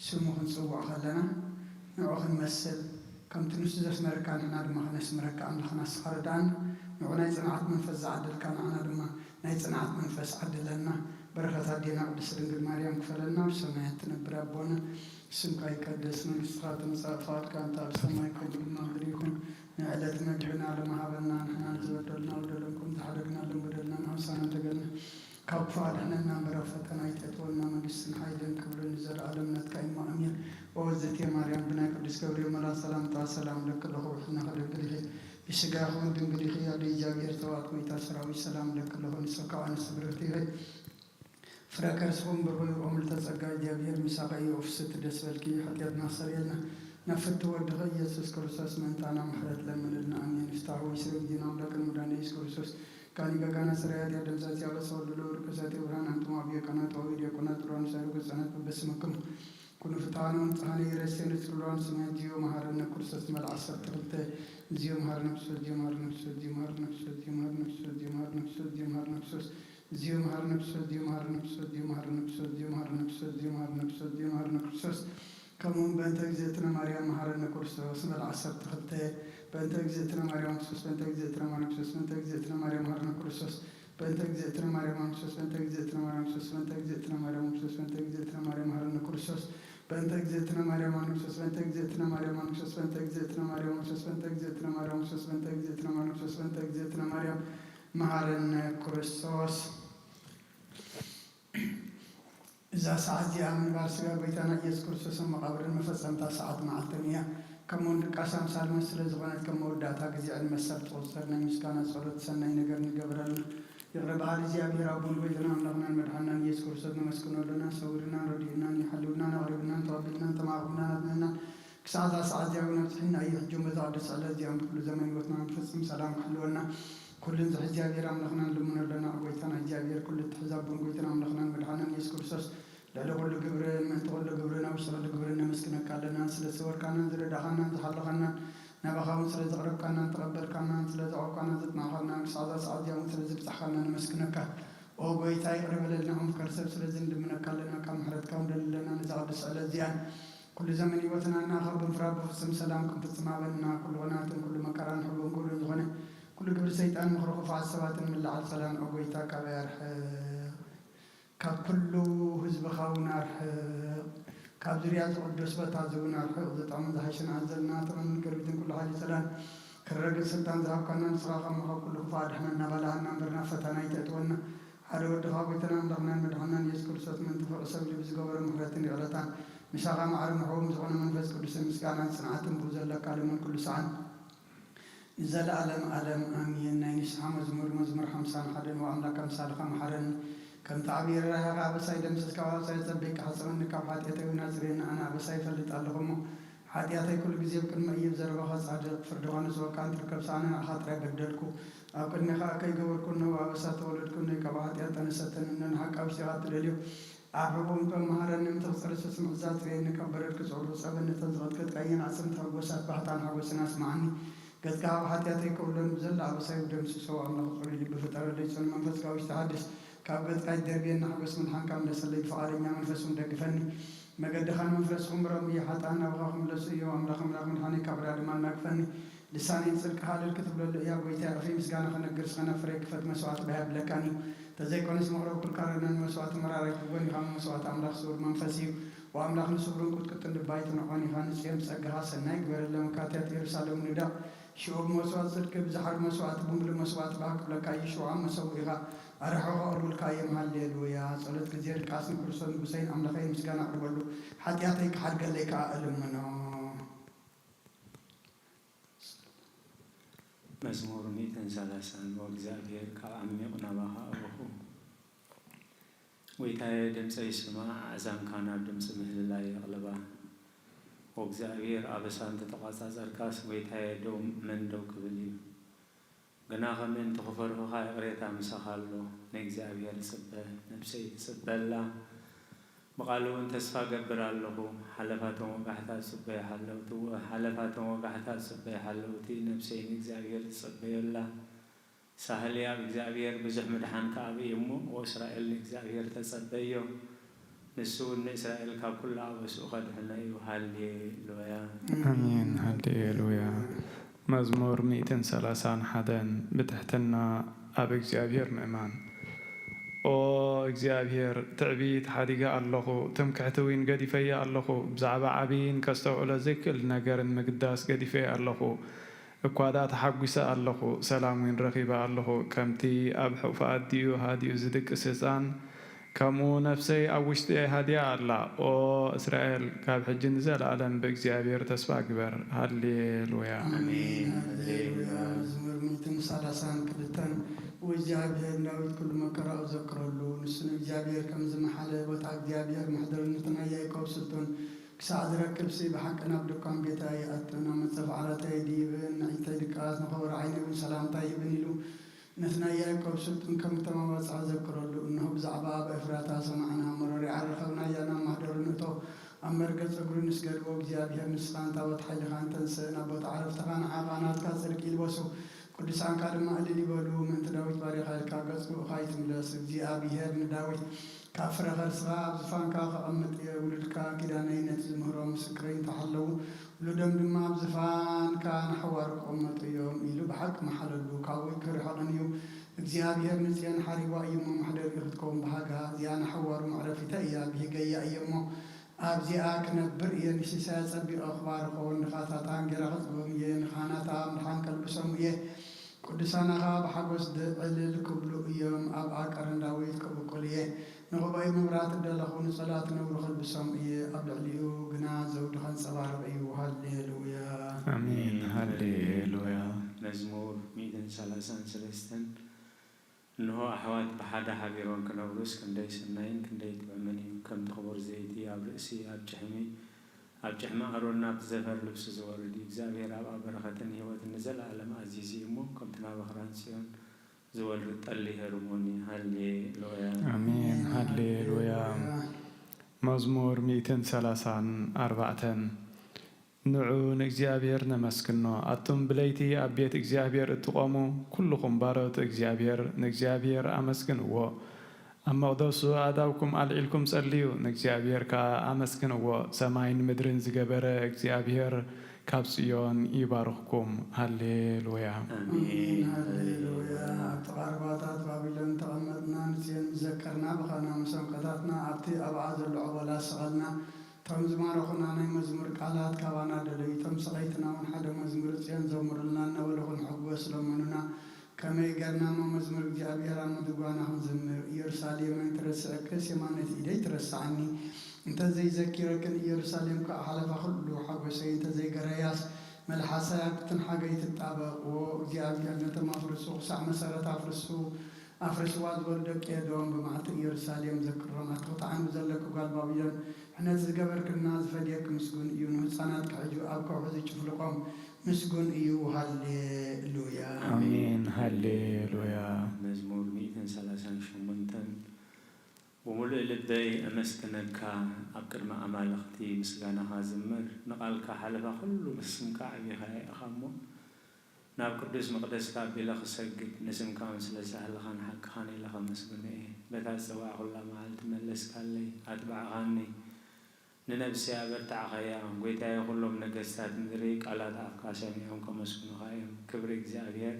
سموهن صوّع خلنا نوعهن مسل كم تنس زس مركان هنا دم خناس مركان لخناس خردان نوعنا يصنعت منفس عدل كان أنا دم نيصنعت منفس عدل لنا بركة دينا قدس رجل مريم كفلنا وسمعت نبرابونا سمكاي كدس من الصلاة مسافات كانت سماي كدل مغريكم نعلت مجحنا لما هبلنا نحن نزودلنا ودلكم تحرقنا لمبدلنا نحسنا تقلنا كفار حنا مرفتنا يتطولنا من السنحيدن كبر نزل عالمنا كاين مؤمن ووزت يا مريم بنا قدس كبريم الله سلام لك له وحنا خلق له بشجاع ودم بلي يا دي جابير توات ميتا سراوي سلام لك له نسكا عن صبرته فركر سوم بروي عمل تسقى جابير مساقي وفست دسبلكي حتى ناصر يلنا نفت ودغ يسوع كريستوس من تانا محرت لمن لنا امين استعوي سير دينا لك المدان يسوع كريستوس كان يجانا سريع يا دمزات يا بس ولدور كساتي وران أنتم أبي كنا تويد يكون ترون سيرك سنة بسمكم كل فتانون تاني رسين ترون سمع جيو مهارنا كرسس مال عصر تلت جيو مهارنا بسوس جيو مهارنا بسوس جيو مهارنا بسوس جيو مهارنا بسوس جيو مهارنا بسوس جيو مهارنا بسوس جيو مهارنا بسوس جيو مهارنا بسوس جيو مهارنا بسوس جيو مهارنا بسوس جيو مهارنا بسوس جيو مهارنا بسوس كمون بنت جزيتنا مريم مهارنا كرسس مال عصر تلت بنت جزيتنا مريم كرسس بنت جزيتنا مريم كرسس بنت جزيتنا مريم مهارنا كرسس بنت جزيتنا مريم كرسس بنت جزيتنا مريم كرسس بنت جزيتنا مريم كرسس بنت جزيتنا مريم مهارنا كرسس بنت جزيتنا مريم كرسس بنت جزيتنا مريم كرسس بنت جزيتنا مريم كرسس بنت جزيتنا مريم كرسس بنت جزيتنا مريم كرسس بنت جزيتنا مريم مهارنا كرسس إذا ساعات يا من بارسنا بيتنا يسوع كرسس مقابر المفصل تا ساعات مع التنية كمون قسم سالم سلزغنت كمور داتا غزي علم مسل توصلنا مسكانا صلوت سنه نغير نغبرل يغرب على زيابير ابو بيتنا لنا مدحنا يسوع كرسس مسكنا لنا صورنا ردينا يحلونا نغربنا طابنا تماغنا لنا كساعات ساعات يوم نفتحنا اي حجم زاد على زيام كل زمن وقتنا نفسم سلام حلونا كل زيابير املخنا لمن لنا بيتنا زيابير كل تحزاب بيتنا املخنا مدحنا يسوع كرسس لا كل جبرين من تقول جبرنا وشغل جبرنا مسكنا كلنا سلسور كنا نزل دخلنا نتحلقنا نبغى نسل زغرب كنا نتقبل كنا نسل زعو كنا زتنا خلنا سعادة يوم سل زبط خلنا نمسكنا ك أو بيتاي قرب لنا هم كرسب سل زند من كلنا كم حرت كم دلنا نزعل سل زيان كل زمن يوتنا ناخذ بفراب بفسم سلامكم في السماء لنا كل ونات كل مكان حلو كل زغنة كل قبل سيطان مخرق فعصبات من الله سلام أو بيتا كبير ككل حزب خاونار كابزريات قدس بتازونا حفظت عمد حشن عزلنا تمن كربتن كل حاجة سلام كرجل سلطان ذهب كنا نسراق مخا كل فاد حنا نبلا نمرنا فتنا يتتونا على ودها بيتنا مدحنا مدحنا يذكر صوت من تفر سبل بزجور مهرتين غلطان مشاغا مع المحوم زغنا من فز كل سمس كان صنعات بوزلا كلام كل سعان زل ألم آمين نيش مزمور حمسان خدن وأملاك أمثال خمحرن كم تعبير رأيها بسايد مسك كواسايد زبيك حسن كفات يتونا زرين أنا بسايد فلت اللهم حادياتي كل جزيء كل ما يبزر بخاص عجل فردوان زوا كان تركب سانا خاطر بدلكو أو كنا خاكي جور كنا وابسات ولد كنا كبات يتنستن إن حق أو سيات لليو أحبهم بمهارن متغسر سسمع ذات رين كبرت كسر سبن تزغط كتكين عسم تربوسات بحتان حوسنا اسمعني قد كهو حادياتي كلن بزل بسايد دمس سوا أملاك قريب بفترة ليس من فسك أو استحدث كابت قاعد دربينا حبس من حنكم لسلي فعالنا منفسهم دقفني ما قد دخل منفسهم رمي حتى أنا وغاهم لسيو أملاهم لهم حني كبر ما نكفني لساني سلك حال الكتب يا بيتي في مسجانا خنا قرص خنا فريق فت مسوات بهاب لكاني تزيكون اسمه رب كل كارنا مسوات مرارة بني خام مسوات أملاخ سور منفسي وأملاخ نسورون كنت البيت ونقاني خان سيم سجها سناي غير لما كاتيات يرسالهم ندا شعوب مسوات سلك بزحر مسوات بمبل مسوات باك لكاي شو عم مسويها أرحوا أقول كايم هالليلويا صلت كثير كاسم كرسون بسين أملاخي مسجانا أقبله حتى يعطيك حرق لك ألمنا مزمور 130 وእግዚአብሔር ከዓሚቕ ናባኻ ኣበኹ ወይታየ ድምፂ ይስማዕ ኣዛንካና ድምፂ ምህልላይ የቕልባ ወእግዚአብሔር ኣበሳን ተተቋጻጸርካስ ወይታየ መን ደው ክብል እዩ ግና ኸመን ተኸፈርኽኻ የቕሬታ ምሳኻ ኣሎ ንእግዚአብሔር ጽበ ነብሰይ ትጽበላ بقالون تسفى قبر الله حلفاتهم وقحتات صبي حلوت حلفاتهم وقحتات صبي حلوتي نفسي إكزابير صبي الله سهل يا إكزابير بزحمة حن كعبي يمو وإسرائيل إكزابير تصبيه نسون إسرائيل كل عبس أخذ حنا هاليلويا آمين هاليلويا. مزمور 131 بتحتنا أب إግዚአብሔር مأمان أو إግዚአብሔር تعبيت حديقة الله تمكحتوين قديفية الله بزعب عبين كستوعل ذكر نجار المقداس قديفية الله اكوادات حقوسة الله سلامين رخيبة الله كمتي أبحو فاديو هاديو زدك سيسان كمو نفسي أوشتي هادية الله أو إسرائيل كاب حجن زال عالم بإግዚአብሔር تسبع كبر هاليلويا آمين هاليلويا. مزمور 130 كلتن وإግዚአብሔር داود كل مكرا وذكر له نسن إግዚአብሔር كم زمحله بتاع إግዚአብሔር محضرنتنا يعقوب سلطان كسعد ركب سي بحقنا بدكم جتاي أتنا متصف على تيديب نعيت دكاس نخور عيني وسلام طيب نيلو نثنا يعقوب سلطان كم تمام ذكر له إنه بزعبا بإفراطا سمعنا مرور عرفنا يانا محضرنتو أمر قد تقول نسجل وإግዚአብሔር نسخان تاوت حي خان تنسنا بتعرف تخان عقانات كسر كيل وسو ቅዱሳን ካድማ እልል ይበሉ ምንት ዳዊት ባሪኻልካ ገጽኩ ኻይት ምለስ እግዚአብሔር ንዳዊት ካፍረ ኸልስኻ ኣብ ዝፋንካ ኸቐምጥ የውልድካ ኪዳነይነት ዝምህሮ ምስክረኝ ተሓለዉ ውሉዶም ድማ ኣብ ዝፋንካ ንሕዋር ክቕመጡ እዮም ኢሉ ብሓቂ መሓለሉ ካብኡ ክርሕቐን እዩ እግዚአብሔር ንፅየን ሓሪባ እዩ እሞ ማሕደር ክትከውን ብሃጋ እዚኣ ንሕዋሩ መዕረፊታ እያ ብሂገያ እየ እሞ ኣብዚኣ ክነብር እየ ንሲሳያ ፀቢቐ ክባርኾን ንኻታታን ጌራ ክፅበም እየ ንኻናታ ምድሓን ከልብሶም እየ ቅዱሳናኻ ብሓጎስ ዕልል ክብሉ እዮም ኣብ ኣቀርን ዳዊት ክብቁል እየ ንኽበይ ምብራት እደለኹ ንጸላት ነብሩ ክልብሶም እየ ኣብ ልዕሊኡ ግና ዘውዲ ከንፀባርቕ እዩ ሃሌሉያ آمين هاليلويا. مزمور 133 إنه أحوات بحدا حبيرون كنورس كندي سنين كندي تؤمني كم تخبر زيتي أب رأسي أب جحمي أرونا بزفر لبس زواردي إግዚአብሔር أب بركة هوات النزل عالم عزيزي مو كم تنا بخران سيون زوال رتالي هرموني هاليلويا آمين هاليلويا. مزمور 134 نعون إግዚአብሔር نمسكنو أتم بليتي أبيت إግዚአብሔር اتقامو كلكم بارت إግዚአብሔር نإግዚአብሔር أمسكنو أما قدسو أداوكم ألعلكم سأليو نإግዚአብሔር كأمسكنو سماين مدرن زجبر إግዚአብሔር كابسيون يبارككم هاليلويا آمين هاليلويا. تقارباتات بابلون تغمرنا نسيان ذكرنا بخانا مسامقاتنا أبتي أبعاد العبلا سغلنا تم زمان رخنا ناي مزمور قالات كوانا دلي تم سقيتنا من حدا مزمور سيان زمر لنا نولخن حب وسلمنا كما يقرنا ما مزمور إግዚአብሔር مدقوانا زمر يرساليم من ترسعكس يمانت إيدي ترسعني انت زي ذكركن يرساليم كأحلف خلو حبسي انت زي قرياس ملحسا تنحاق يتتابق وإግዚአብሔር نتما فرسو سع مسارة أفرسو واد ولدك يدوم بمعت يرساليم ذكرهم أتقطعن بزلك وقال بابيان احنا زقبر كنا زفديك مسجون ايو نحصانات كحجو أبكو حزي تفلقهم مسجون ايو هاليلويا آمين هاليلويا. مزمور 138 وملء لبي أمسكنك أبكر ما أمالختي مسجانا هازمر نقالك حلفا كله بسمك عبيها أخامو ناب قدس مقدس كابي لخ سجد نسم كامس لسهل خان حق خاني لخ مسجوني بتاع سواء الله معلت ملس كالي أتبع غاني ننبسي أبرتع خيام قويتا يقولهم نقصات مدريك على أفكاسهم يوم كمسكون خيام كبر إግዚአብሔር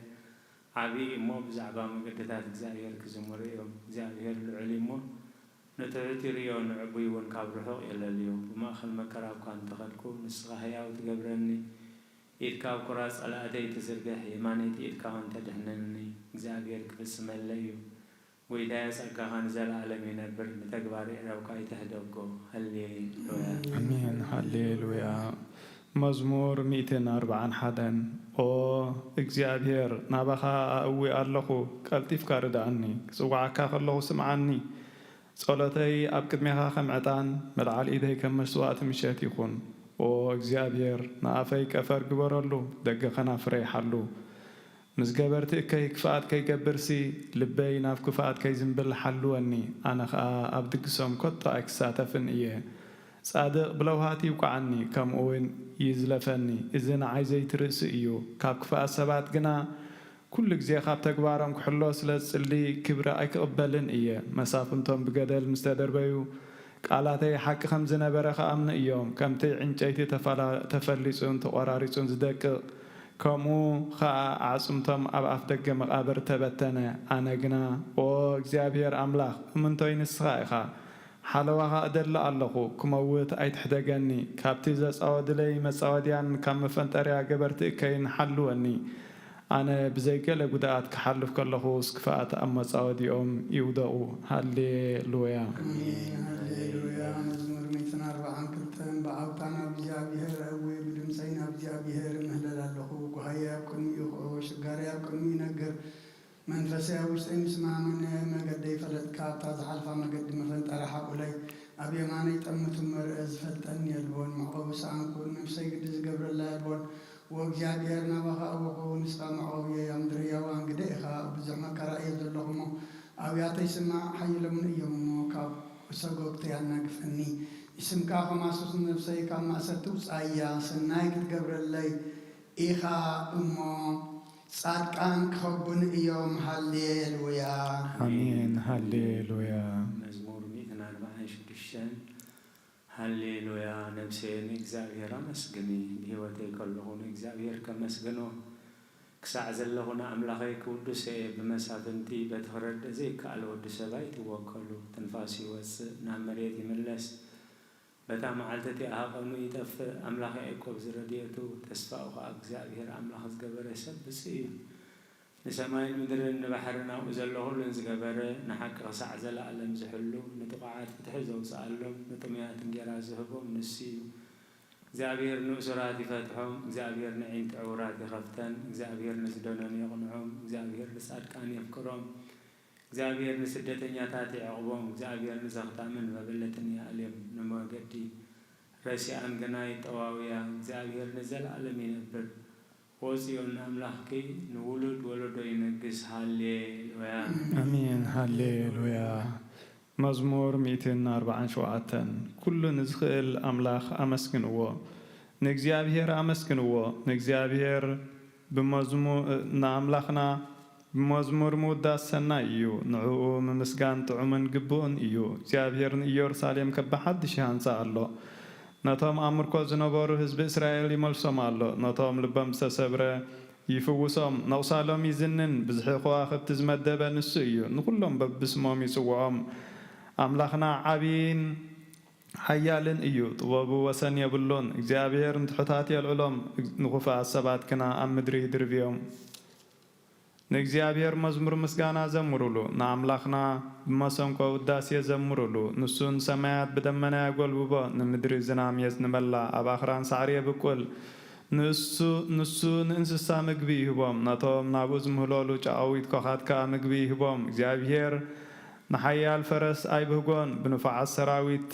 عبي مو بزعبا مقدتات إግዚአብሔር كزمريهم إግዚአብሔር العلي مو نتعتريون عبيون كابرحو إلا اليوم وما خل مكراب كان تخلكو نسخها وتقبرني إيدكاو كراس على أدي تزرقح يمانيت إيدكاو أنت دهنني إግዚአብሔር كبسم الليو وإذا يسألك عن زال العالمين البر نتقباري روكاي تهدوكو هاليلويا آمين هاليلويا. مزمور 141 أو إግዚአብሔር نابخا أوي أرلخو قلتيف كاردعني سوعك الله سمعني صلاتي أبكد ميها خمعتان ملعال إيدي كم مسوات مشات يخون أو إግዚአብሔር نافي كفر قبرلو دق خنا فريح اللو مسجبرت كي كفات كي جبرسي لبي ناف كفات كي زنبل حلواني أنا أبدك سوم كتا أكساتفن إيه صادق بلوهاتي وقعني كم أوين يزلفني إذن عايزي ترس إيو كاب كفات سبات جنا كل جزي خاب تكبارم كحلو سلس اللي كبر أيك قبلن إيه مسافنتهم بجدل مستدر بيو ቃላተይ ሓቂ ከም ዝነበረ ከኣምኑ እዮም ከምቲ ዕንጨይቲ ተፈሊጹን ተቆራሪጹን ዝደቅቕ ከምኡ ከዓ ዓጽምቶም ኣብ ኣፍ ደገ መቃብር ተበተነ ኣነ ግና ኦ እግዚኣብሔር ኣምላኽ እምንቶይ ንስኻ ኢኻ ሓለዋኻ እደሊ ኣለኹ ክመውት ኣይትሕደገኒ ካብቲ ዘፃወድለይ መፃወድያን ካብ መፈንጠርያ ገበርቲ እከይን ሓልወኒ ኣነ ብዘይገለ ጉድኣት ክሓልፍ ከለኹ ስክፋኣት ኣብ መፃወዲኦም ይውደቑ ሃሌሉያ ሃሌሉያ መዝሙር 142 ብዓውታና እግዚኣብሔር እወይ ብድምፀይ ናብ እግዚኣብሔር ምህለል ኣለኹ ጉሃያ ኣብ ቅድሚኡ ሽጋርያ ኣብ ቅድሚኡ ይነግር መንፈሰይ ኣብ ውሽጠይ ምስማምን መገዲ ይፈለጥካ እታ ዝሓልፋ መገዲ መፈንጠሪ ሓቁለይ ኣብ የማነይ ጠምቱ መርአ ዝፈልጠኒ የልቦን መዕቆቢ ሰኣንኩን ነፍሰይ ግዲ ዝገብረላ የልቦን ወእግዚኣብሔር ናባኻ ኣወኹ ንስኻ መዕቆብየ ኣብ ምድሪ ያዋን ግደ ኢኻ ብዙሕ መከራ እየ ዘለኹሞ ኣብያተይ ስማዕ ሓይሎምን እዮም እሞ ካብ ሰጎግተይ ኣናግፈኒ ይስምካ ከማሱስ ነፍሰይ ካብ ማእሰርቲ ውፃእያ ሰናይ ክትገብረለይ ኢኻ እሞ ጻድቃን ክኸቡን እዮም ሃሌሉያ አሜን ሃሌሉያ መዝሙር 146 ሃሌሉያ ነፍሴን እግዚአብሔር አመስግኒ በሕይወተይ ከለኹን እግዚአብሔር ከመስግኖ ክሳዕ ዘለኹን ኣምላኸይ ቅዱስ ብመሳፍንቲ በትኽረድ ዘይከኣል ወዲ ሰብኣይ ትወከሉ ትንፋስ ይወፅእ ናብ መሬት ይምለስ በታ መዓልተቲ ኣሃቐኑ ይጠፍእ ኣምላኸ ያዕቆብ ዝረድኤቱ ተስፋኡ ከዓ እግዚአብሔር ኣምላኽ ዝገበረ ሰብ ብፅእ እዩ ንሰማይን ምድርን ንባሕርን ኣብኡ ዘሎ ኩሉን ዝገበረ ንሓቂ ክሳዕ ዘለኣለም ዝሕሉ ንጥቑዓት ፍትሒ ዘውፅኣሎም ንጥሙያት እንጀራ ዝህቦም ንሱ እዩ እግዚአብሔር ንእሱራት ይፈትሖም እግዚአብሔር ንዒንቲ ዕውራት ይኸፍተን እግዚአብሔር ንዝደነኑ የቕንዖም እግዚአብሔር ንጻድቃን የፍቅሮም እግዚአብሔር ንስደተኛታት ይዕቅቦም እግዚአብሔር ንዘኽታምን መበለትን ይኣልዮም ንመገዲ ረሲኣን ግና ይጠዋውያ እግዚአብሔር ንዘለኣለም ይነብር ወፅዮን ኣምላኽኪ ንውሉድ ወለዶ ይነግስ ሃሌሉያ አሜን ሃሌሉያ መዝሙር 147 ኩሉ ንዝኽእል ኣምላኽ ኣመስግንዎ ንእግዚአብሔር ኣመስግንዎ ንእግዚአብሔር ንኣምላኽና بمزمور موداس سنايو نعو ممسكان طعمن قبون إيو እግዚአብሔር ኢየሩሳሌም ከበሓድ ሻንሳ ኣሎ ነቶም ኣምርኮ ዝነበሩ ህዝቢ እስራኤል ይመልሶም ኣሎ ነቶም ልቦም ዝተሰብረ ይፍውሶም ነቕሳሎም ይዝንን ብዝሒ ከዋኽብቲ ዝመደበ ንሱ እዩ ንኩሎም በብስሞም ይፅውዖም ኣምላኽና ዓብይን ሓያልን እዩ ጥበቡ ወሰን የብሎን እግዚአብሔር ንትሑታት የልዕሎም ንኹፋት ሰባት ግና ኣብ ምድሪ ይድርብዮም ንእግዚአብሔር መዝሙር ምስጋና ዘምሩሉ ንኣምላኽና ብመሰንቆ ውዳሴ ዘምሩሉ ንሱን ሰማያት ብደመና ያጎልብቦ ንምድሪ ዝናም የዝንመላ ኣብ ኣኽራን ሳዕሪ የብቁል ንሱ ንእንስሳ ምግቢ ይህቦም ነቶም ናብኡ ዝምህለሉ ጫዊት ኮኻትካ ምግቢ ይህቦም እግዚአብሔር ንሓያል ፈረስ ኣይብህጎን ብንፋዓት ሰራዊት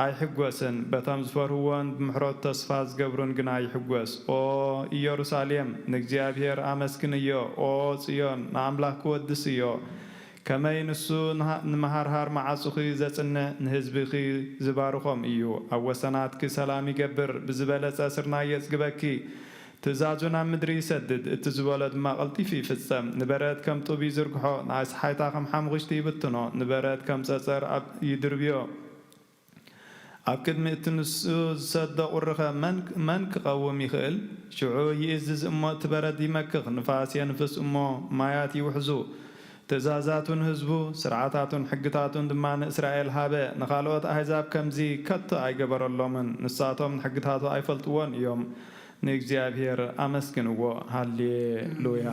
ኣይሕጐስን በቶም ዝፈርህዎን ብምሕረት ተስፋ ዝገብሩን ግና ይሕጐስ ኦ ኢየሩሳሌም ንእግዚአብሔር ኣመስግንዮ ኦ ጽዮን ንኣምላኽ ክወድስ እዮ ከመይ ንሱ ንመሃርሃር ማዓፁኺ ዘጽንዕ ንህዝቢኺ ዝባርኾም እዩ ኣብ ወሰናትኪ ሰላም ይገብር ብዝበለጸ ስርናይ የጽግበኪ ትእዛዙን ኣብ ምድሪ ይሰድድ እቲ ዝበሎ ድማ ቐልጢፉ ይፍጸም ንበረት ከም ጡብ ይዝርግሖ ንኣስሓይታ ከም ሓምኽሽቲ ይብትኖ ንበረት ከም ጸጸር ይድርብዮ ኣብ ቅድሚ እቲ ንሱ ዝሰደቕ ርኸ መን ክቐውም ይኽእል ሽዑ ይእዝዝ እሞ እቲ በረድ ይመክኽ ንፋስ የንፍስ እሞ ማያት ይውሕዙ ትእዛዛቱን ህዝቡ ስርዓታቱን ሕግታቱን ድማ ንእስራኤል ሃበ ንኻልኦት ኣሕዛብ ከምዚ ከቶ ኣይገበረሎምን ንሳቶም ሕግታቱ ኣይፈልጥዎን እዮም ንእግዚአብሔር ኣመስግንዎ ሃሌሉያ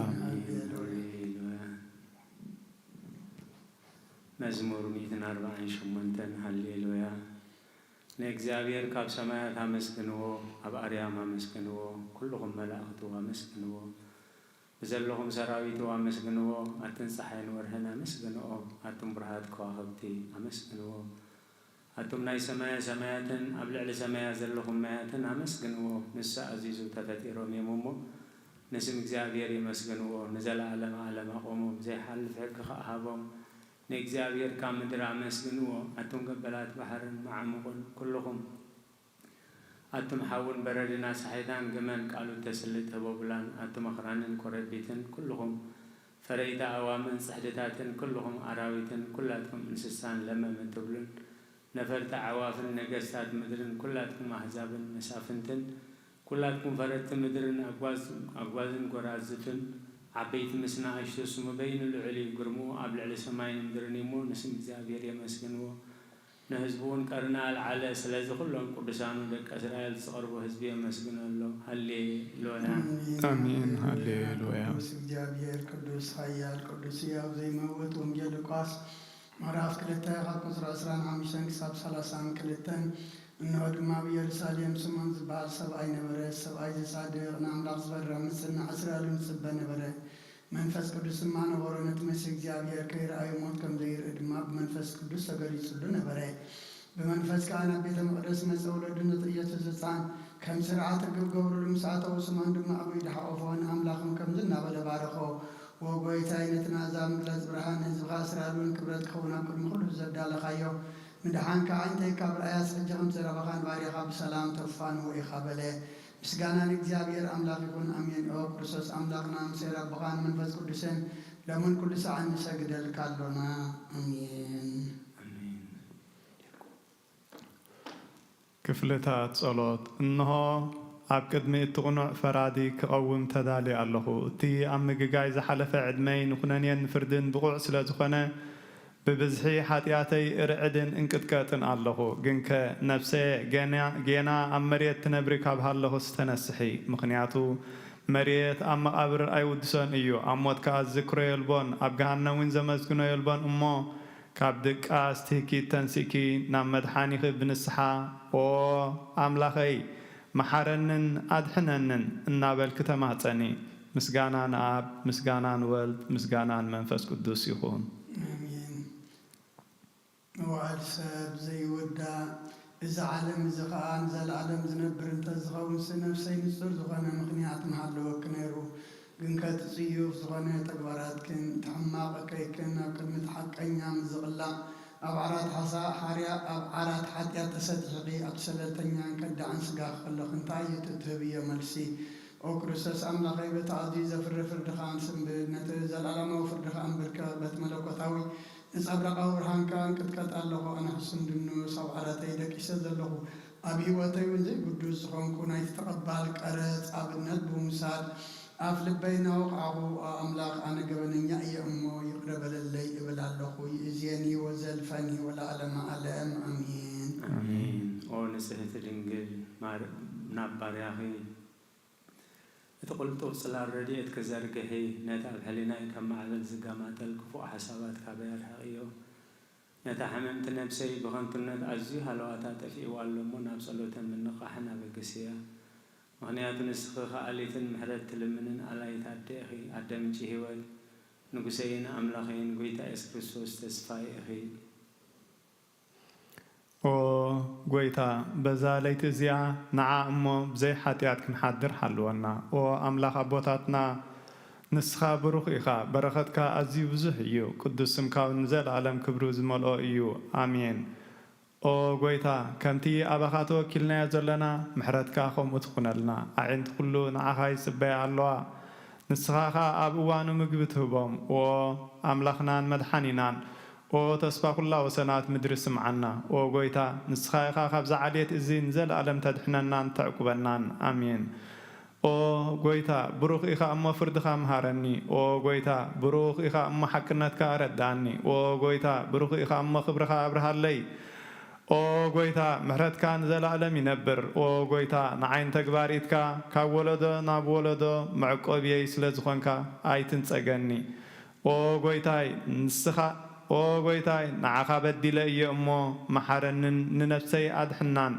መዝሙር 148 ሃሌሉያ ንእግዚአብሔር ካብ ሰማያት ኣመስግንዎ ኣብ ኣርያም ኣመስግንዎ ኩልኹም መላእኽቱ ኣመስግንዎ ብዘለኹም ሰራዊቱ ኣመስግንዎ ኣትን ፀሓይን ወርሕን ኣመስግንኦ ኣቱም ብርሃት ከዋኽብቲ ኣመስግንዎ ኣቱም ናይ ሰማያ ሰማያትን ኣብ ልዕሊ ሰማያ ዘለኹም ማያትን ኣመስግንዎ ንሳ ኣዚዙ ተፈጢሮም እዮም እሞ ንስም እግዚአብሔር ይመስግንዎ ንዘለዓለም ዓለም ኣቆሞም ዘይሓልፍ ሕጊ ከኣሃቦም ንእግዚአብሔር ካብ ምድሪ ኣመስግንዎ ኣቱም ገበላት ባሕርን መዓሙቕን ኩልኹም ኣቱም ሓውን በረድን ኣስሓይታን ግመን ቃሉ ተስልጥ ህቦብላን ኣቱም ኣኽራንን ኮረቢትን ኩልኹም ፈረይታ ኣዋምን ፅሕድታትን ኩልኹም ኣራዊትን ኩላትኩም እንስሳን ለመም ትብሉን نفرت عوافن نجستات مدرن كلاتكم أحزابن مسافنتن كلاتكم فرت مدرن أقوازن قرازتن عبيت مسنا عشت سما بين العلي قرمو قبل على سماين مدرنيمو نسم زابير يمسكنو نهزبون كرنا على سلاز كلهم قدسان ودك إسرائيل صاروا حزبي يمسكنو الله هلي لونا آمين هلي لويا قدوس زابير قدوس خيال قدوس يا زي موت ونجل قاس مراف كلتا خلق أسران عمشان كساب سلاسان كلتان إنه دما بيرساليم سمان زبال سبعي نبره سبعي صادق نعم لغز برا مسلنا عسرال نسبة نبره منفس قدس ما نورونت مسك زابير كير أي موت كم دير إدما بمنفس قدس سقري سلو نبره بمنفس كأنا بيت مقدس مسؤول دنيا تزسان كم سرعة قبر المساعة وسمان دما أبي دحوفون أملاكم كم زنا بلا بارخو وقويتاي نتنازام بلاز برهان نزب غاسرالون كبرت خونا كل مخلو زبدال خيو مدحان كعينتي كابر آياس فجهم سربخان باريخا بسلام تفان وإخابله مسقانا نكزيابير أملاك يكون أمين أو برسوس أملاكنا مسيرا بخان منفس قدسين لمن كل ساعة نسجد الكالونا أمين كفلتات صلوت إنه ኣብ ቅድሚ እትቕኑዕ ፈራዲ ክቐውም ተዳልዩ ኣለኹ እቲ ኣብ ምግጋይ ዝሓለፈ ዕድመይ ንኹነኔን ፍርድን ብቑዕ ስለ ዝኾነ ብብዝሒ ሓጢኣተይ ርዕድን እንቅጥቀጥን ኣለኹ ግን ከ ነፍሰ ጌና ኣብ መሬት ትነብሪ ካብሃለኹ ዝተነስሒ ምኽንያቱ መሬት ኣብ መቓብር ኣይውድሶን እዩ ኣብ ሞት ከዓ ዝዝክሮ የልቦን ኣብ ገሃነም እውን ዘመስግኖ የልቦን እሞ ካብ ድቃስ ትህኪት ተንሲኪ ናብ መድሓኒኺ ብንስሓ ኦ ኣምላኸይ محرنن أدحننن النابل كتماعتني مسجانا ناب مسجانا ولد مسجانا منفس قدوس يكون آمين وعلساب زي ودا إذا علم إذا خان زال علم زنبر انت زخون سنفسي نصر زخانا مغنيات محلو كنيرو قنكات صيوف زخانا تقبرات كن تحماق كي كن كلمة حق أيام زغلا أو عرات حصا حاريا أو عرات حتى تسدحقي أبسلتنيا كدا عن سقاق خلق انتاية تتهبية ملسي أو كرسس أملا غيبة عزيزة في الرفردخان سنبه نتزال على وفردخان بالكابة ملوكتاوي إذ أبرقه برهان كان كتكت الله أنا حسن دنو سو عرات أيدك إسد الله أبي وطيون زي قدوس خونكو نايت تقبالك أرات أبنات بومساد أفلب بينه وقعه أملاك أنا قبلني يا أمه يقرب للي إبلا لخو يزيني وزلفني ولا علم ألم أمين آمين أو نسهت الإنجيل نابار يا أخي تقول توصل الرديء كزارك هي نتاع هلنا كم على الزجامات الكفو حسابات كبير حقيقة نتاع حممت نفسي بغنتنا أزيها لو أتات في والله نفسلوت من نقحنا بقسيا مغنيات نسخة عليتن محرت لمنن على يتعدي عدم جهول نقصين أملاخين قويتا إسكريستوس تسفاي أخي أو قويتا بزاليت زيا نعا أمو بزي حاتيات كنحضر حلونا أو أملاخ أبوتاتنا نسخة بروخ إخا برختك أزي وزح إيو قدس سمكاو نزل عالم كبروز ملو إيو آمين أو قويتا كمتي أبخاتو كلنا يزلنا محرتك أخوم أتخنا أعند كله نعاهاي سبايا اللوا نسخاها أبوانو مقبتهبهم أو أملاخنا مدحانينان أو تسبق الله وسنات مدرس معنا أو قويتا نسخاها خبز عالية إزين زل ألم تدحننا تعقبنا آمين أو قويتا بروخ إخا أما فردخا مهارني أو قويتا بروخ إخا أما حكنتك أرداني أو قويتا بروخ إخا أما خبرخا أبرها اللي أو قويتا مهرت كان زل عالم ينبر أو قويتا نعين تكباريتك كولدو نابولدو معقوبية يسلزخونك آيتن تساقني أو قويتاي نسخا أو قويتاي نعاقا بدي لأي أمو محارن ننفسي أدحنان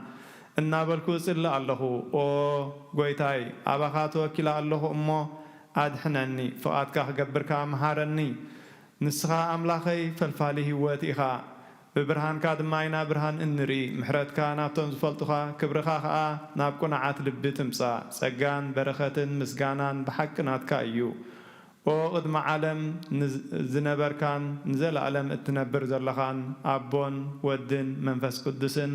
النابلكوس إلا الله أو قويتاي أبخاتو كلا الله أمو أدحنني فؤادك أخبرك محارني نسخا أملاخي فالفالي هواتيخا ببرهان كاد ماينا برهان إنري محرت كان نابتون زفلتخا كبرخا خا نابكون عات لبتمسا سجان برختن مسجانان بحقنات كايو أو قدم عالم زنبر كان نزل عالم التنبر زلخان أبون ودن منفس قدسن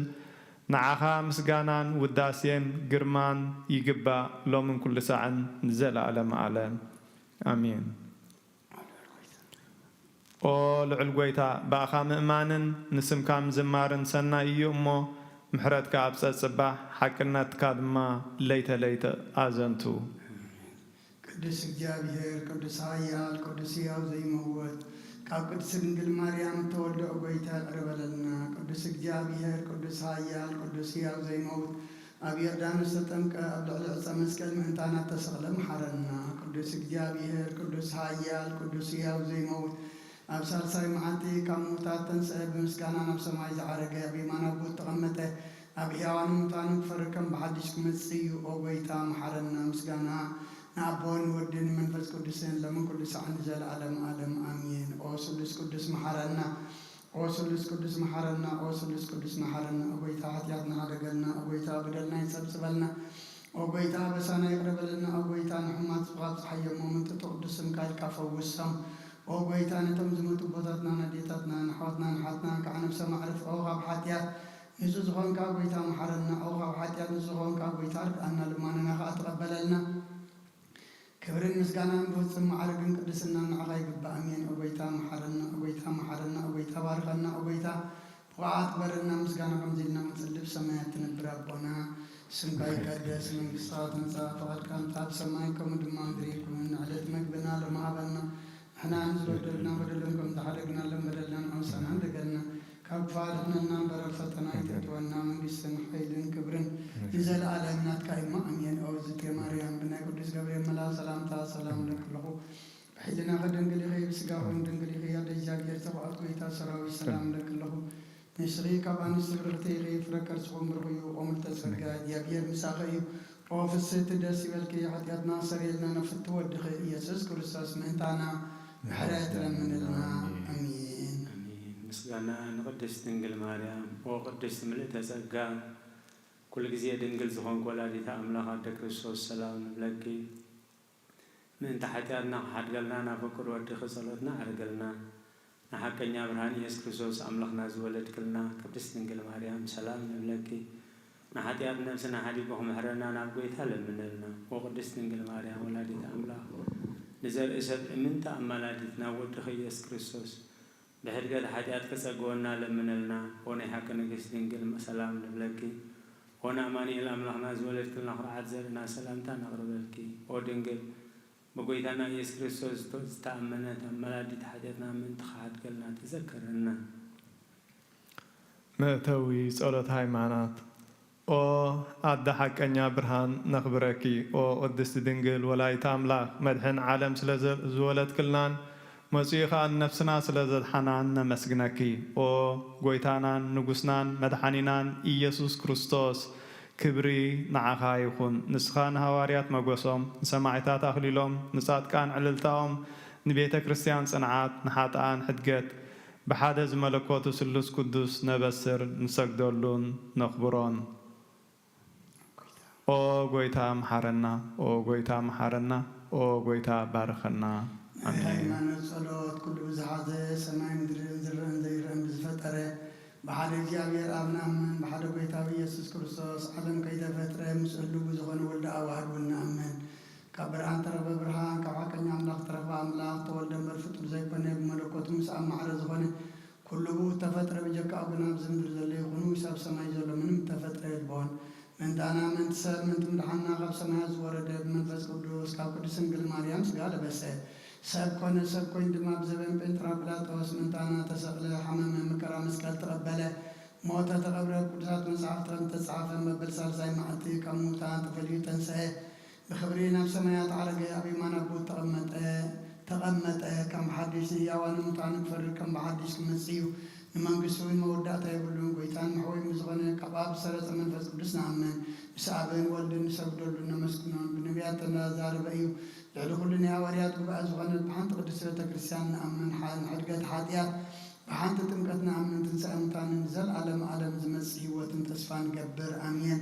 نعاها مسجانان وداسين جرمان يجبا لو من كل ساعة نزل عالم آمين ኦ ልዑል ጎይታ ባእኻ ምእማንን ንስምካ ምዝማርን ሰናይ እዩ እሞ ምሕረትካ ኣብ ፀፅባሕ ሓቅነትካ ድማ ለይተ ለይተ ኣዘንቱ ቅዱስ እግዚአብሔር ቅዱስ ኃያል ቅዱስ ሕያው ዘይመወት ካብ ቅድስት ድንግል ማርያም ተወልደ ጎይታ ያቅርበለና ቅዱስ እግዚአብሔር ቅዱስ ኃያል ቅዱስ ሕያው ዘይመውት ኣብ ዮርዳኖስ ተጠምቀ ኣብ ልዕሊ ዕፀ መስቀል ምእንታና ተሰቕለ መሓረና ቅዱስ እግዚአብሔር ቅዱስ ኃያል ቅዱስ ሕያው ዘይመውት ኣብ ሳልሳይ መዓልቲ ካብ ሙታት ተንሥአ ብምስጋና ናብ ሰማይ ዝዓረገ ኣብ የማነ ኣቦ ተቐመጠ ኣብ ሕያዋን ሙታን ክፈርድ ከም ብሓድሽ ክመጽእ እዩ ኦ ጎይታ መሓረና ምስጋና ንኣቦን ወድን መንፈስ ቅዱስን ለምን ኩሉ ሰዓን ዘለዓለም ዓለም ኣሜን ኦ ስሉስ ቅዱስ መሓረና ኦ ስሉስ ቅዱስ መሓረና ኦ ስሉስ ቅዱስ መሓረና ኦ ጎይታ ኃጢአትና ሓደገልና ኦ ጎይታ በደልና ይጸብጽበልና ኦ ጎይታ በሳና ይቅረበልና ኦ ጎይታ ንሕማት ጽባብ ፀሓየሞም እንጥቶ ቅዱስ ስምካ ኢልካ ፈውሶም ኦ ጎይታ ነቶም ዝመቱ ቦታትና ነዴታትና ንሕዋትና ንሓትና ከዓ ነብሰ ማዕረፍ ኦ ካብ ሓጢአት ንጹህ ዝኾንካ ጎይታ መሓረና ኦ ካብ ሓጢአት ንጹህ ዝኾንካ ጎይታ ርድኣና ልማንና ከዓ ተቐበለልና ክብርን ምስጋናን ብፍጹም ማዕረግን ቅድስና ንዓኻ ይግባእ ኣሜን ኦ ጎይታ መሓረና ኦ ጎይታ መሓረና ኦ ጎይታ ባርከና ኦ ጎይታ ብቕዓት በረና ምስጋና ከምዚ ኢልና ምንጽልብ ሰማያት ትነብር ኣቦና ስምካ ይቀደስ መንግሥትካ ትምጻእ ፈቃድካ ኣብ ሰማይ ከምኡ ድማ ምድሪ ይኩን ንዕለት መግብና ሎሚ ሃበና ንሕና ንዝበደልና በደለን ከም ዝሓደግና ለመደልና ንዓውሳና እንደገልና ካብ ፋልሕነና እምበረ ፈተና ይተትወና መንግሥትን ኃይልን ክብርን ንዘለዓለም ናትካ ኢማ ኣሜን ኦ ዝቴ ማርያም ብናይ ቅዱስ ገብርኤል መልአክ ሰላምታ ሰላም ለክለኹ ብሒልና ከድንግል ኢኺ ብስጋኹም ድንግል ኢኺ ያደ እግዚአብሔር ተባዕት ጎይታ ሰራዊት ሰላም ለክለኹ ንስኺ ካብ ኣንስቲ ብርክቲ ኢኺ ፍረ ከርስኹም ብርኽ እዩ ኦ ምልዕተ ጸጋ እግዚአብሔር ምሳኺ እዩ ኦ ፍስሕቲ ደስ ይበልኪ ኃጢአትና ሰሪየልና ነፍቲ ወድኺ ኢየሱስ ክርስቶስ ምእንታና ምሕረት ለምንልና ኣሜን ምስጋና ንቅድስት ድንግል ማርያም ኦ ቅድስት ምልዕተ ጸጋ ኩሉ ግዜ ድንግል ዝኾንክ ወላዲተ ኣምላኽ ኣደ ክርስቶስ ሰላም ንብለኪ ምእንተ ሓጢአትና ክሓድገልና ናብ ፍቁር ወድኺ ጸሎትና ኣርገልና ንሓቀኛ ብርሃን ኢየሱስ ክርስቶስ ኣምላኽና ዝወለድክልና ቅድስት ድንግል ማርያም ሰላም ንብለኪ ንሓጢአት ነብስና ሓዲጉ ክምሕረና ናብ ጎይታ ለምንልና ኦ ቅድስት ድንግል ማርያም ወላዲተ ኣምላኽ ንዘርኢ ሰብ እምንተ ኣማላዲት ናብ ወድኺ ኢየሱስ ክርስቶስ ብሕድገት ሓጢአት ከጸግወና ለምንልና ኦ ናይ ሓቂ ንግሥቲ ድንግል ሰላም ንብለኪ ኦ ንኣማኑኤል ኣምላኽና ዝወለድክልና ኩርዓት ዘርእና ሰላምታ ነቕርበልኪ ኦ ድንግል ብጎይታና ኢየሱስ ክርስቶስ ዝተኣመነት ኣማላዲት ሓጢአትና ምእንቲ ክሓድገልና ተዘከረና መእተዊ ጸሎት ሃይማኖት ኦ ኣደ ሓቀኛ ብርሃን ነኽብረኪ ኦ ቅድስቲ ድንግል ወላዲተ ኣምላኽ መድሕን ዓለም ስለ ዝወለድክልናን መጺኻ ነፍስና ስለ ዘድሓናን ነመስግነኪ ኦ ጎይታናን ንጉስናን መድሓኒናን ኢየሱስ ክርስቶስ ክብሪ ንዓኻ ይኹን ንስኻ ንሃዋርያት መጎሶም ንሰማዕታት ኣኽሊሎም ንጻድቃን ዕልልታኦም ንቤተ ክርስቲያን ጽንዓት ንሓጥኣን ሕድገት ብሓደ ዝመለኮቱ ስሉስ ቅዱስ ነበስር ንሰግደሉን ነኽብሮን ኦ ጎይታ መሓረና ኦ ጎይታ መሓረና ኦ ጎይታ ባርኸና ናይ ሃይማኖት ጸሎት ኩሉ ዝሓዘ ሰማይ ምድርን ዝርአን ዘይርአን ብዝፈጠረ ብሓደ እግዚአብሔር ኣብ ንኣምን ብሓደ ጎይታ ኢየሱስ ክርስቶስ ዓለም ከይተፈጥረ ምስ ህልው ዝኾነ ወልደ ኣብ ዋህድ ንኣምን ካብ ብርሃን ተረፈ ብርሃን ካብ ሓቀኛ ኣምላኽ ተረፈ ኣምላኽ ተወልደ እምበር ፍጡር ዘይኮነ ብመለኮቱ ምስ ኣብ ማዕረ ዝኾነ ኩሉ ተፈጥረ ብጀካ ግን ኣብዚ ምድሪ ዘሎ ይኹኑ ኣብ ሰማይ ዘሎ ምንም ተፈጥረ የልቦን ምንታና ምንቲ ሰብ ምንቲ ምድሓና ካብ ሰማያት ዝወረደ ብመንፈስ ቅዱስ ካብ ቅድስት ድንግል ማርያም ሥጋ ለበሰ ሰብ ኮነ ሰብ ኮይኑ ድማ ብዘበን ጴንጥራጵላጦስ ምንታና ተሰቕለ ሓመመ መከራ መስቀል ተቐበለ ሞተ ተቐብረ ቅዱሳት መጽሓፍቲ ከም ተጻሕፈ መበል ሳልሳይ መዓልቲ ካብ ሙታን ተፈልዩ ተንሥአ ብክብሪ ናብ ሰማያት ዓረገ ኣብ የማነ ኣቦ ተቐመጠ ከም ሓድሽ ሕያዋን ሙታን ክፈርድ ከም ብሓድሽ ክመጽእ እዩ ንመንግሥቱ መወዳእታ የብሉን ጎይታን መሕወይ ዝኾነ ካብ ኣብ ሰረጸ መንፈስ ቅዱስ ንኣምን ምስ ኣብን ወልድን ንሰግደሉ ነመስግኖን ብነቢያት ተዛረበ እዩ ልዕሊ ኩሉ ናይ ሃዋርያት ጉባኤ ዝኾነ ብሓንቲ ቅድስት ቤተ ክርስቲያን ንኣምን ንሕድገት ሓጢአት ብሓንቲ ጥምቀት ንኣምን ትንሣኤ ሙታንን ዘለዓለም ዓለም ዝመጽእ ህይወትን ተስፋ ንገብር ኣሜን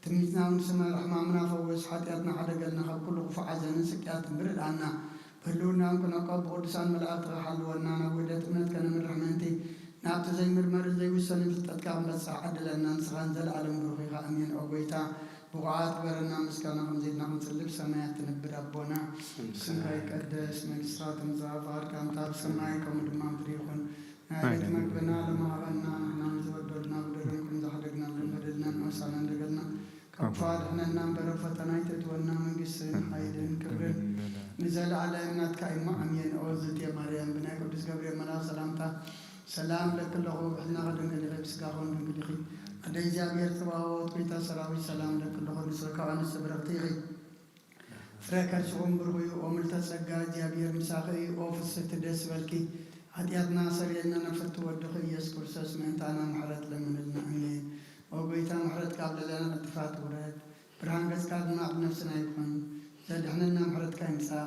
تميتنا ونسمى رحمامنا فوز حاتياتنا حدقلنا خب كل غفع عزن سكيات برد عنا فلونا نكون أقاب قدسان ملعب تغحلونا نقودت منت كان من رحمنتي نابت زي مرمر زي وسن تتكام بس عدل أن نسخان زل عالم بروخيها أمين أقويتا بقعات برنا مسكانا خمزيدنا خمسلب سمايات نبر أبونا سمعي كدس مجسرات مزافار كام تاب سمعي كم دمام بريخون نايت مقبنا لما غنا نحنا نزودنا بدرنكم زحدقنا لمددنا نوسعنا ندقلنا كفار احنا ننبر فتنا يتتولنا من قسن حيدن كبرن نزل على إمنات كايما أمين أوزت يا مريم بنا قدس قبريل ملا سلامتا سلام لك الله وحنا غدن قليل بسقاهم من قليل أدي جابير تباوت بيتا سراوي سلام لك الله نسركا ونسبرقتيغي فريكا شغم برغي وملتا سقا جابير مساقي أوفس تدس بالكي هدياتنا سريعنا نفت ودخي يسكر ساسمنتانا محرت لمن المأمين وبيتا محرت قابل لنا اتفات ورد برهان قس كادنا بنفسنا يكون زاد احنا محرت كايمسا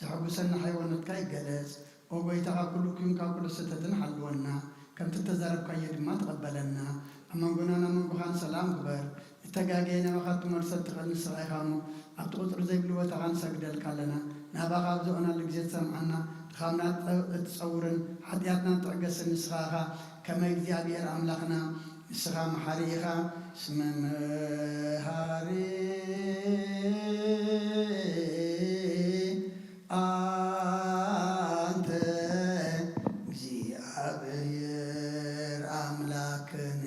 زحبو سنة حيوانات كاي قلس وبيتا كل كيم كل ستتن حلونا كم تتزارب كايد ما تقبلنا أما قلنا من بخان سلام كبر اتقاقينا وقت مرسل تغني سرايخامو أبتغط رزي بلوة تغان ساقد الكالنا نابا غابزونا لقزيت سمعنا خامنات تصورن حدياتنا تقس النسخاها كما يجزي أملاقنا نسخا محاريخا اسم مهاري أنت እግዚአብሔር አምላክን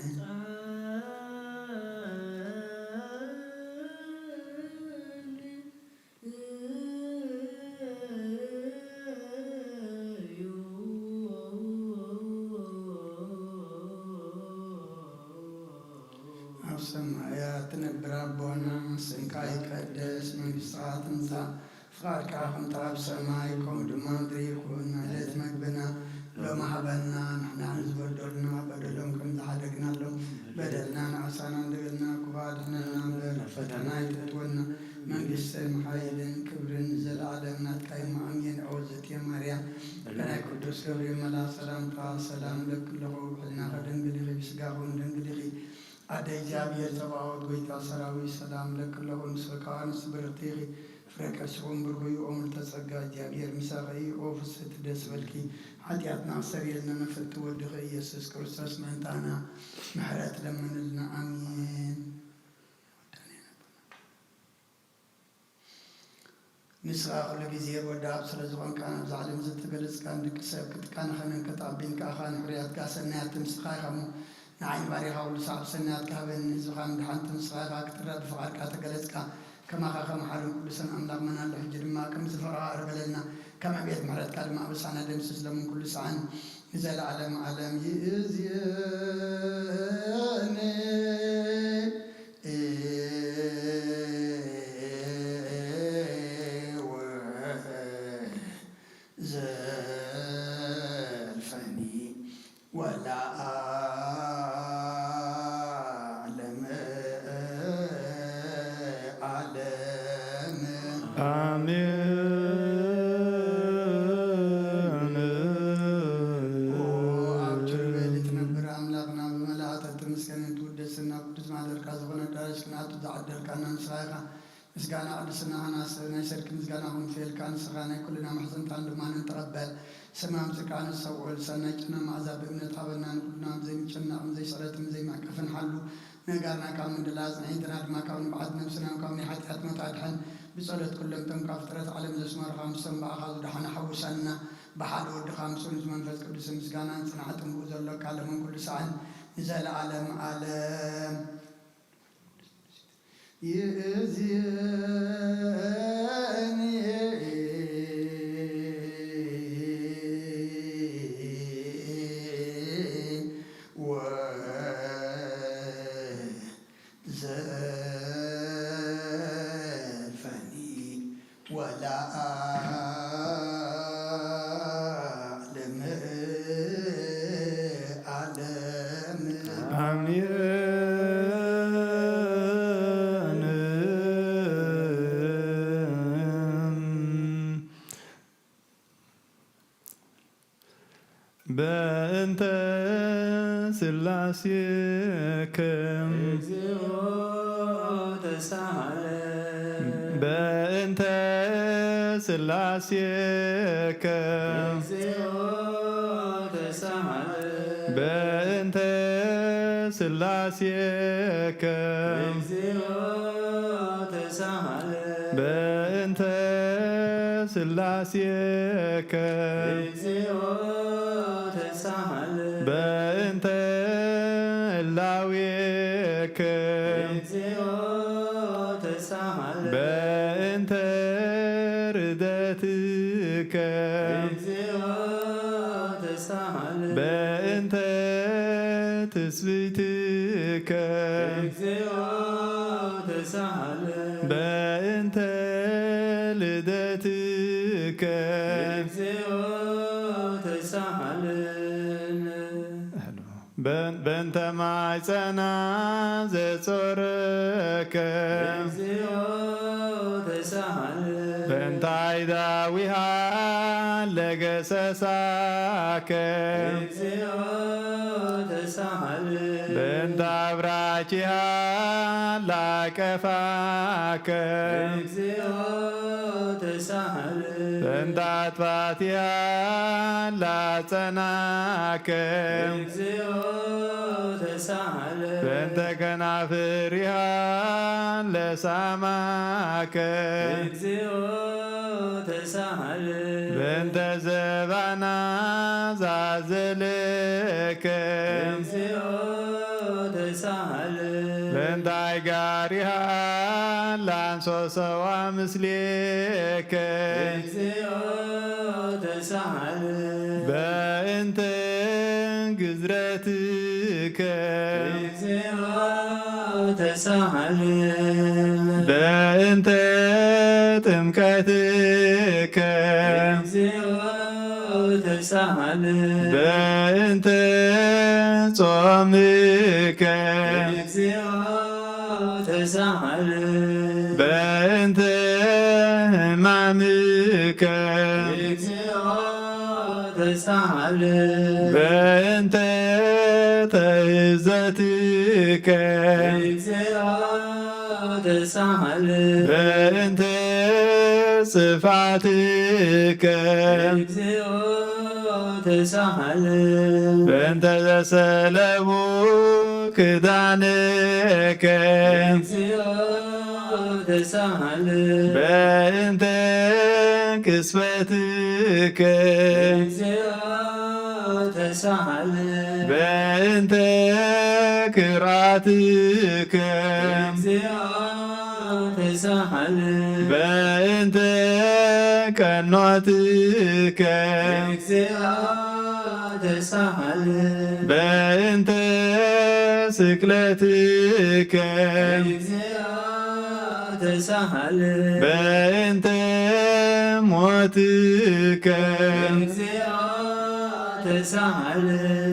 ሰማያት ነብር አቦና ስምካ ይቀደስ መንግሥትካ ትምጻእ ፍቃድካ ከምቲ ኣብ ሰማይ ከምኡ ድማ ምድሪ ይኩን ዕለት መግብና ሎሚ ሃበና ንሕና ንዝበደሉና በደሎም ከም ዝሓደግናሎም በደልና ንዓሳና እንደገልና ክባድሕነና እምበር ፈተና ይተትወና መንግሥትን ሓይልን ክብርን ዘለዓለም ናትካ ኢማ ኣሜን ኣወዘት ማርያም ብናይ ቅዱስ ገብርኤል መልአክ ሰላምታ ሰላም ለክለኹ ብሕልና ከደንግል ኢኺ ብስጋኹን ደንግል ኢኺ أدي جابير تباوت ويتا سراوي سلام لك الله ونسركان سبرتيغي فريكا شغم برغي ومل تسقى جابير مساغي وفست دس بالكي حتياتنا سريلنا نفت ودغي يسوس كريستوس منتانا محرات لمن لنا آمين نسخة أغلق زير وداب سلزوان كان بزعلم زدت قلس كان دكساب كت كان خنن كتابين كاخان حريات كاسنات مسخاي خمو نعين باريخا ولسعب سنات كهبن نزوخان دحانت مسخاي كتر دفعات كاتقلس كما خاخا محارم كل سنة أملاق من الله حجر ما كم زفرها أرغلنا كما بيت محرات كالما أبسانا دمسس لمن كل سعان نزال علم علم يزياني زلفني ولا أعلم آمين وأبجر بيلي تنبر أملاقنا بملاعة تمسكن تودسنا قدس معدر كازغنا دارشكنا تدعدر كانا نسرايقا مسكانا قدسنا هناس نشرك مسكانا هم فيل كان سخانا كلنا محزن تعلم ما نتقبل سمام زكانا سوول سنجنا مع ذاب ابن طابنا كلنا زي مشنا زي صلاة زي ما كفن حلو نقارنا كان من دلاز عيدنا ما كان بعد نفسنا وكان حتى متعدحن بصلاة كلهم تم كافترات على مزسمار خامسون بأخذ دحنا حوسنا بحال ود خامسون زمان فاز قدس مسكانا صنعتهم بوزلك على من كل ساعة نزال عالم عالم يزياني وزلفني ولا أعلم آمين بأنت سلاسيكم በእንተ ሥላሴከ በእንተ ሥላሴከ በእንተ ሥላሴከ በእንተ እላዌከ በእንተ ርደትከ በእንተ ትስብእትከ በእንተ ልደትከ በእንተ ማኅፀና ዘጾረከ በእንተ አይዳዊሃ ለገሰሳከ በእንተ አብራኪሃ ላቀፋከ በእንተ አጥፋቲሃ ላጸናከ በእንተ ከናፍሪሃ ለሳማከ በእንተ ዘባና ዛዘለከ በእንተ አይጋሪሃ ላንሶሰዋ ምስሌከ በእንተ ግዝረትከ በእንተ ጥምቀትከ በእንተ ጾምከ በእንተ ሕማምከ በእንተ ተእዘትከ በእንተ ጽፋትከ በእንተ ዘሰለሙ ክዳንከ በእንተ ቅስፈትከ በእንተ ክራትከ በእንተ ቀኖትከ በእንተ ስቅለትከ በእንተ ሞትከ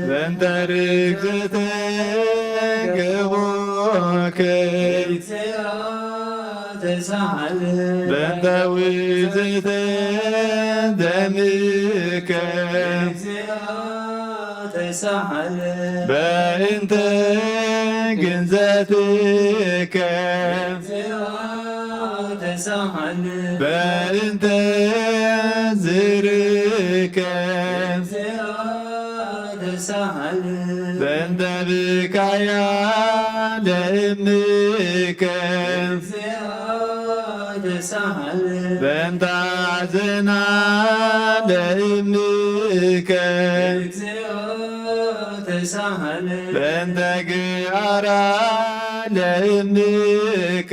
በእንተ ርግዝእተ ገቦከ በእንተ ውእትተ ደምከ በእንተ ግንዘትከ በእንተ ዝርከ በእንተ ብካያ ለእምከ በእንተ ሐዘና ለእምከ በእንተ ግአራ ለእምከ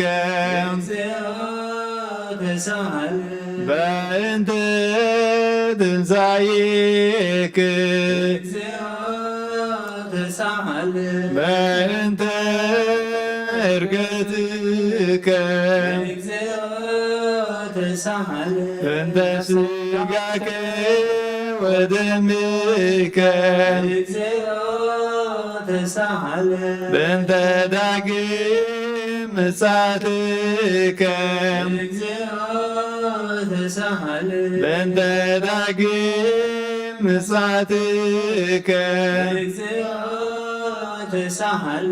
በእንተ ትንሣኤከ በእንተ ዕርገትከ በእንተ ሥጋከ ወደምከ በእንተ ዳግም ምጽአትከ በእንተ ዳግም ምጽአትከ ተሳሃል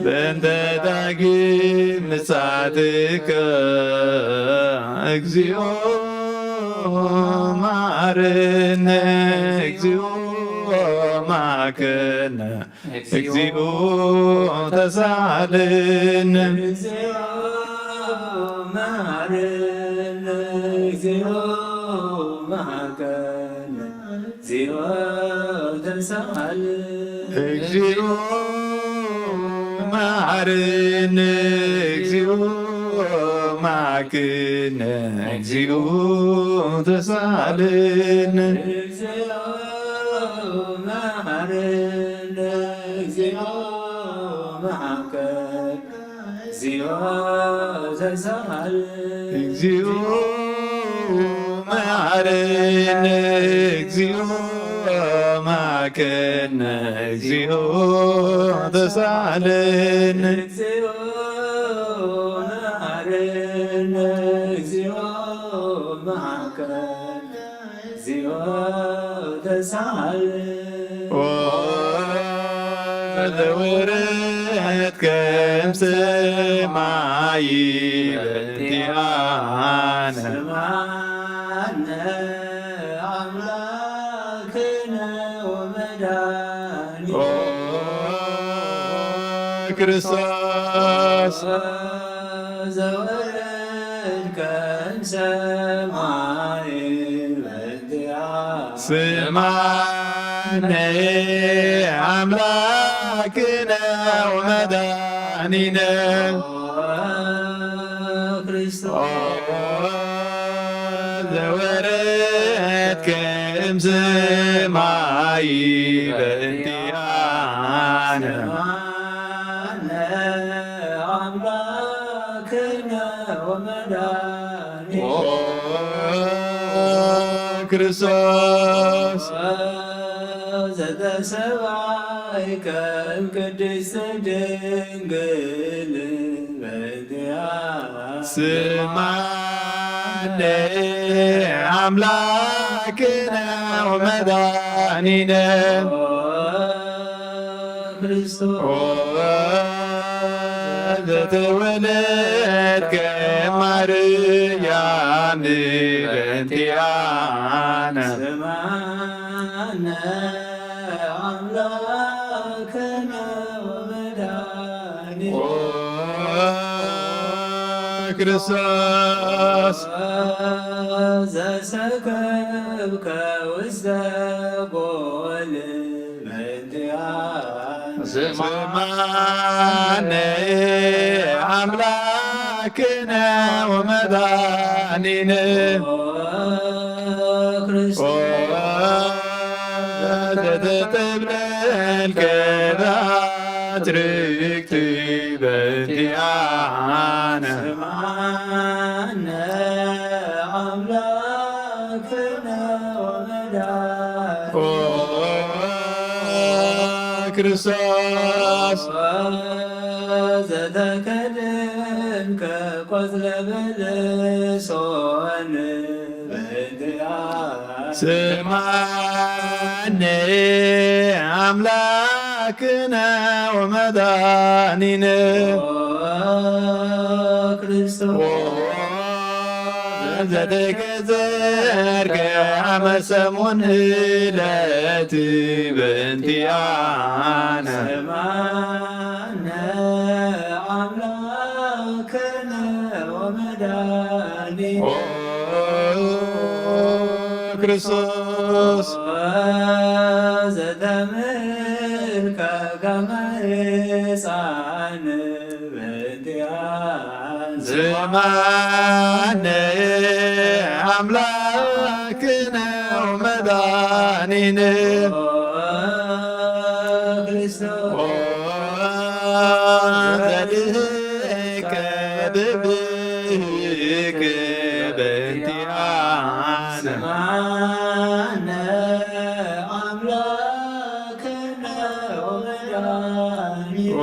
በእንተ ዳግም ምጽአትከ እግዚኦ መሐረነ እግዚኦ መሐከነ እግዚኦ ተሳሃለነ እግዚኦ መሐረነ እግዚኦ መሐከነ እግዚኦ ተሳሃለነ እግዚኦ መሐረነ እግዚኦ መሐከነ እግዚኦ ተሳሃለነ እግዚኦ መሐረነ እግዚኦ መሐከነ እግዚኦ ተሳሃለነ እግዚኦ መሐረነ እግዚኦ መሐከነ እግዚኦ ተሳሃለነ እግዚኦ መሐረነ እግዚኦ መሐከነ እግዚኦ ተሳሃለነ ዘወረድከ እምሰማይ በእንቲአነ ስምዐነ አምላክነ ወመድኃኒነ ክርስቶስ ዘወረድከ እምሰማይ በእንቲአነ ስምዐነ አምላክነ ወመድኃኒነ ክርስቶስ ዘወረድከ እምሰማይ በእንቲአነ ስምዐነ አምላክነ ወመድኃኒነ ክርስቶስ ዘተሰባይከ እምቅድስት ድንግል በእንቲአነ ስምዐነ አምላክነ ወመድኃኒነ ክርስቶስ ዘተወለድከ ማርያም በእንቲአነ ስምዐነ አምላክነ ወመድኃኒነ ክርስቶስ ዘሰከብከ ውስተ ጎል በእንቲአነ ስምዐነ አምላክነ ወመድኃኒነ ክርስቶስ ዘተጠብለልከ በአትርክት በእንቲአነ ስምዐነ አምላክነ ወመድኃኒነ ክርስቶስ ዘተከድንከ ቆጽለ በለሶን በእንቲአነ ስምዐነ አምላክነ ወመድኃኒነ ክርስቶስ ዘተገዘርከ አመ ሰሙን ዕለት በእንቲአነ ስምዐነ አምላክነ ወመድኃኒነ ክርስቶስ ዘተምልከ ከመ ሕፃን በእንቲአነ ስምዐነ አምላክነ ወመድኃኒነ ክርስቶስ ዘልህከ ብብህከ በእንቲአነ ስምዐነ አምላክነ ወመድኃኒነ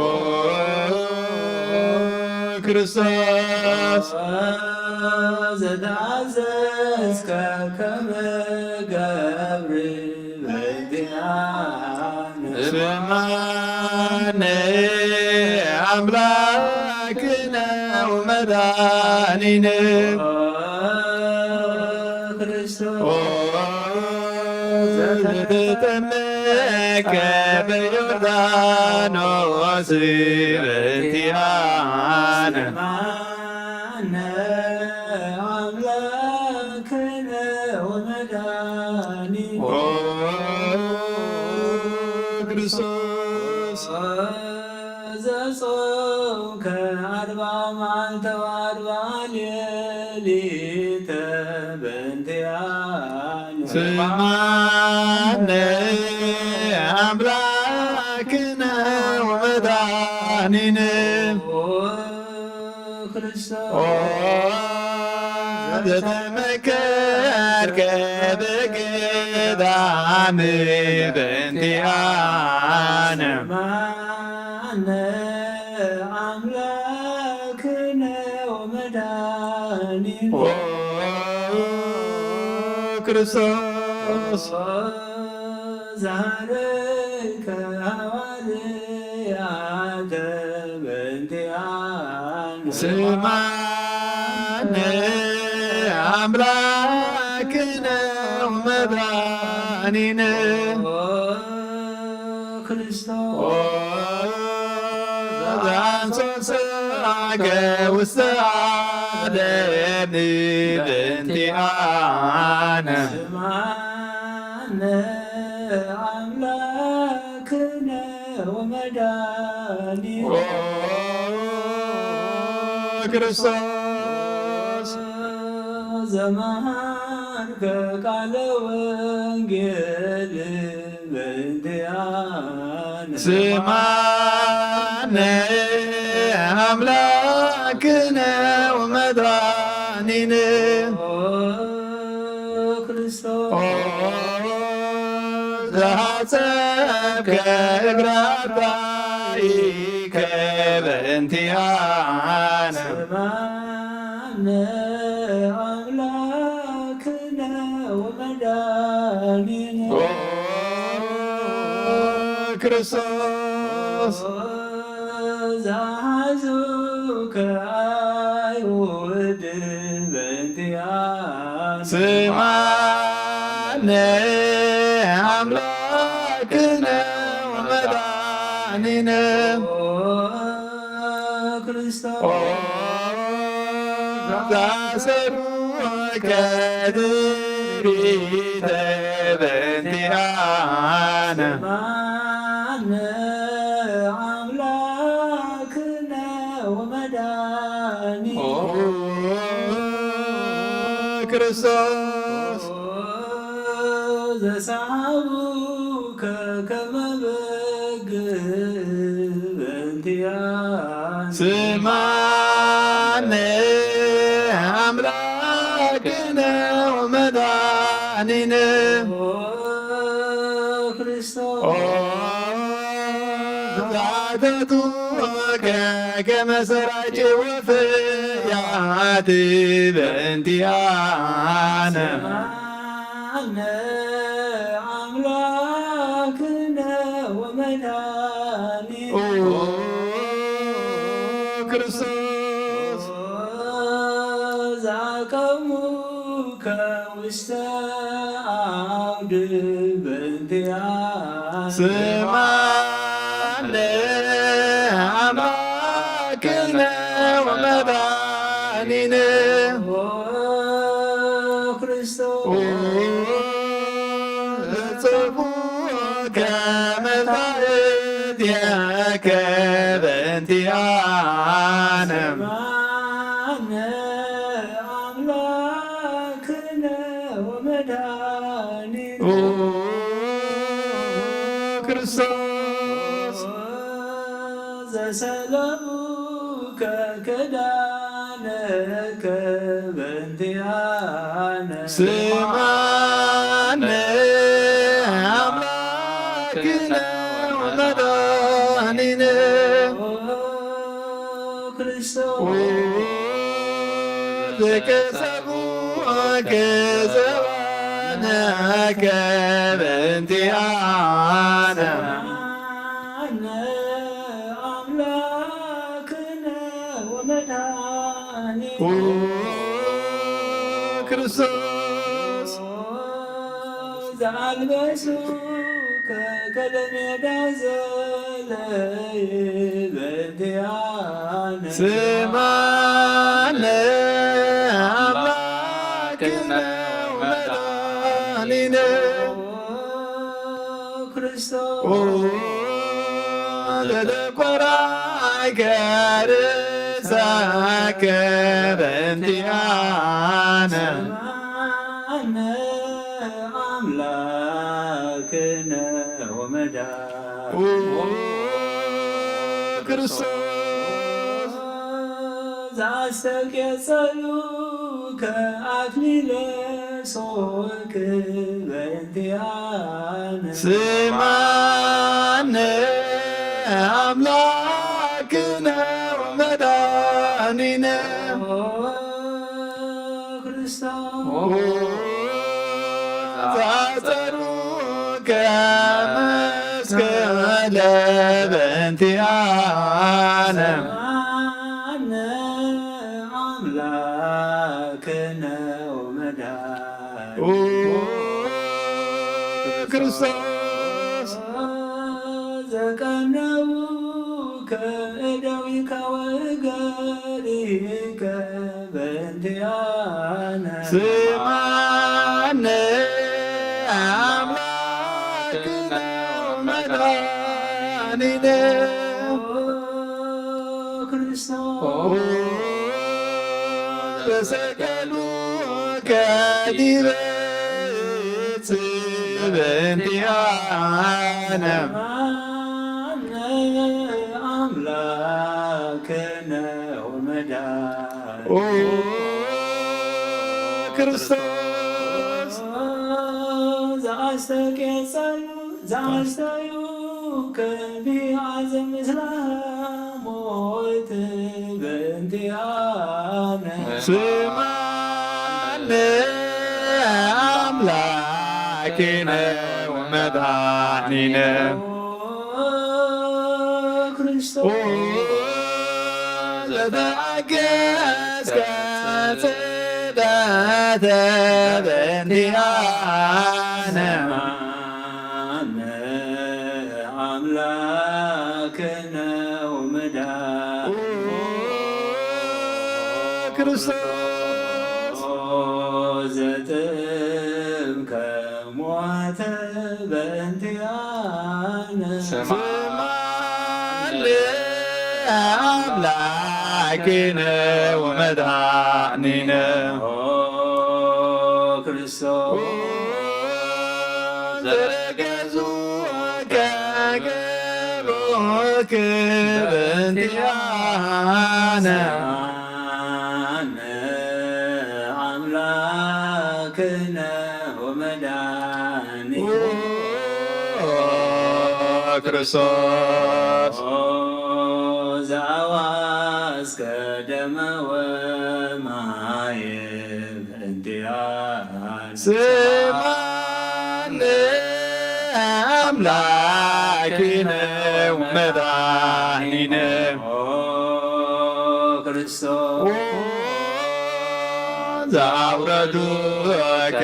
ክርስቶስ ዘተአዘዝከ ከመ ገብር በእንቲአነ ስምዐነ አምላክነ ወመድኃኒነ ዘተጠመቀ በዮርዳኖስ በእንቲአነ አምላክነ ወመድኃኒነ ክርስቶስ ዘጾምከ 40 መዓልተ ወ40 ሌሊተ በእንቲአነ ስማነ አምላክነ ወመድኃኒነ ክርስቶስ ዘተመከርከ በገዳም በእንቲአነ ማነ አምላክነ ወመድኃኒነ ክርስቶስ ዛሬከ ሐዋርያተ በእንቲአነ ስማነ አምላክነ ወመድኃኒነ ክርስቶስ ዘአንሶሰከ ውስተ ዓለም በእንቲአነ ስማነ አምላክነ ወመድኃኒነ ክርስቶስ ዘመሃርከ ቃለ ወንጌል በእንቲአነ ስማነ አምላክነ ወመድኃኒነ ክርስቶስ ዘሐጸብከ እግረ አርዳኢከ በእንቲአነ ስማነ አምላክነ ወመድኃኒነ ክርስቶስ ዘሐዙከ አይሁድ በእንቲአነ ስማነ አምላክነ ወመድኃኒነ ክርስቶስ ዘአሰሩከ ድሪተ በእንቲአነ ስማነ አምላክነ ወመድኃኒነ ክርስቶስ ዘሳቡከ ከመ በግዕ በእንቲአነ ስማነ አምላክነ ወመድኃኒነ ክርስቶስ ዛተቱከ ከመ ሰራጭ ወፍያት በእንቲአነ ስማነ አምላክነ ወመድኃኒነ ክርስቶስ ዘአቀሙከ ውስተ አውድ በእንቲአነ ስማነ አምላክነ ወመድኃኒነ ክርስቶስ ጽፉከ መጻሕፍትከ በእንቲአነ ስማነ አምላክነ ወመድኃኒነ ክርስቶስ ዘሰለሙከ ክዳነከ በእንቲአነ ስማነ አምላክነ ወመድኃኒነ ክርስቶስ ዘቀሰቡከ ዘባነከ በእንቲአነ ስማነ ክርስቶስ ዘአልበሱ ከለሜዳ ዘለይ በእንቲአነ ስማነ አምላክነ ወመድኃኒነ ክርስቶስ ለተቆራይከ ርእሳከ በእንቲአነ ሰማዕነ አምላክነ ወመድኃኒነ ክርስቶስ ዘአስተቄጸሉ ከአክሊለ ሦክ በእንቲአነ ስማነ አምላክነ ወመድኃኒነ ክርስቶስ ዘአጸሩከ መስቀለ በእንቲአነ ሰማዕነ አምላክነ ወመድኃኒነ ክርስቶስ ዘቀነው ከእደዊከ ወእገሪከ በእንቲአነ ስማነ አምላክነ ወመድኃኒነ ክርስቶስ ተሰቀሉ ከዲበ ዕፅ በእንቲአነ አምላክነ ወመድኃኒነ ክርስቶስ ዘአስተዩ ከቢአዘ ምስለ ሞት በእንቲአነ ስማነ አምላክነ ወመድኃኒነ ክርስቶስ ለተአገሥከ ጽዳተ በእንቲአነ አምላክነ ወመድኃኒነ ክርስቶስ ዘጥምከ ሞተ በእንቲአነ ስማነ አምላክነ ወመድኃኒነ ክርስቶስ ዘረገዙከ ገቦከ በእንቲአነ አምላክነ ወመድኃኒነ ክርስቶስ ዘአዋስከ ደመ ወማየ በእንቲአነ ስማነ አምላክነ ወመድኃኒነ ክርስቶስ ዘአውረዱከ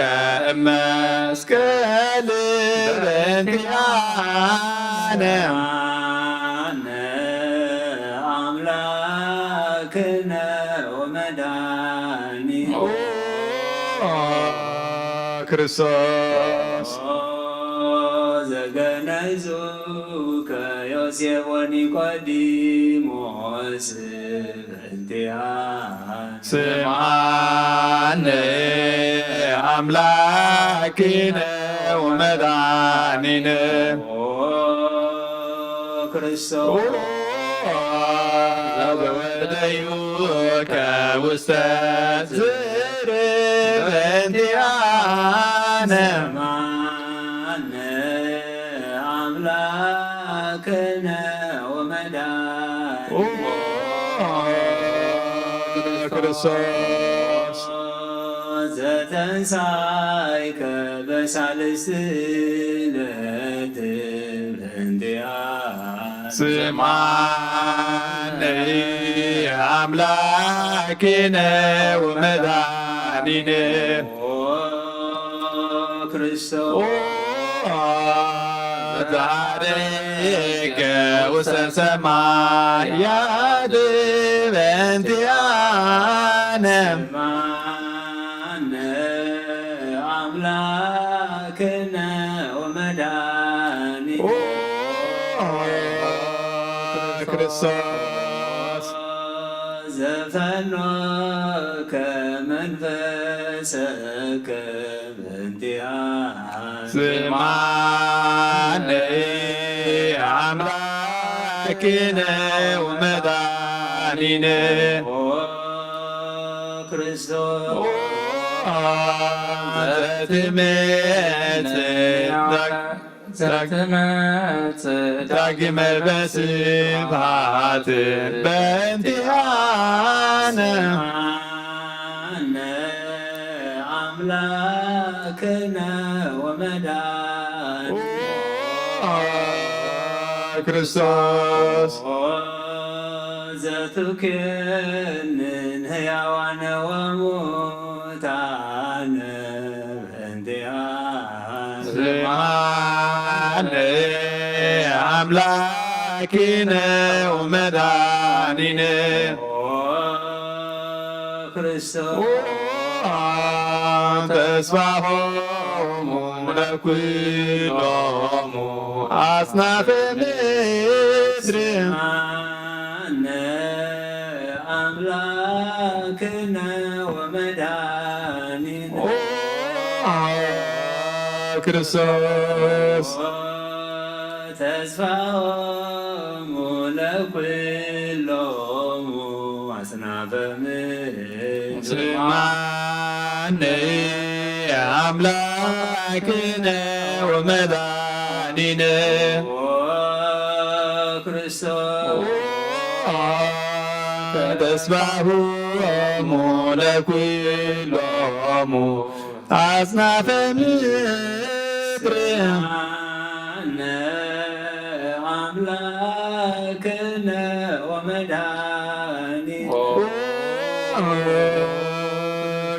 እመስቀል በእንቲአነ አምላክነ ወመድኃኒነ ክርስቶስ ዘገነዙ ከዮሴፍ ወኒቆዲሞስ በእንቲአነ ስምዓነ አምላክነ ወመድኃኒነ ክርስቶስ ዘወደዩከ ውስተ ዝርብ በእንቲአነ ሰምዓነ አምላክነ ወመድኃኒነ ክርስቶስ ዘተንሣእከ በሳልስት ዕለት በእንቲአነ ስምዓነ አምላክነ ወመድኃኒነ ክርስቶስ ዛሬከ ውስተ ሰማያት በእንቲአነ አምላክነ ወመድኃኒነ ክርስቶስ ዘፈኖከ መንፈሰከ በእንቲአነ ስማነ አምላክነ ወመድኃኒነ ክርስቶስ ዳግመ በስብሐት በእንቲአነ አምላክነ ወመድኃኒነ ክርስቶስ ዘትኩንን ሕያዋነ ወሙታነ በእንቲአነ ስማነ አምላክነ ወመድኃኒነ ክርስቶስ ተስፋሆሙ ለኵሎሙ አጽናፈ ምድር አምላክነ ወመድኃኒነ ክርስቶስ ተስፋሆሙ ለኵሎሙ አጽናፈ ምድር ስማነ አምላክነ ወመድኃኒነ ክርስቶስ ተስፋሆሙ ለኵሎሙ አጽናፈ ምድር አምላክነ ወመድኃኒነ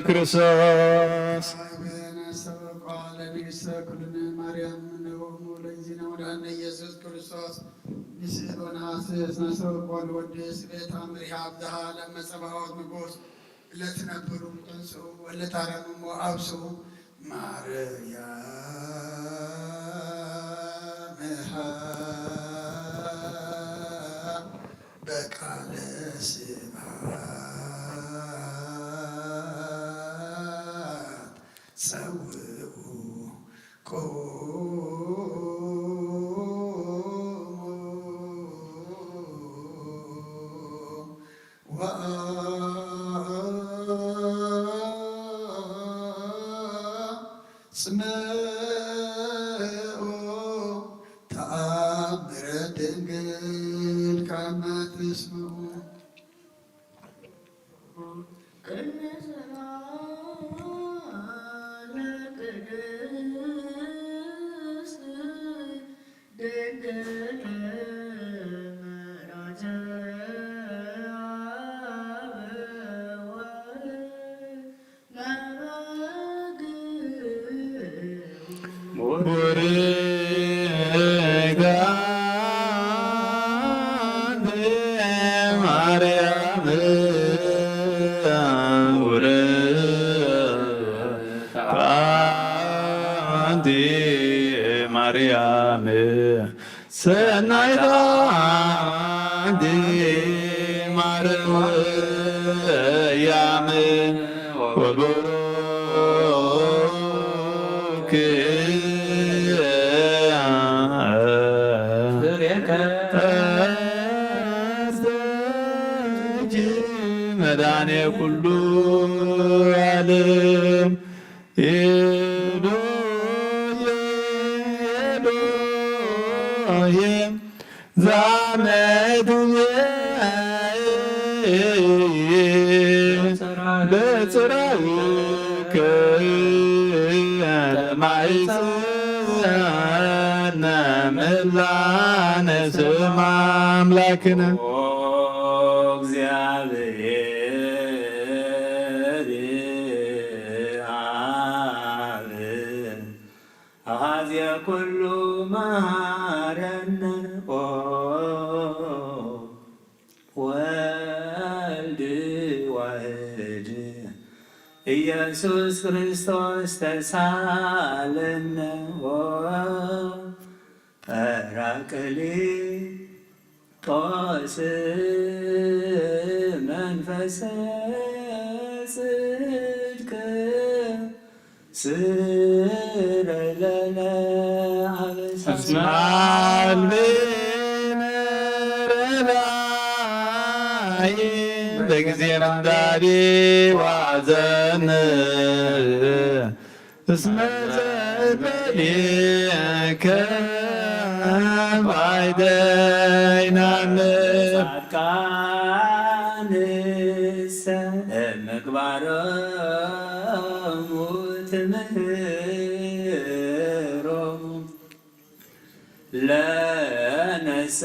ክርስቶስ ማርያም ነወሙ ለእግዚእነ ወለነ ኢየሱስ ክርስቶስ ንስሕ ወነሐስስ ነሰብእ ወንወድስ ቤተ አምሪሃ አብዝሃ ለመጸባዖት ንጉሥ ለትነብሩ ተንሥኡ ወለታረምሞ አብስኡ ማርያምሃ በቃለ ስብሐት ጸውዑ ጽምዑ ተአምረ ድንግል ከመ ትስምዑ ማርያም ሰናይታ አንቲ ማርያም ወቡሩክ መድኃኔ ኩሉ ዓለም ኤሎሄም ዛመቱየ በጽራዊከ ለማይጽነ ምላነ ስማ አምላክነ እግዚአብሔር ኢየሱስ ክርስቶስ ተሳለነ ጰራቅሊጦስ መንፈሰ ጽድቅ ስረይ ለነ አበሳስማል በጊዜ ምንዳዴ ዋዘን እስመ ዘበሌከ ባይደይናን ጻድቃንሰ ምግባሮሙ ትምህሮሙ ለነሰ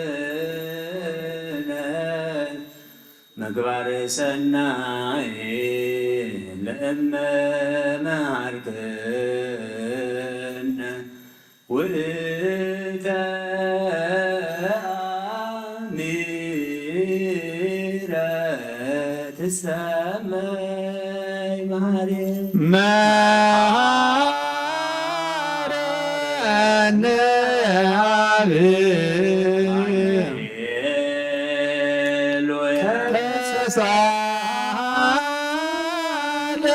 ለዓልብነ ምግባረ ሰናይ ለእመ መሃርክነ ውእተ አሚረ ትሰመይ ማርያም መሃረነ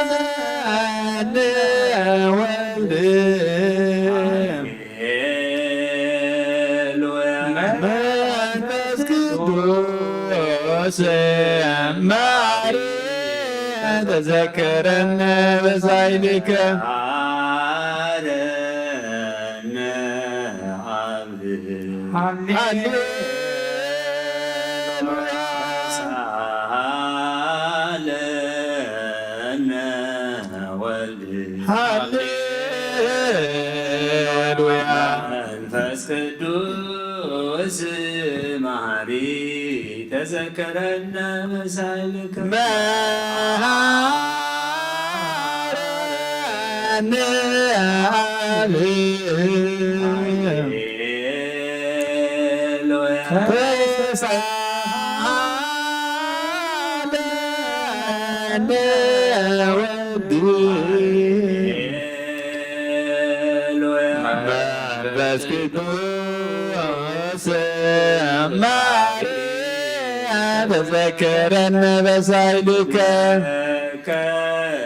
ተሳለነ ወልድ መንፈስ ቅዱስ ማርያም ተዘከረነ በሳይልከ አረነ አብህ ሳለነ ወልድ ሃሌሉያ መንፈስ ቅዱስ መሐሪ ተዘከረነ በሳይልከ መሃረነ ተሳለነ ወልድ መንፈስ ቅዱስ ማርያም ተዘከረነ በሳይልከ ከንፌኑ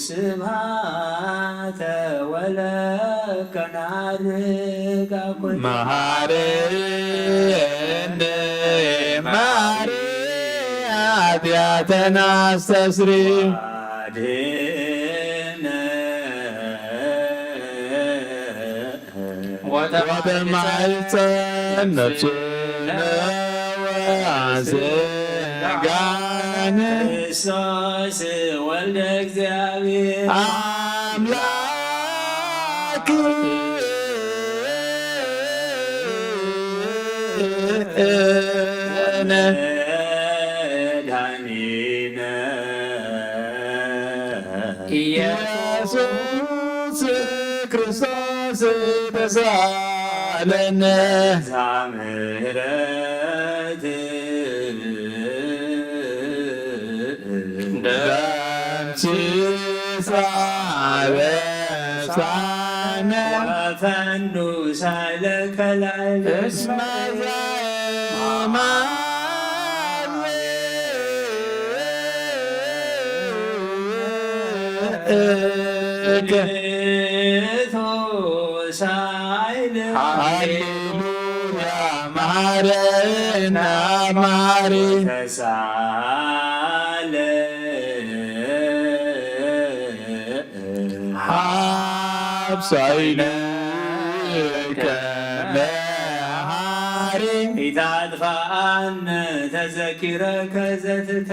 ስብሐተ ወለከናርጋ መሐረነ ማርያም ኃጢአተነ አስተስሪ ወተማኅፀን ነፍስነ ወሥጋነ ክርስቶስ ወልደ እግዚአብሔር አምላክ መድኃኒነ ኢየሱስ ክርስቶስ ተሳለነ ዛምህረት ደምሲሳ በሳነ ወፈኑሳ ለከላይ እስመ ሃሌሉያ ማረና ማሪ ተሳለ ሀብሳይልከ መሃሪ ኢታጥፋአነ ተዘኪረከ ዘትታ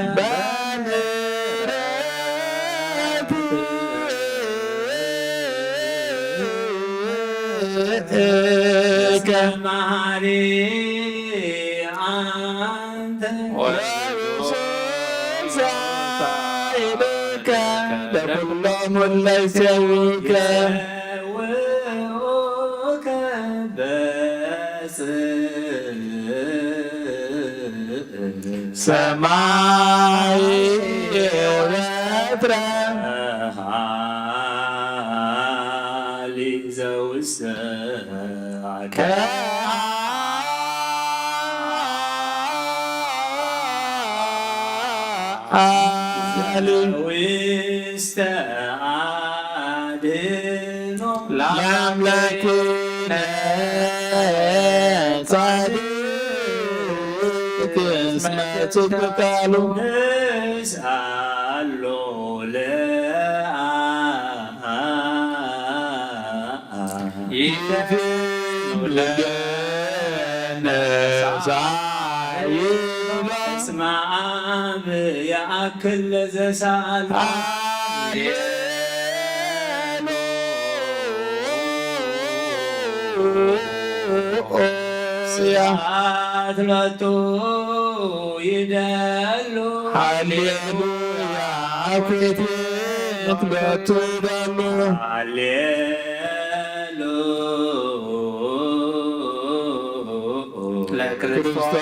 በምሕረትከ መሐሪ አንተ ወሳይልከ ለኩሎሙ ለይሴውከ ውእከ በጽ ሰማይ ወትረ ሃሊ ዘውስተ ውስተ አድኖ ለአምላክነ ጻድቅ እስመ ጽድቃሉ ንስአሎ ይፍኑ ለነ እስመ አብ ያእክል ለዘሳአል ስብሐት ሎቱ ይደሉ ሃሌሉያ ኩቴት ሎቱ ይደሉ ለክርስቶስ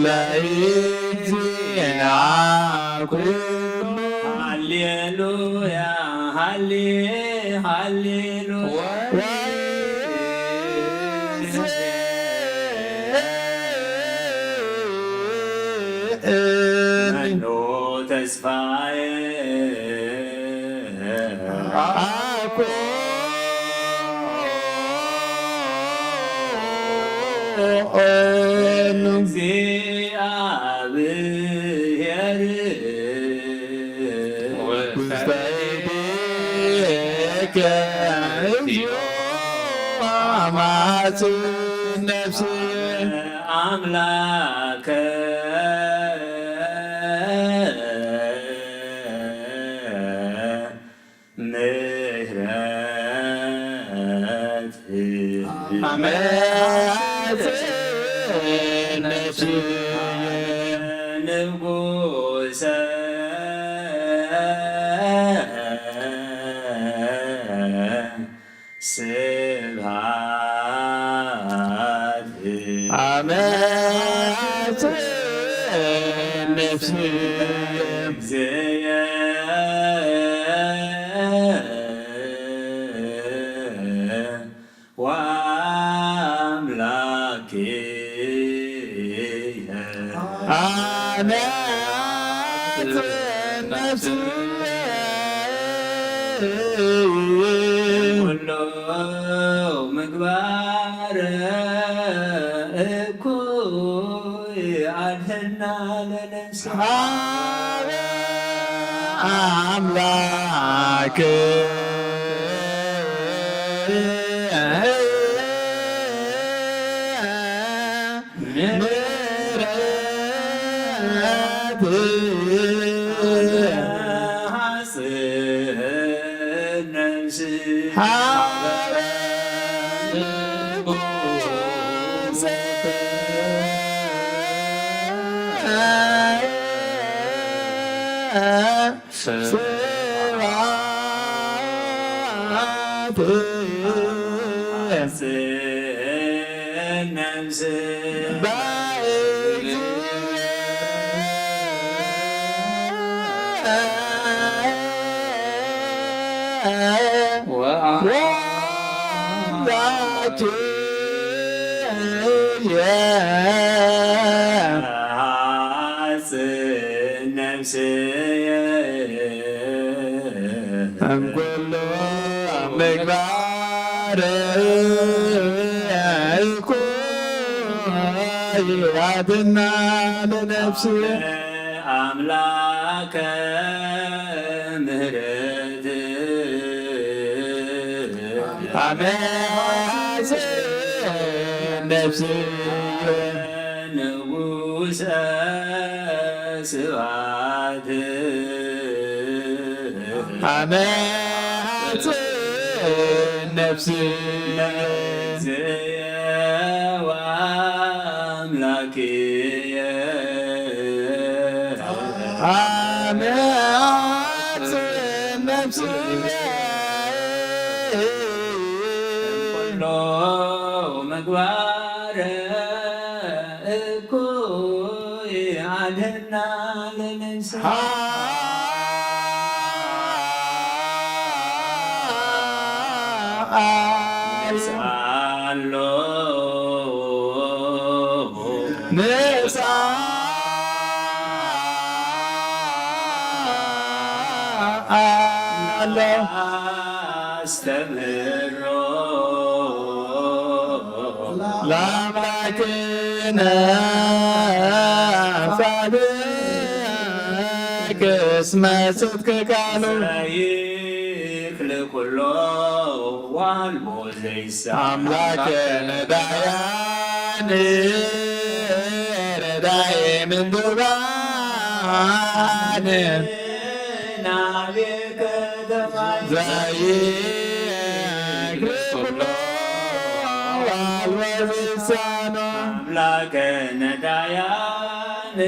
ለእግዚእነ ኩሉ ሃሌሉያ ሃሌሉያ መኖ ተስፋዬ እግዚአብሔር ውስተ እዴከ አማጽ ነፍሴ አምላከ ምህረት አማጽ ነፍሴ ንጉሰ ስብሐት አማጽ ነፍሴ እግዚእ ወአምላክየ አማጽ ነፍሴ ኩሉ ምግባር እኩይ አድኅና ለነፍስየ አምላክ እንኩሉ ምግባር አድኅና ለነፍስየ አምላከ ምህረት አማጽ ነፍስየ ንጉሰ ስብሐት አማጽ ነፍስየ እግዚእ ወአምላክየ አማጽ ነፍስየ ኩሉ ምግባር እኩይ አድህና ለንስሐ ንስአሎ አስተምህሮ ለአምላክነ ጻድቅ እስመ ጽድቅ ቃሉ ይክል ኩሎ ዋልቦ ዘይሳዕ አምላከ ነዳያን ረዳኤ ምንዱባን ናቤከ ተማይ ዘይክል ኩሎ ዋልቦ ዘይሳዕ አምላከ ነዳያን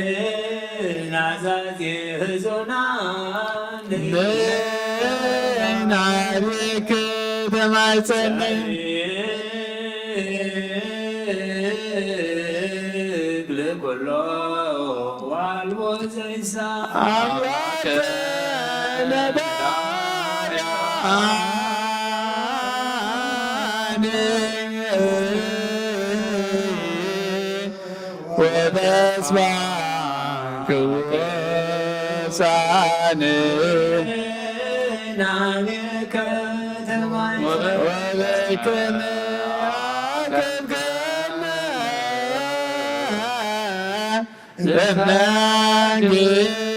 ናዛዜ ህዞናን ናቤከ ተማጸነይ ለኩሎ ዋልቦ ዘይሳዕ አምላከ ነዳያን ወተስፋ ክቡሳን ናቤከ ተማይ ወለክነ አከብከነ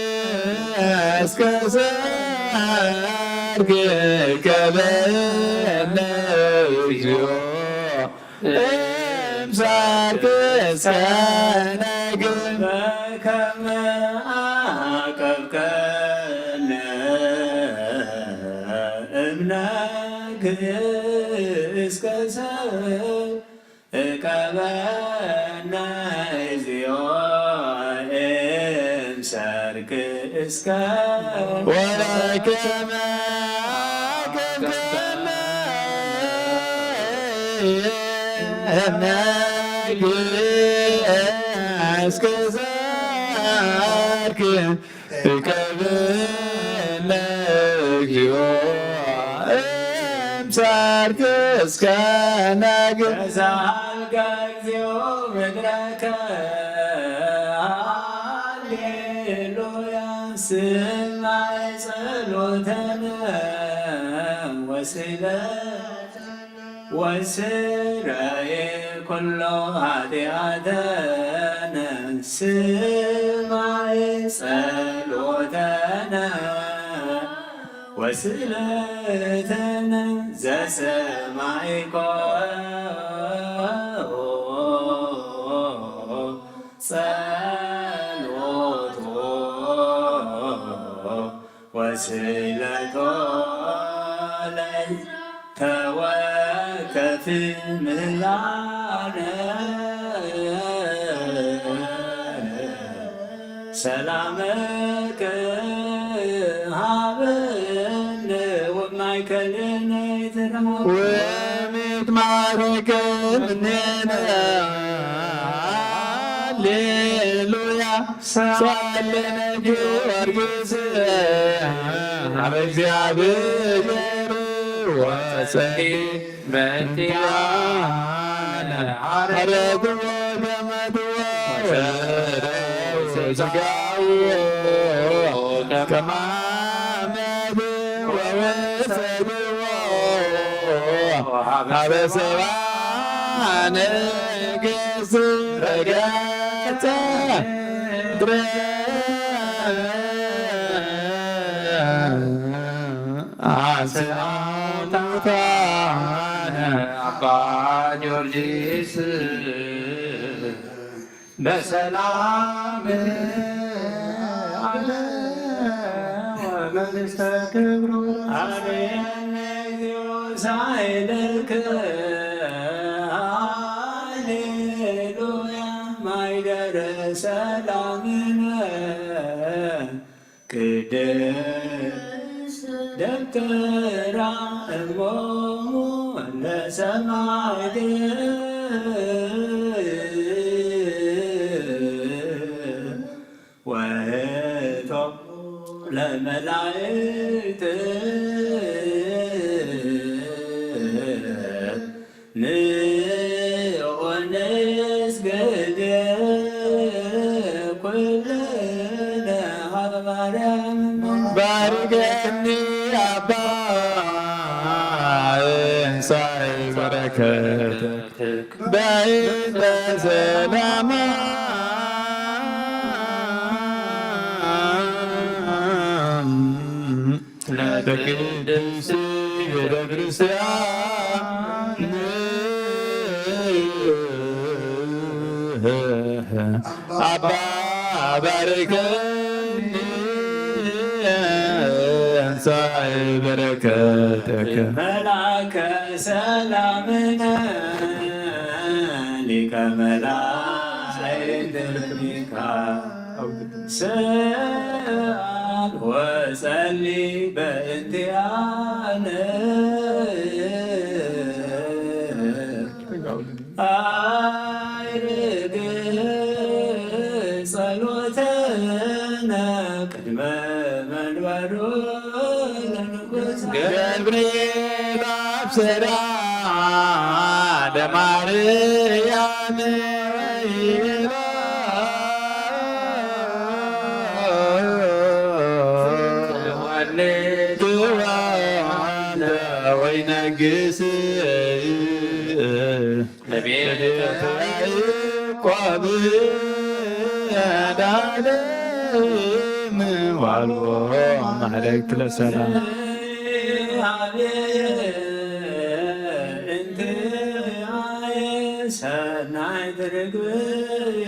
ለመንግሥተ ሰርክ ከበነ እግዚኦ እምሰርክ እስከ ነግህ በከመ አቀብከነ እምነግሥተ ሰርክ እቀበነ እግዚኦ እምሰርክ እስከ ወለከመ አቀብከነ እምነግሥተ ሰርክ እቀበነ እግዚኦ እምሰርክ እስከ ነግህ ተሳልከ እግዚኦ ምድረከ ሃሌሉያ ስማዕ ጸሎተነ ወስረየ ኩሎ ኃጢአተነ ስማዕ ጸሎተነ ወስለተነ ዘሰማዕኮ ጸሎቶ ወስለቶ ተወከፍ ምላነ ሰላመከ ሀበነ ወማእከልነ ይትረከብ ወሚትማረከ እምኔነ ሃሌሉያ ሳለነ ጊዮርጊስ ሀበ እግዚአብሔር ወፀይ በእንቲአነ ሐረግዎ ገመድዎ ሥጋዎ ከማመድ ወወሰድዎ ሀበ ሰብአ ነገሥት ረገጸ አስአውታነ አባ ጊዮርጊስ በሰላም አለ ወመንግሥተ ክብሩ አርያነ እግዚኦ ሳይለከ ሃሌሉያ ማይደረ ሰላምነ ቅድስት ደብተራ እሞሙ ለሰማዕት መላእክት ንኦንስግድ ኩልነ ሀበ ማርያም ባርከኒ አባ እንሳይ በረከትክ በእንተ ሰላማ ለቅድስት ቤተ ክርስቲያን አባ ባርከኒ እንሳይ በረከትከ መላከ ሰላምነ ሊቀ መላእክት ሚካኤል ስአል ወጸሊ በእንቲአነ አይርግ ጸሎተነ ቅድመ መንበሩ ገብርኤል አብሰራ ለማርያም ወይነግስ ለቤተ ያዕቆብ ዳለም ዋልዎ ማዕረግ ለሰላም ሰናይ ትርግብየ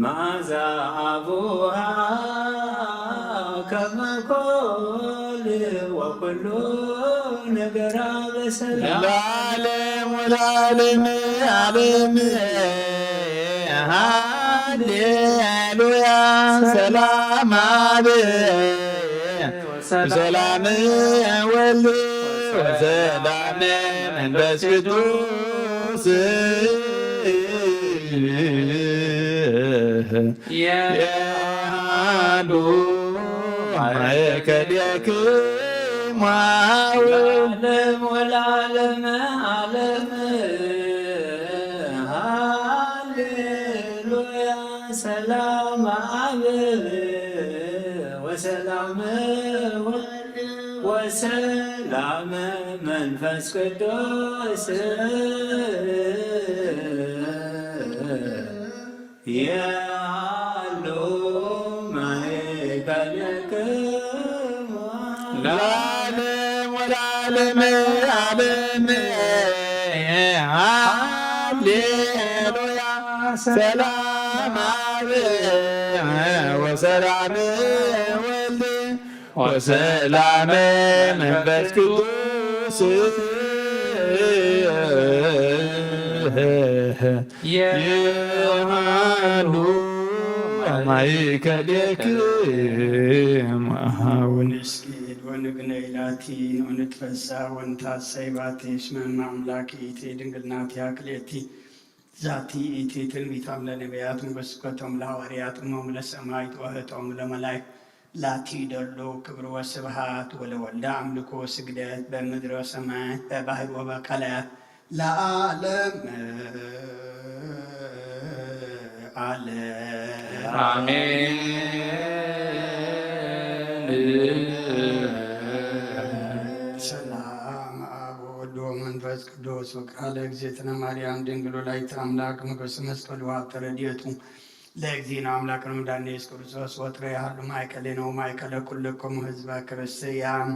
ማዛ አቡሃ ከመ ኮል ወኩሉ ነገራ በሰላም ለዓለም ወለዓለም ዓለም ሃሌሉያ ሰላም አብ ሰላም ወልድ ወሰላም መንፈስ ቅዱስ የአሐዱ ማእከልክሙ ዓለም ወለዓለም ዓለም ሃሌሉያ ሰላም አብ ወሰላም ወልድ ወሰላም መንፈስ ቅዱስ ያሉ ማእከልክሙ ለዓለም ወለዓለም ዓለም ሃሌሉያ ሰላም አብ ወሰላም ወልድ ወሰላም መንፈስ ቅዱስ የሃሉ ማእከልክሙ ንስኪድ ወንግነይላቲ ወንትፈሳ ወንታሰይባቲ እስመ አምላክ ኢቲ ድንግልናቲ አክሌቲ ዛቲ ኢቲ ትንቢቶም ለነቢያቱም በስብከቶም ለሐዋርያቱም ለሰማዕት ወእህቶም ለመላእክት ላቲ ደሎ ክብር ወስብሐት ወለወልደ አምልኮ ስግደት በምድር ወሰማያት በባህር ወበቀላያት ለዓለም ዓለም አሜን። ሰላም አብ ወወልድ ወመንፈስ ቅዱስ ወቃለ እግዝእትነ ማርያም ድንግል ወላዲተ አምላክ ንጉሥ መስቀሉ ሀብተ ረድኤቱ ለእግዚእነ አምላክነ መድኃኒነ ኢየሱስ ክርስቶስ ወትረ ያህሉ ማእከሌነ ወማእከለ ኩልክሙ ህዝበ ክርስቲያን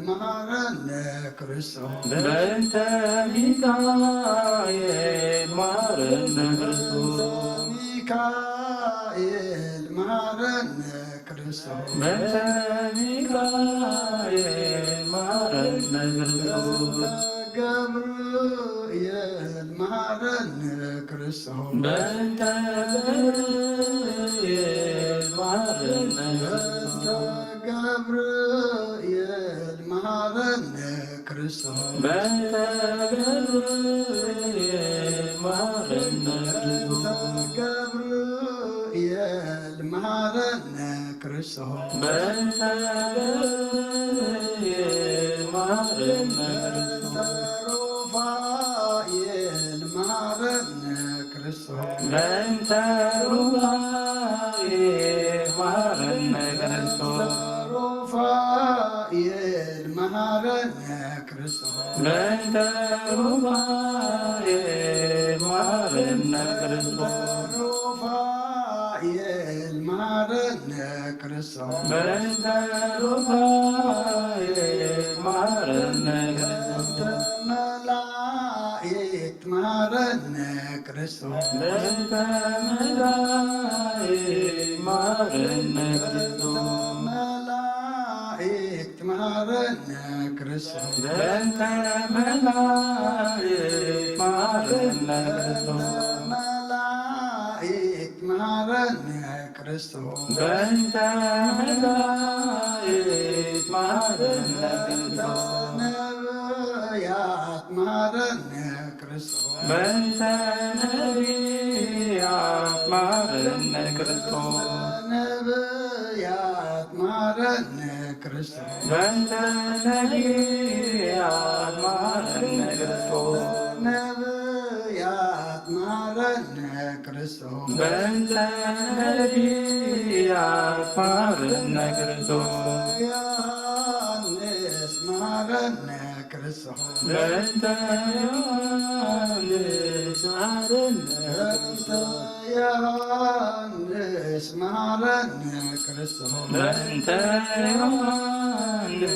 ማረነ በእንተ ሚካኤል ማረነ ክርስቶስ በእንተ ሚካኤል መሐረነ ክርስቶስ ገብርኤል መሐረነ ክርስቶስ በእንተ ገብርኤል መሐረነ ክርስቶስ ገብርኤል መሐረነ ክርስቶስ በእንተ ገብርኤል መሐረነ ክርስቶስ ገብርኤል መሐረነ ክርስቶስ በእንተ ገብርኤል መሐረነ ክርስቶስ ሩፋኤል መሐረነ ክርስቶስ በእንተ ሩፋኤል መሐረነ ክርስቶስ ሩፋኤል መሐረነ ክርስቶስ በእንተ ሩፋኤል መሐረነ ክርስቶስ ሩፋኤል መሐረነ ክርስቶስ በእንተ ሩፋኤል መሐረነ ክርስቶስ መላእክት መሐረነ ክርስቶስ በእንተ መላእክት መሐረነ ክርስቶስ መላእክት መሐረነ ክርስቶስ በእንተ መላእክት መሐረነ ክርስቶስ መላእክት መሐረነ ክርስቶስ በእንተ መላእክት መሐረነ ክርስቶስ ነቢያት መሐረነ ክርስቶስ በእንተ ነቢያት መሐረነ ክርስቶስ ነቢያት መሐረነ ክርስቶስ በእንተ ነቢያት መሐረነ ክርስቶስ ነቢያት መሐረነ ክርስቶስ በእንተ ነቢያት መሐረነ ክርስቶስ ዮሐንስ መሐረነ ክርስቶስ በእንተ ዮሐንስ መሐረነ ዮሐንስ መሐረነ ክርስቶስ በእንተ ዮሐንስ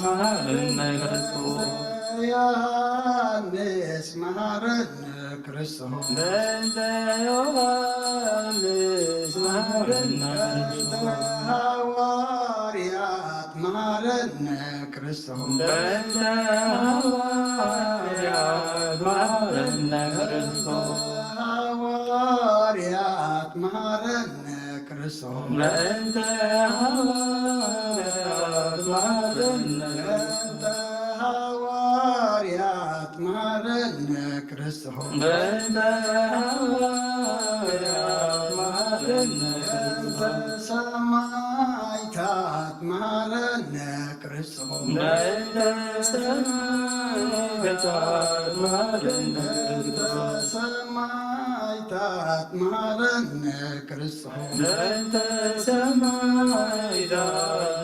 መሐረነ ክርስቶስ ዮሐንስ መሐረነ ክርስቶስ በእንተ ዮሐንስ መሐረነ ክርስቶስ ሐዋርያት መሐረነ ክርስቶስ በእንተ ሐዋርያት መሐረነ ክርስቶስ ሐዋርያት መሐረነ ክርስቶስ በእንተ ሐዋርያት መሐረነ ክርስቶስ ሐዋርያት መሐረነ ክርስቶስ በእንተ ሐዋርያት መሐረነ ክርስቶስ ሰማዕታት መሐረነ ክርስቶስ በእንተ ሰማዕታት መሐረነ ክርስቶስ ሰማዕታት መሐረነ ክርስቶስ በእንተ ሰማዕታት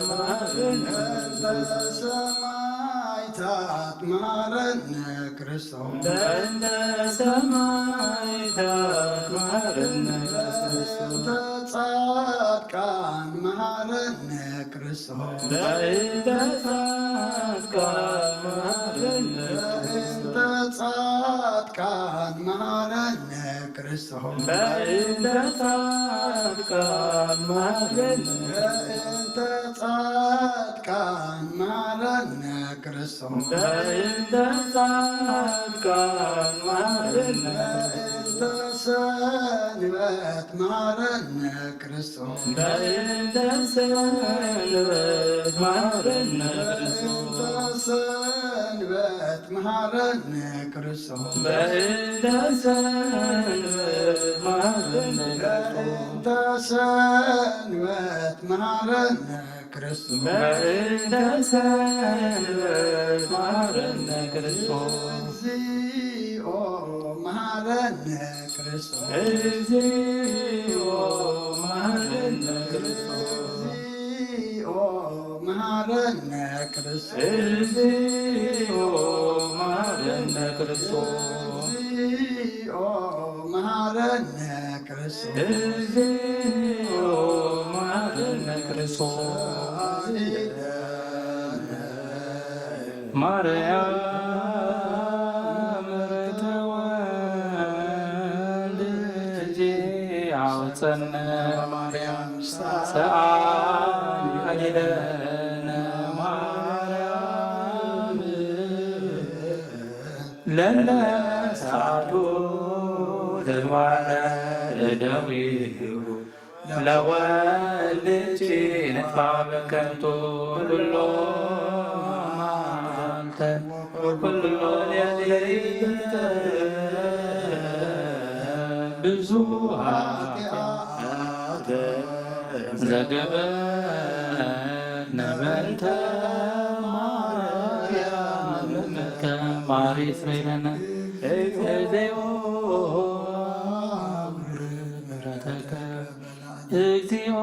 መሐረነ ክርስቶስ ሰማዕታት መሐረነ ክርስቶስ በእንተ ሰማዕታት መሐረነ ክርስቶስ ጻድቃን መሐረነ ክርስቶስ በእንተ ጻድቃን መሐረነ ክርስቶስ ጻድቃን መሐረነ ክርስቶስ በእንተ ጻድቃን መሐረነ በእንተ ጻድቃን መሐረነ ክርስቶስ በእንተ ጻድቃን መሐረነ በእንተ ሰንበት መሐረነ ክርስቶስ በእንተ ሰንበት መሐረነ ክርስቶስ ሰንበት መሐረነ ክርስቶስ በእንተ ሰንበት መሐረነ ክርስቶስ ሰንበት መሐረነ ክርስቶስ በእንተ ሰንበት መሐረነ ክርስቶስ እግዚኦ መሐረነ ክርስቶስ እግዚኦ መሐረነ ክርስቶስ እግዚኦ መሐረነ ክርስቶስ እግዚኦ መሐረነ ክርስቶስ እግዚኦ መሐረነ ክርስቶስ እግዚኦ መሐረነ ክርስቶስ ማርያም ርትወ ልጅ አውፀነ ማርያም ሰአሊ ለነ ማርያም ለነ ሰዓቱ ለደዊሁ ለወልድኪ ንጥፋ በከንቱ ኩሎ መዓልተ ኩሎ ሌሊተ ብዙኃት ዘገበርነ በእንተ ማርያም ከማሪት በይነነ እግዚኦ ምሕረተከ እግዚኦ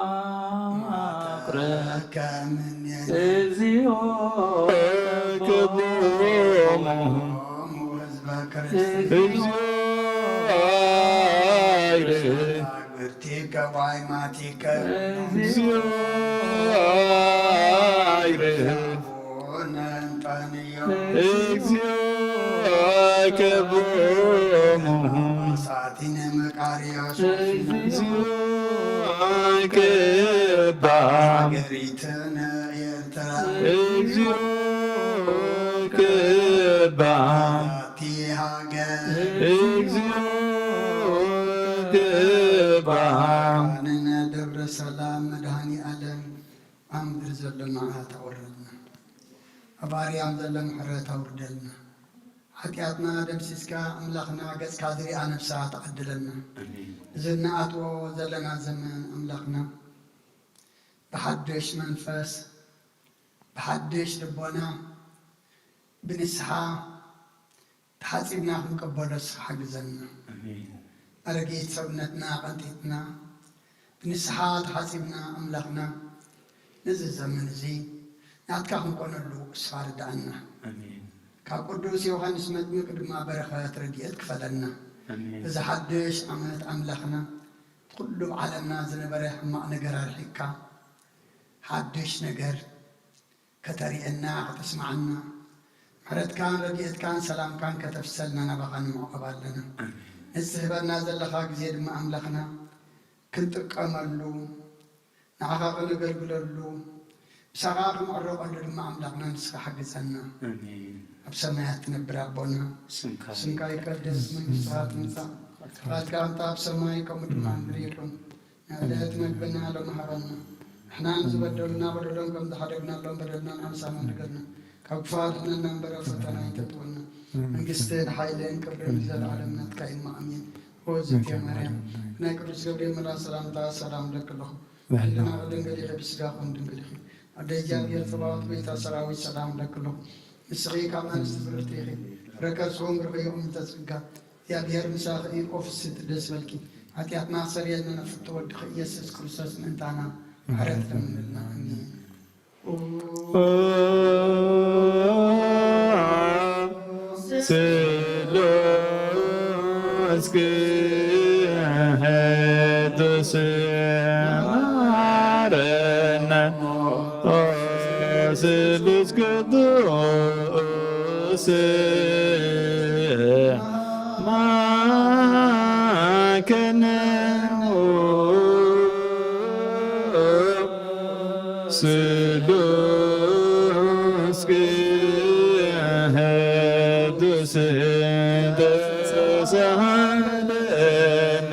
አቅረከ እግዚኦ ክቡሮሙ እግዚኦ አግብርቲከ ወአይማቲከ እግዚኦ እግዚኦ ክቡሮሙ ሳቲነ መቃርያስ እግዚኦ ክባ ሀገሪትነ ኤርትራ እግዚኦ ክባ ቲ ሀገር እግዚኦ ክባ ንነ ደብረ ሰላም መድኃኒ ዓለም ኣብ ምድሪ ዘሎ መዓት ኣውረድና ኣብ ኣርያም ዘሎ ምሕረት ኣውርደልና ሓጢኣትና ደምሲስካ ኣምላኽና ገጽካ ዝሪኣ ነፍሳ ተዓድለና እዚ እናኣትዎ ዘለና ዘመን ኣምላኽና ብሓድሽ መንፈስ ብሓድሽ ልቦና ብንስሓ ተሓፂብና ክንቀበሎ ስኻ ሓግዘና ኣረጊት ሰውነትና ቀንጢትና ብንስሓ ተሓፂብና ኣምላኽና ነዚ ዘመን እዚ ናትካ ክንኮነሉ እስፋ ርዳእና ካብ ቅዱስ ዮሃንስ መጥምቅ ድማ በረኸት ረድኤት ክፈለና እዚ ሓድሽ ዓመት ኣምላኽና ኩሉ ዓለምና ዝነበረ ሕማቕ ነገር ኣርሒካ ሓድሽ ነገር ከተሪአና ከተስማዓና ምሕረትካን ረድኤትካን ሰላምካን ከተፍሰልና ናባኻ ንምዕቀብ ኣለና ንዝህበና ዘለኻ ግዜ ድማ ኣምላኽና ክንጥቀመሉ ንዓኻ ክነገልግለሉ ብሳኻ ክንቐረበሉ ድማ ኣምላኽና ንስኻ ሓግዘና ኣብ ሰማያት ትነብር ኣቦና ስምካ ይቀድስ መንግሥትኻ ትምጻእ ፈቃድካ እንተ ኣብ ሰማይ ከምኡ ድማ ምድሪ ይኩን ንዕለት መግብና ሎሚ ሃበና ንሕና ንዝበደሉና በደሎም ከም ዝሓደግናሎም በደልና ንኣምሳና ንገርና ካብ ክፋል ሕነና እምበረ ፈተና ይተጥወና መንግሥትን ሓይልን ክብርን ዘለዓለም ናትካ ኢልማ ኣሜን ወዝእትየ ማርያም ናይ ቅዱስ ገብርኤል መልአክ ሰላምታ ሰላም ለክለኹ ሕልና ድንግል ኢኺ ብስጋኹም ድንግል ኢኺ ኣደ እግዚኣብሔር ጽባኦት ቤታ ሰራዊት ሰላም ለክለኹ ንስኺ ካብ ኣንስቲ ብርክቲ ኢኺ ረከብስኹም ርኽዮም ተጽጋ እግዚኣብሔር ምሳኺ ኦፍስት ደስ በልኪ ኃጢአትና ሰሪየልና ነፍቶ ወድኺ ኢየሱስ ክርስቶስ ምእንታና ምሕረት ለምንልና ኣሜን ስሉስ ቅዱስ ማረነ ስሉስ ቅዱስ ማከነ ስሉስ ቅዱስ ተሳሃለነ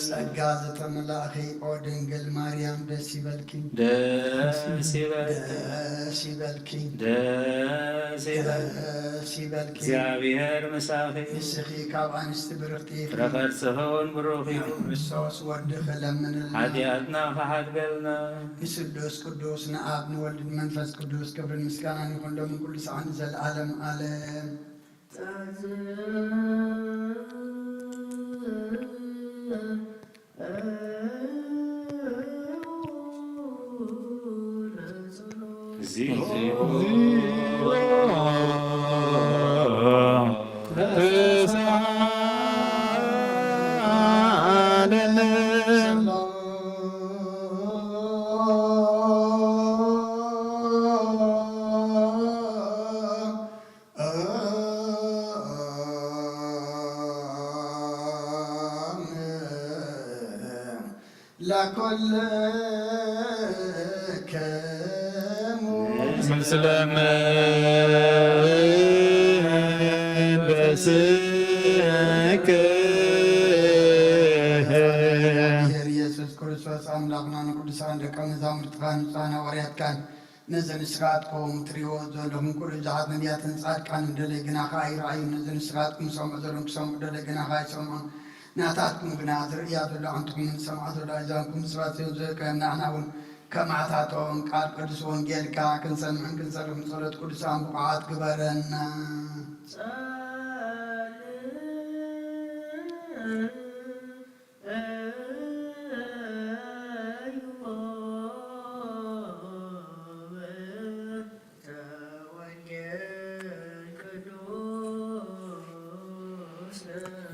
ጸጋ ዘተመላእኺ ኦ ድንግል ማርያም ደስ ይበልኪ ደስ ይበልኪ እግዚአብሔር ምሳኺ ንስኺ ካብ ኣንስቲ ብርክቲ ፍረ ከርሥኸውን ብሩኽ እዩ ክርስቶስ ወድኺ ለምንልና ኃጢአትና ከሓድገልና ንስሉስ ቅዱስ ንኣብ ንወልድ መንፈስ ቅዱስ ክብርን ምስጋናን ይኹን ሎምን ኩሉ ሰዓን ዘለዓለም ዓለም لكلكم مسلم بسك ኢየሱስ ክርስቶስ አምላክና ቅዱሳን ደቀ መዛሙርትካን ንጹሐን ሐዋርያት ካን ነዘን ንስኻትኩም ትሪእዎ ዘለኹም ኩሉ ብዙሓት ነቢያትን ጻድቃን እንደለይ ግና ከዓ ይረኣዩ ነዘን ንስኻትኩም ሰምዑ ዘለኹም ክሰምዑ ደለይ ግና ከዓ ይሰምዑን ናታትኩም ግና ዝርእያ ዘሎ ኣንትኩም ንሰምዖ ዘሎ ኣሕዛብኩም ሰባት ዝከም ንሕና እውን ከማዕታቶም ቃል ቅዱስ ወንጌልካ ክንሰምዕን ክንሰርሕን ጸሎት ቅዱሳን ብቕዓት ግበረና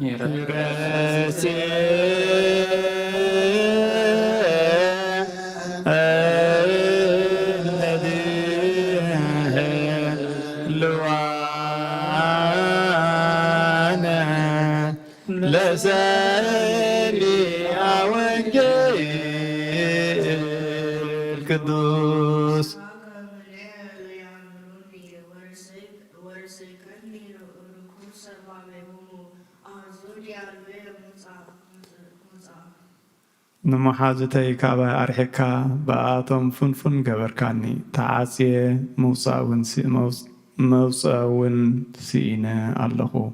يرسي الذي لوانا لسالي وجه القدوس نمحاجتي كابا أرحكا بآتم فنفن قبركاني تعاسي موساون سينا اللهو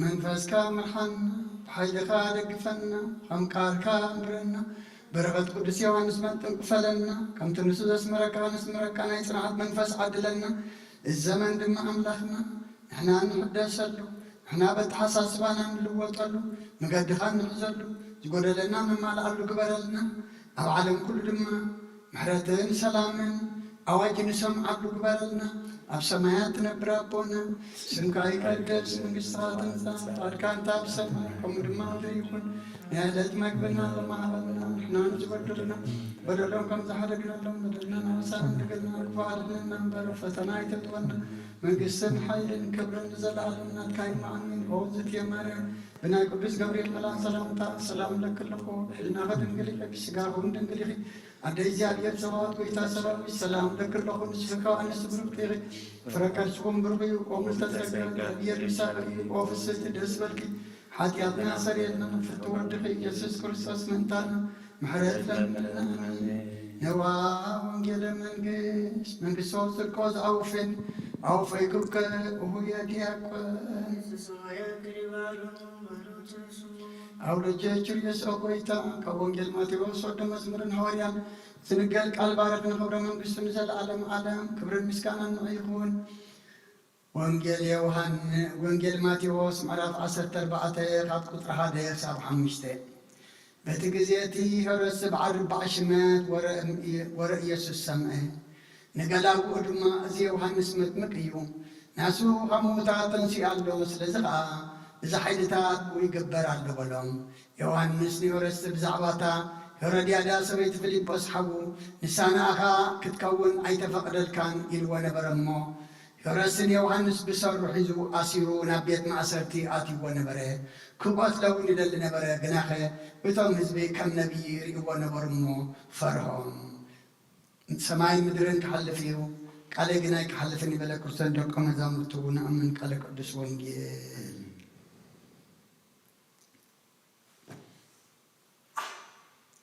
መንፈስካ ምርሐና ብሓይልኻ ደግፈና ከም ቃልካ እምረና በረኸት ቅዱስ ዮሃንስ መንጥንቅፈለና ከምቲ ንሱ ዘስመረካ ነስመረካ ናይ ጽንዓት መንፈስ ዓድለና እዚ ዘመን ድማ ኣምላኽና ንሕና ንሕደሰሉ ንሕና በቲ ሓሳስባና ንልወጠሉ መገድኻ ንሕዘሉ ዝጐደለና መማልኣሉ ግበረልና ኣብ ዓለም ኩሉ ድማ ምሕረትን ሰላምን ኣዋጅ ንሰምዓሉ ግበረልና ኣብ ሰማያት ትነብር ኣቦና ስምካ ይቀደስ መንግሥትኻ ትምጻእ ፈቃድካ እንተ ኣብ ሰማይ ከምኡ ድማ ምድሪ ይኹን ናይ ዕለት መግብና ዘመሃበልና ንሕና ንዝበድልና በደሎም ከም ዝሓደግናሎም በደልና ናበሳን ንግልና ክፉ ኣድሕነና እምበር ፈተና ኣይተልወና መንግሥትን ኃይልን ክብርን ዘለዓለም ናትካ ይማዓንን ኦዝት የማርያም ብናይ ቅዱስ ገብርኤል መላን ሰላምታ ሰላም ለክልኹ ሕልናኸ ድንግል ኢኺ ብስጋኹም ድንግል ኢኺ አደ እግዚአብሔር ሰባኦት ጎይታ ሰራዊት ሰላም ለክልኹ ንስብከ አንስት ብሩክት ኢኺ ፍረከርስኩም ብሩክ እዩ ኦ ምልተጸጋ እግዚአብሔር ይሳቅዩ ኦ ፍስሕቲ ደስ በልኪ ኃጢአትና ሰሬልና ፍርድ ወድኺ ኢየሱስ ክርስቶስ ምንታና ምሕረት ለምንልና ነዋ ወንጌለ መንግሥት ጽድቆ ዝአውፍን አውፈይኩከ እሁየ ዲያቆን አውለጀችር የሰው ጎይታ ከወንጌል ማቴዎስ ወደ መዝሙርን ሐዋርያን ዝንገል ቃል ባረክን ክብረ መንግሥቱን ዘለዓለም ዓለም ክብርን ምስጋናን ይኹን። ወንጌል ማቴዎስ ምዕራፍ 14 ካብ ቁጥሪ 1 ክሳብ 5 በቲ ግዜ እቲ ሄሮድስ ብ40 ሽመት ወረ ኢየሱስ ሰምዐ። ንገላግኡ ድማ እዚ ዮሃንስ መጥምቅ እዩ ናሱ ካብ ሙታት ተንሥኡ ኣሎ ስለዚ ከዓ እዚ ሓይልታት ይግበር ኣሎ በሎም። ዮሃንስ ንሄሮድስ ብዛዕባታ ሄሮድያዳ ሰበይቲ ፊልጶስ ሓዉ ንሳናኻ ክትከውን ኣይተፈቕደልካን ኢልዎ ነበረ እሞ ሄሮድስን ዮሃንስ ብሰሩ ሒዙ ኣሲሩ ናብ ቤት ማእሰርቲ ኣትይዎ ነበረ። ክቆትለውን ይደሊ ነበረ ግናኸ እቶም ህዝቢ ከም ነቢይ ይርእዎ ነበሩ እሞ ፈርሆም። ሰማይ ምድርን ክሓልፍ እዩ ቃለይ ግን ኣይክሓልፍን ይበለ ክርስቶስ ደቀ መዛሙርቱ ንኣምን ቃለ ቅዱስ ወንጌል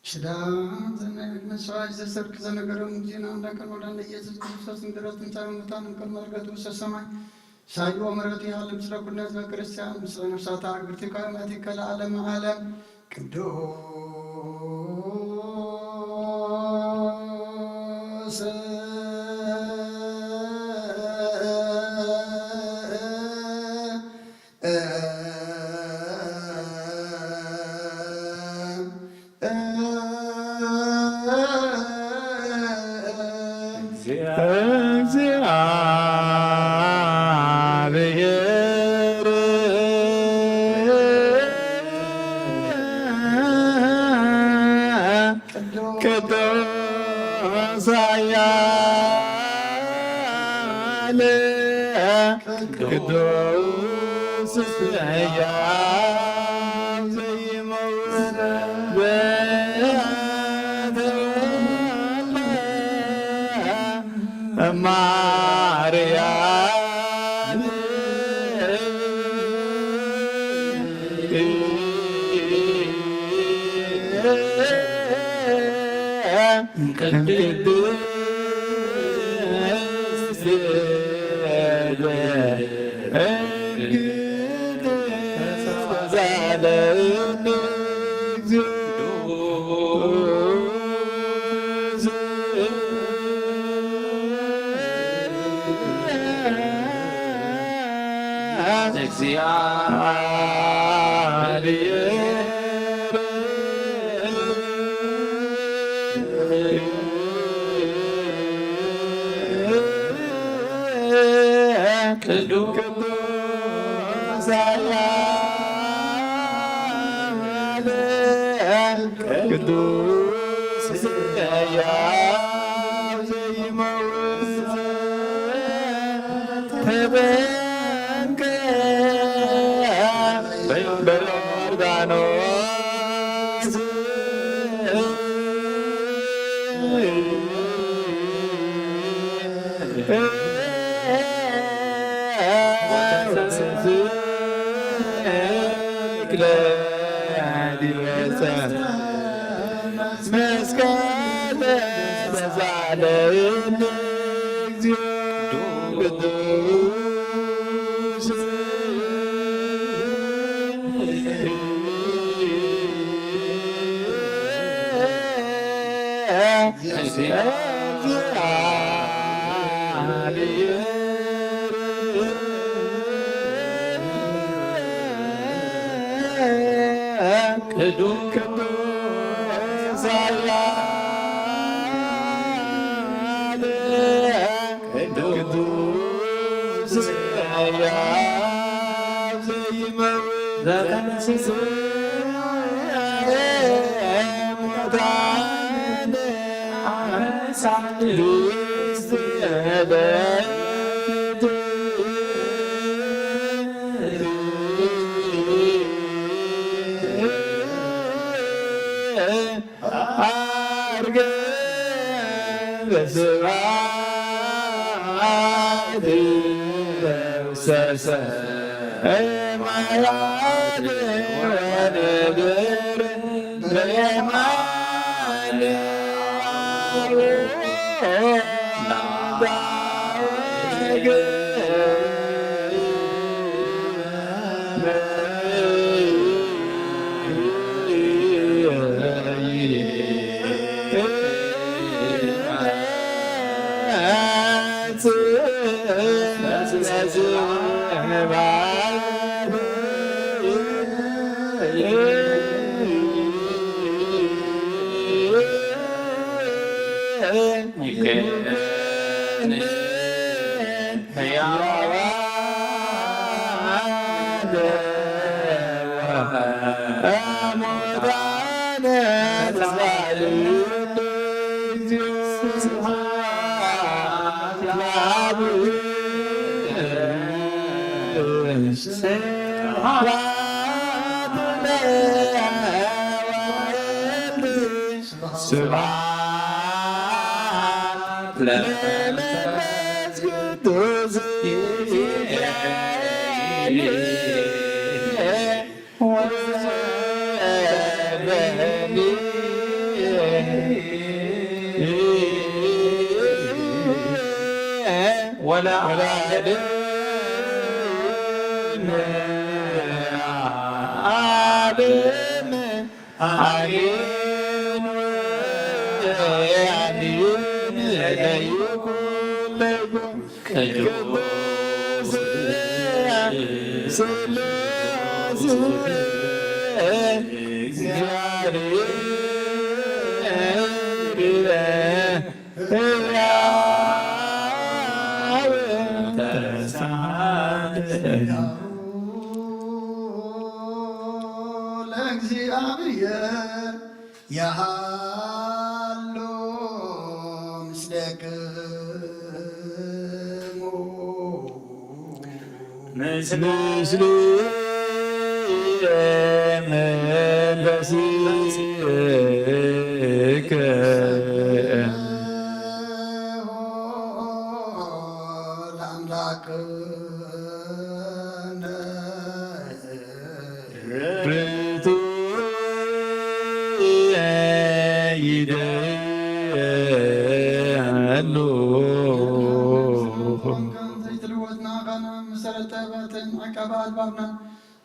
ሽዳ ዘናይነት መስዋዕት ዘሰርክ ዘነገረም ዜና እንዳቀን ወደ ኢየሱስ ክርስቶስ እንድረት ትንሣኤ ሙታን እንከመርገቱ ውስተ ሰማይ ሳዩ ምሕረቱ ያህል ምስለ ኩሉ ሕዝበ ክርስቲያን ምስለ ነፍሳታ እግርቲ ካይማቲከ ለዓለመ ዓለም ቅዱስ ቅዱስ ሕያው ዘይመውት በተወልደ ማርያም ቅድስት ቅዱስ ሕያው ዘይመውት ተበንከ በዮርዳኖስ መስቀል በዛለኝ ቅዱስ ስብሐት ውስተ ሰማያት ወምድር በየማነ ስብሐት ለመንፈስ ቅዱስ ወለዓለመ ዓለም አሜን። ወአሜን ለይኩን ቅዱስ ሥላሴ ለእግዚአብሔር ያሃሎ ምስሌክሙ ምስለ መንፈስከ ለአምላክነ ርቱ ይደሉ ዘይትልወጥና ኻና መሰረተ ባትን ዓቀባ ኣልባብና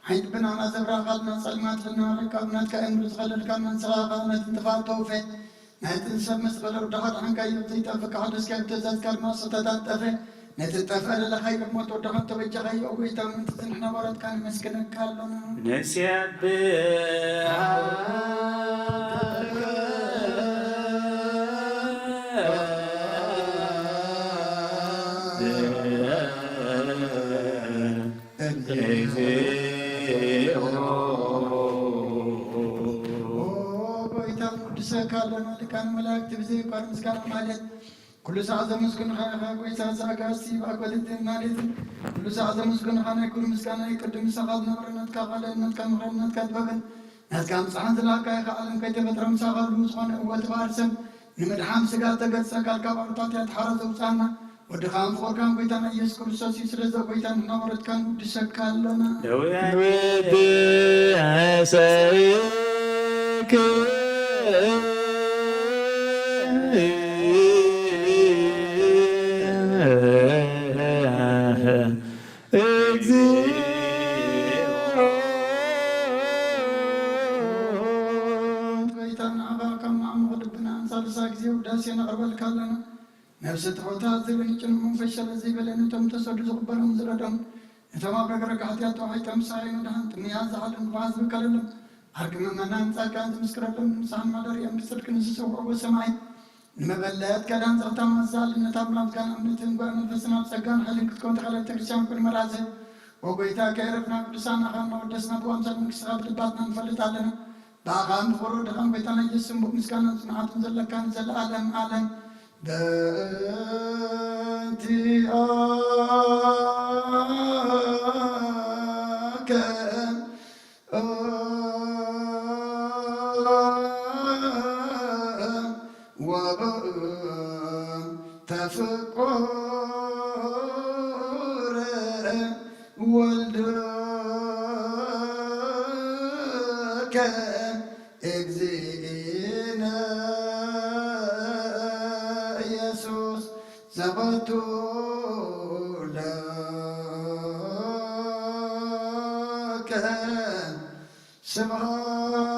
ዓይድ ብናና ዘብራኻልና ጸልማትና ረካብናት ከእምሩ ዝኸለልካና ንስኻኻ ነቲ እንትፋት ተውፌ ናይቲ ሰብ መስቀለ ወዳኻ ድሓንካዮ ዘይጠፍካ ሓደስካ ብትእዛዝካ ድማ ሰተታት ጠፈ ነቲ ጠፍአ ለለኻዮ ሞት ወዳኻ ተበጀኻዮ ጎይታ ምንቲ ዝንሕና ባረትካ ንመስክነካ ኣሎና ጎይታ ንቅዱሰካ ኣሎና ልካን መላእክቲ ብዘይኳር ምስጋና ማለት ኩሉ ሰዓት ዘመስግንኻ ኢኻ ጎይታ ዘኣጋስቲ ብኣጐልትን ማለትን ኩሉ ሰዓት ዘመስግንኻ ናይ ኩሉ ምስጋና ይቅድም ምሳኻ ዝነበረ ናትካ ኻልእነትካ ምኽረን ናትካ ጥበብን ናትካ ምፅሓን ዝለኣካ ኢኻ ዓለም ከይተፈጥረ ምሳኻ ልው ዝኾነ እወት ባሕር ሰብ ንምድሓም ስጋ ተገጸካ ካብ ኣርታት እያ ተሓራ ዘውፃእና ወድኻ ምፍቕርካን ጎይታና ኢየሱስ ክርስቶስ እዩ ስለዚ ጎይታ ንሕና ወረድካ ንቅድሰካ ኣሎና ወድሰይክ ጎይታ ንዓኻ ካብ ማዕሙቕ ልብና እንሳልሳ ጊዜ ውዳሴ ነቕርበልካ ኣለና ነፍሲ ትሑታት ዝብንጭን መንፈስ ሸለ ዘይበለን እቶም ተሰዱ ዝቕበሎም ዝረዶም እቶም ኣብ ረግረግ ሓጢኣት ተዋሒጦም ምሳይ መድሃን ጥምያት ዝሓለን ንፋስ ዝከለሎም ዓርቂ ምእመናን ጻድቃን ዝምስክረሎም ንስሓን ማደርዮም ብጽድቂ ንዝሰውዕዎ ሰማይ ንመበለት ቀዳን ጸቕታ መዛልነት ኣምላክ ጋር እምነትን ጓ መንፈስን ኣብ ጸጋን ሓይልን ክትኮን ተኸለት ክርስቲያን ኩል መራዘ ወጎይታ ከይረፍና ቅዱሳን ኣኻና ወደስና ብዋምሳል መንግሥትኻ ብልባትና ንፈልጥ ኣለና ብኣኻ ንኽበሮ ድኻን ጎይታና ኢየሱስ ስምቡእ ምስጋናን ጽንዓትን ዘለካን ዘለዓለም ዓለም በእንቲአከ ወልድከ እግዚእነ ኢየሱስ ዘቦቱ ለከ ስብሐት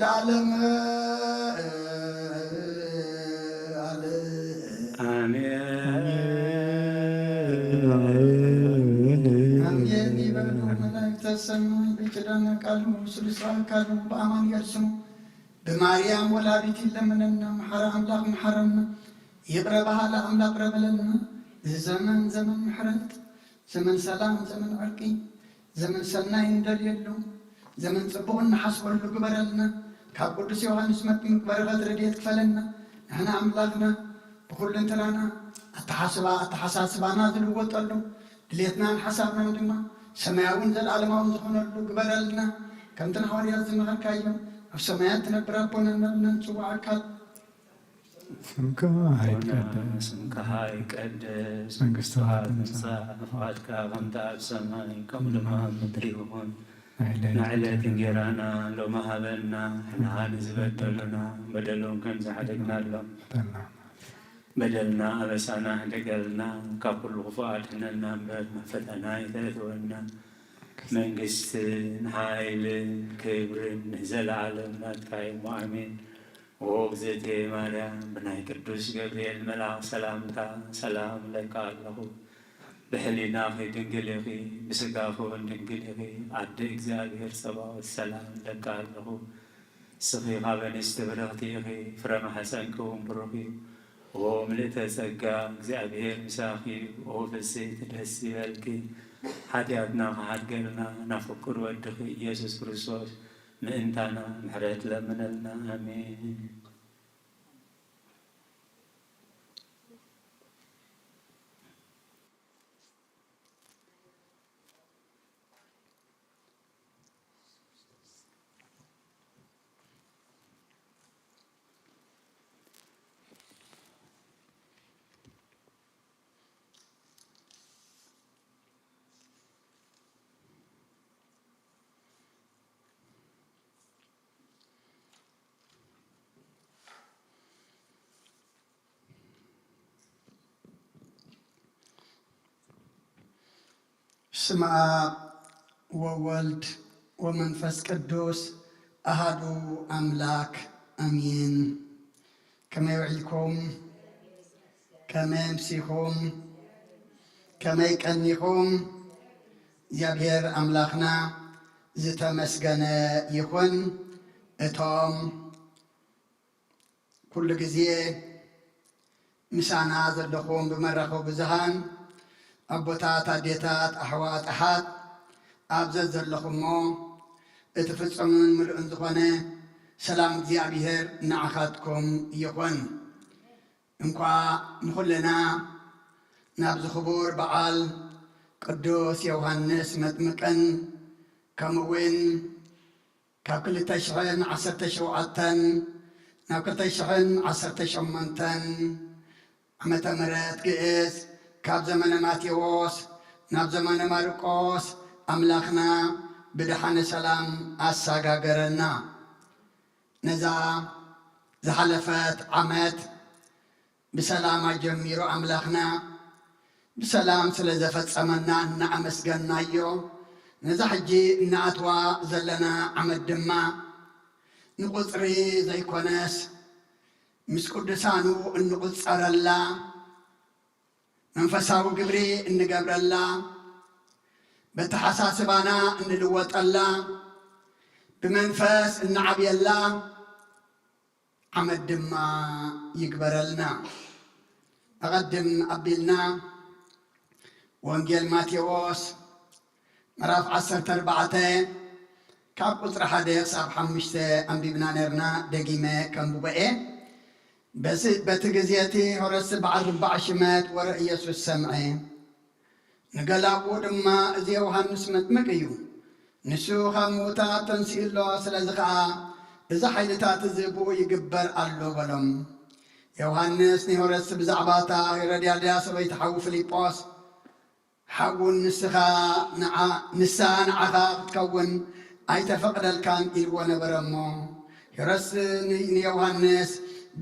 ለዓለመ አሜን ይበሉ መላእክተ ሰማይ በኪዳነ ቃሉ ስሉሳን ቃሉ በአማኑኤል ስሙ በማርያም ወላዲት ይለምነና መሐረ አምላክ መሐረና ይቅረ ባህለ አምላክ ረበለና ዘመን ዘመን ምሕረት ዘመን ሰላም ዘመን ዕርቂ ዘመን ሰናይ እንደልየሉ ዘመን ጽቡቕን ሓስበሉ ግበረልና ካብ ቅዱስ ዮሐንስ መጥምቅ በረኸት ረድኤት ክፈለና ንሕና ኣምላኽና ብኩልንትናና ኣተሓሳስባና ዝልወጠሉ ድሌትናን ሓሳብና ድማ ሰማያውን ዘለዓለማውን ዝኾነሉ ግበረልና ከምቲ ንሐዋርያት ዝመኸርካዮም ኣብ ሰማያት ትነብር ኣቦና እናበልና ንፅዋዓካ ስምከ ይቀደስ መንግሥትከ ትምጻእ ፈቃድከ ከምቲ ኣብ ሰማይ ከምኡ ድማ ኣብ ምድሪ ይኹን ንዕለት እንጀራና ሎሚ ሃበና ንሕና ንዝበደሉና በደሎም ከም ዝሓደግናሎም በደልና ኣበሳና ሕደገልና ካብ ኩሉ ክፉእ ኣድሕነና እምበር ፈተና ይተእትወና መንግስትን ሓይልን ክብርን ንዘለዓለም ናትካ እሞ ኣሜን። ወእግዝእትየ ማርያም ብናይ ቅዱስ ገብርኤል መልኣክ ሰላምታ ሰላም ለካ ኣለኹ ብሕሊናኺ ድንግል ኢኺ ብስጋኺ እውን ድንግል ኢኺ ኣደ እግዚኣብሔር ጸባኦት ሰላም ለካ ኣለኹ ስኺ ካብ ኣንስቲ ብርኽቲ ኢኺ ፍረ ማሕፀንኪ እውን ብሩኽ እዩ ኦ ምልእተ ጸጋ እግዚኣብሔር ምሳኺ ኦ ፍስሕቲ ደስ ይበልኪ ሓጢኣትና ክሓድገልና ናፍቅር ወድኺ ኢየሱስ ክርስቶስ ምእንታና ምሕረት ለምነልና ኣሜን። ስመ አብ ወወልድ ወመንፈስ ቅዱስ አሃዱ አምላክ አሜን። ከመይ ውዒልኩም ከመይ ምሲኹም ከመይ ቀኒኹም እግዚአብሔር አምላኽና ዝተመስገነ ይኹን። እቶም ኩሉ ጊዜ ምሳና ዘለኹም ብመራኸቡ ብዙሃን ኣቦታት ኣዴታት ኣሕዋት ኣሓት ኣብዘት ዘለኹሞ እቲ ፍጹምን ምሉእን ዝኾነ ሰላም እግዚኣብሔር ንዓኻትኩም ይኹን። እንኳ ንኹልና ናብዚ ክቡር በዓል ቅዱስ ዮሐንስ መጥምቅን ከምኡውን ካብ 2017 ናብ 2018 ዓመተ ምህረት ግእዝ ካብ ዘመነ ማቴዎስ ናብ ዘመነ ማርቆስ ኣምላኽና ብድሓነ ሰላም ኣሰጋገረና። ነዛ ዝሓለፈት ዓመት ብሰላም ኣጀሚሩ ኣምላኽና ብሰላም ስለ ዘፈጸመና እናኣመስገናዮ። ነዛ ሕጂ እናኣትዋ ዘለና ዓመት ድማ ንቁፅሪ ዘይኮነስ ምስ ቅዱሳኑ እንቁፀረላ መንፈሳዊ ግብሪ እንገብረላ በተሓሳስባና እንልወጠላ ብመንፈስ እናዓብየላ ዓመት ድማ ይግበረልና። ኣቐድም ኣቢልና ወንጌል ማቴዎስ ምዕራፍ 14 ካብ ቁፅሪ 1 ክሳብ 5 ኣንቢብና ነርና። ደጊመ ከንብበኤ በቲ ጊዜቲ ሆረስ በዓል 40 ሽመት ወረ ኢየሱስ ሰምዐ። ንገላቡ ድማ እዚ ዮሐንስ መጥምቅ እዩ። ንሱ ካብ ምውታት ተንሲእሎ ስለዚ ከዓ እዚ ሓይልታት እዚ ብኡ ይግበር ኣሎ በሎም። ዮሃንስ ንሄሮድስ ብዛዕባ እታ ሄሮድያዳ ሰበይቲ ሓዊ ፊልጶስ ሓውን ንስኻ ንዓኻ ክትከውን ኣይተፈቕደልካን ኢልዎ ነበረ እሞ ሄሮድስ ንዮሃንስ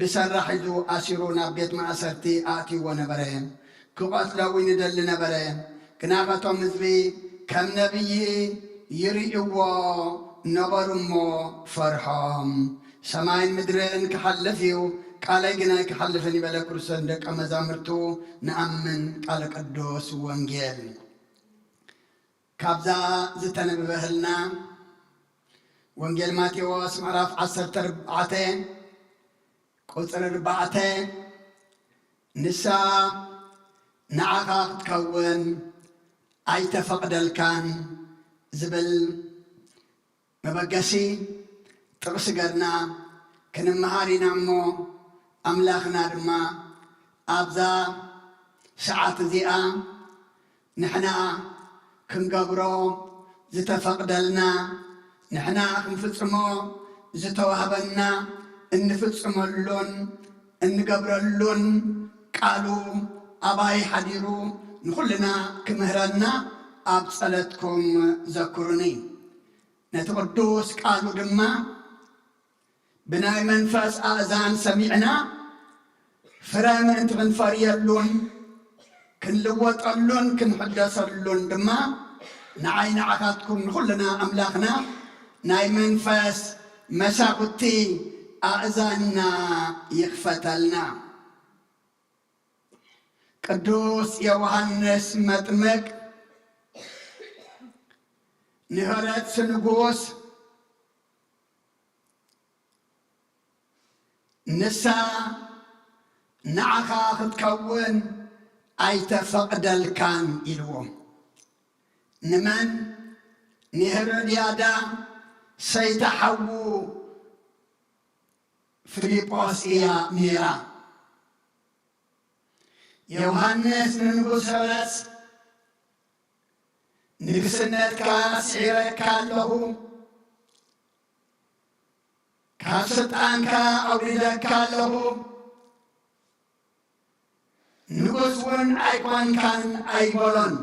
ብሰራሕ ሒዙ ኣሲሩ ናብ ቤት ማእሰርቲ ኣእትይዎ ነበረ። ክቐትለው ይደሊ ነበረ። ግና ኸቶም ህዝቢ ከም ነቢይ ይርእይዎ ነበሩ እሞ ፈርሖም። ሰማይን ምድርን ክሓልፍ እዩ ቃለይ ግና ክሓልፍን ይበለ ክርስቶስ ደቀ መዛሙርቱ ንኣምን ቃለ ቅዱስ ወንጌል ካብዛ ዝተነበበህልና ወንጌል ማቴዎስ ምዕራፍ 14 ቁፅሪ 4 ንሳ ንዓኻ ክትከውን ኣይተፈቕደልካን ዝብል መበገሲ ጥቕሲ ገርና ክንመሃር ኢና እሞ ኣምላኽና ድማ ኣብዛ ሰዓት እዚኣ ንሕና ክንገብሮ ዝተፈቕደልና ንሕና ክንፍጽሞ ዝተዋህበና እንፍጽመሉን እንገብረሉን ቃሉ ኣባይ ሓዲሩ ንኹልና ክምህረና ኣብ ጸለትኩም ዘክሩኒ። ነቲ ቅዱስ ቃሉ ድማ ብናይ መንፈስ ኣእዛን ሰሚዕና ፍረ ምእንቲ ክንፈርየሉን ክንልወጠሉን ክንሕደሰሉን ድማ ንዓይ ንዓኻትኩም ንኹልና ኣምላኽና ናይ መንፈስ መሳኩቲ ኣእዛንና ይኽፈተልና። ቅዱስ ዮሃንስ መጥምቅ ንሄሮድስ ንጉስ ንሳ ንዓኻ ክትከውን ኣይተፈቕደልካን ኢልዎ። ንመን? ንሄሮድያዳ ሰይተሓዉ ፊልጶስ እያ ነይራ። ዮሃንስ ንንጉስ ሄሮድስ ንግስነትካ ስዒረካ ኣለኹ፣ ካብ ስልጣንካ ኣውሪደካ ኣለኹ፣ ንጉስ እውን ኣይኮንካን ኣይበሎን።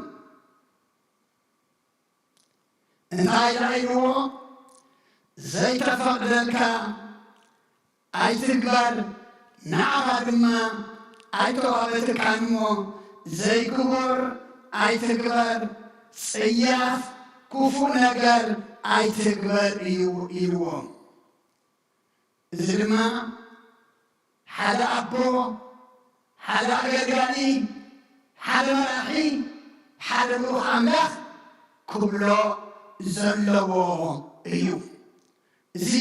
እንታይ ኢልዎ? ዘይተፈቕደልካ ኣይትግበር፣ ንዓኻ ድማ ኣይተዋህበትካን እሞ ዘይግቡር ኣይትግበር፣ ጽያፍ ክፉእ ነገር ኣይትግበር እዩ ኢልዎ። እዚ ድማ ሓደ ኣቦ፣ ሓደ ኣገልጋሊ፣ ሓደ መራሒ፣ ሓደ ብሩኽ ኣምላኽ ክብሎ ዘለዎ እዩ። እዚ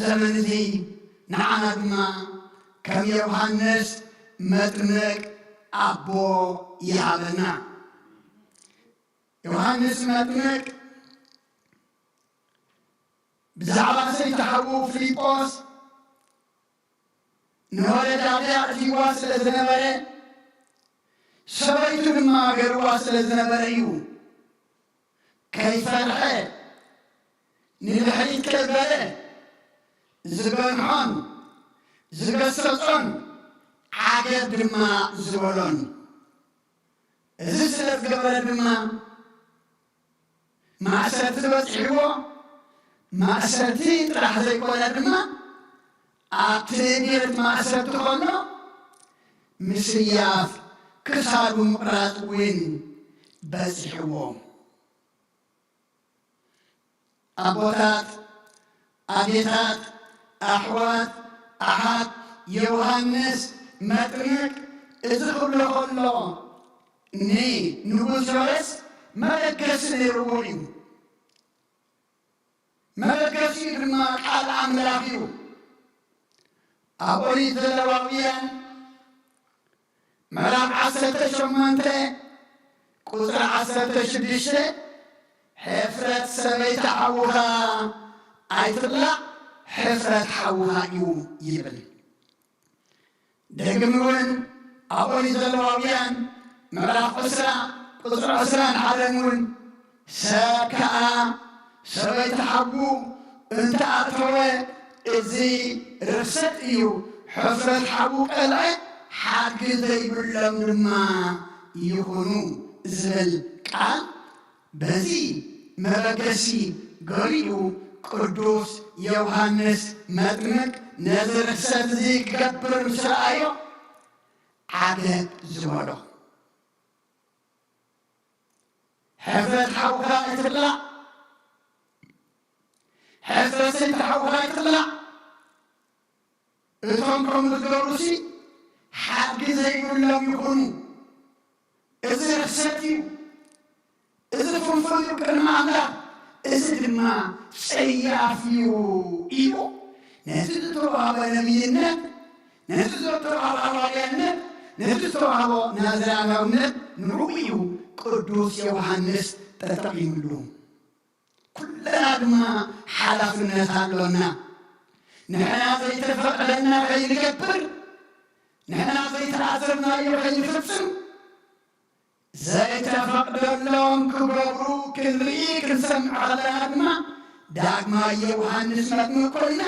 ዘመን እዚ ንዓና ድማ ከም ዮሃንስ መጥምቅ ኣቦ ይሃበና። ዮሃንስ መጥምቅ ብዛዕባ ሰይተሓዉ ፊልጶስ ንሄሮድያዳ እትይዋ ስለ ዝነበረ ሰበይቱ ድማ ገርዋ ስለ ዝነበረ እዩ ከይፈርሐ ንድሕሪት ከይበለ ዝገንሖን ዝገሰጾን ዓገብ ድማ ዝበሎን። እዚ ስለ ዝገበረ ድማ ማእሰርቲ ዝበፅሕዎ፣ ማእሰርቲ ጥራሕ ዘይኮነ ድማ ኣብቲ ቤት ማእሰርቲ ኾኖ ምስያፍ ክሳዱ ምቑራፅ እውን በፂሕዎ። ኣቦታት፣ ኣዴታት፣ ኣሕዋት፣ ኣሓት ዮሃንስ መጥምቅ እዚ ክብሎ ኸሎ ንንጉስ ሄሮድስ መለገሲ ነይርዎ እዩ። መለገሲ ድማ ቃል ኣምላኽ እዩ። ኣብ ኦሪት ዘሌዋውያን ምዕራፍ 18 ቁፅሪ 16 ሕፍረት ሰበይቲ ሓውኻ ኣይትብላዕ ሕፍረት ሓውኻ እዩ ይብል። ደግም እውን ኣብ ኦሪት ዘሌዋውያን ምዕራፍ 20 ቁፅሪ 21 እውን ሰብ ከዓ ሰበይቲ ሓቡ እንተኣተወ እዚ ርክሰት እዩ ሕፍረት ሓቡ ቀልዐ ሓድጊ ዘይብሎም ድማ ይኹኑ ዝብል ቃል በዚ መበገሲ ገሊኡ ቅዱስ ዮሃንስ መጥምቅ ነዚ ርክሰት እዚ ክገብር ምስ ረኣዮ ዓገብ ዝበሎ ሕፍረት ሓውካ እትብላዕ ሕፍረት ሰይቲ ሓውካ እትብላዕ እቶም ከምኡ ዝገበሩሲ ሓድጊ ዘይብሎም ይኹኑ እዚ ርክሰት እዩ እዚ ፍንፍን እዩ ቅድሚ ኣምላኽ እዚ ድማ ጸያፍ እዩ ኢሉ ነቲ ዝተዋህበ ነቢይነት ነቲ ዝተዋህበ ሐዋርያነት ነቲ ዝተዋህቦ ናዝራናውነት ንዑ እዩ ቅዱስ ዮሃንስ ተጠቂሙሉ። ኩለና ድማ ሓላፍነት ኣሎና። ንሕና ዘይተፈቅደና ከይንገብር ንሕና ዘይተኣዘዝናዮ ከይንፍጽም ዘይተፈቅደሎም ክገብሩ ክንርኢ ክንሰምዕ ከለና ድማ ዳግማዊ ዮሃንስ መጥምቅ ኮይና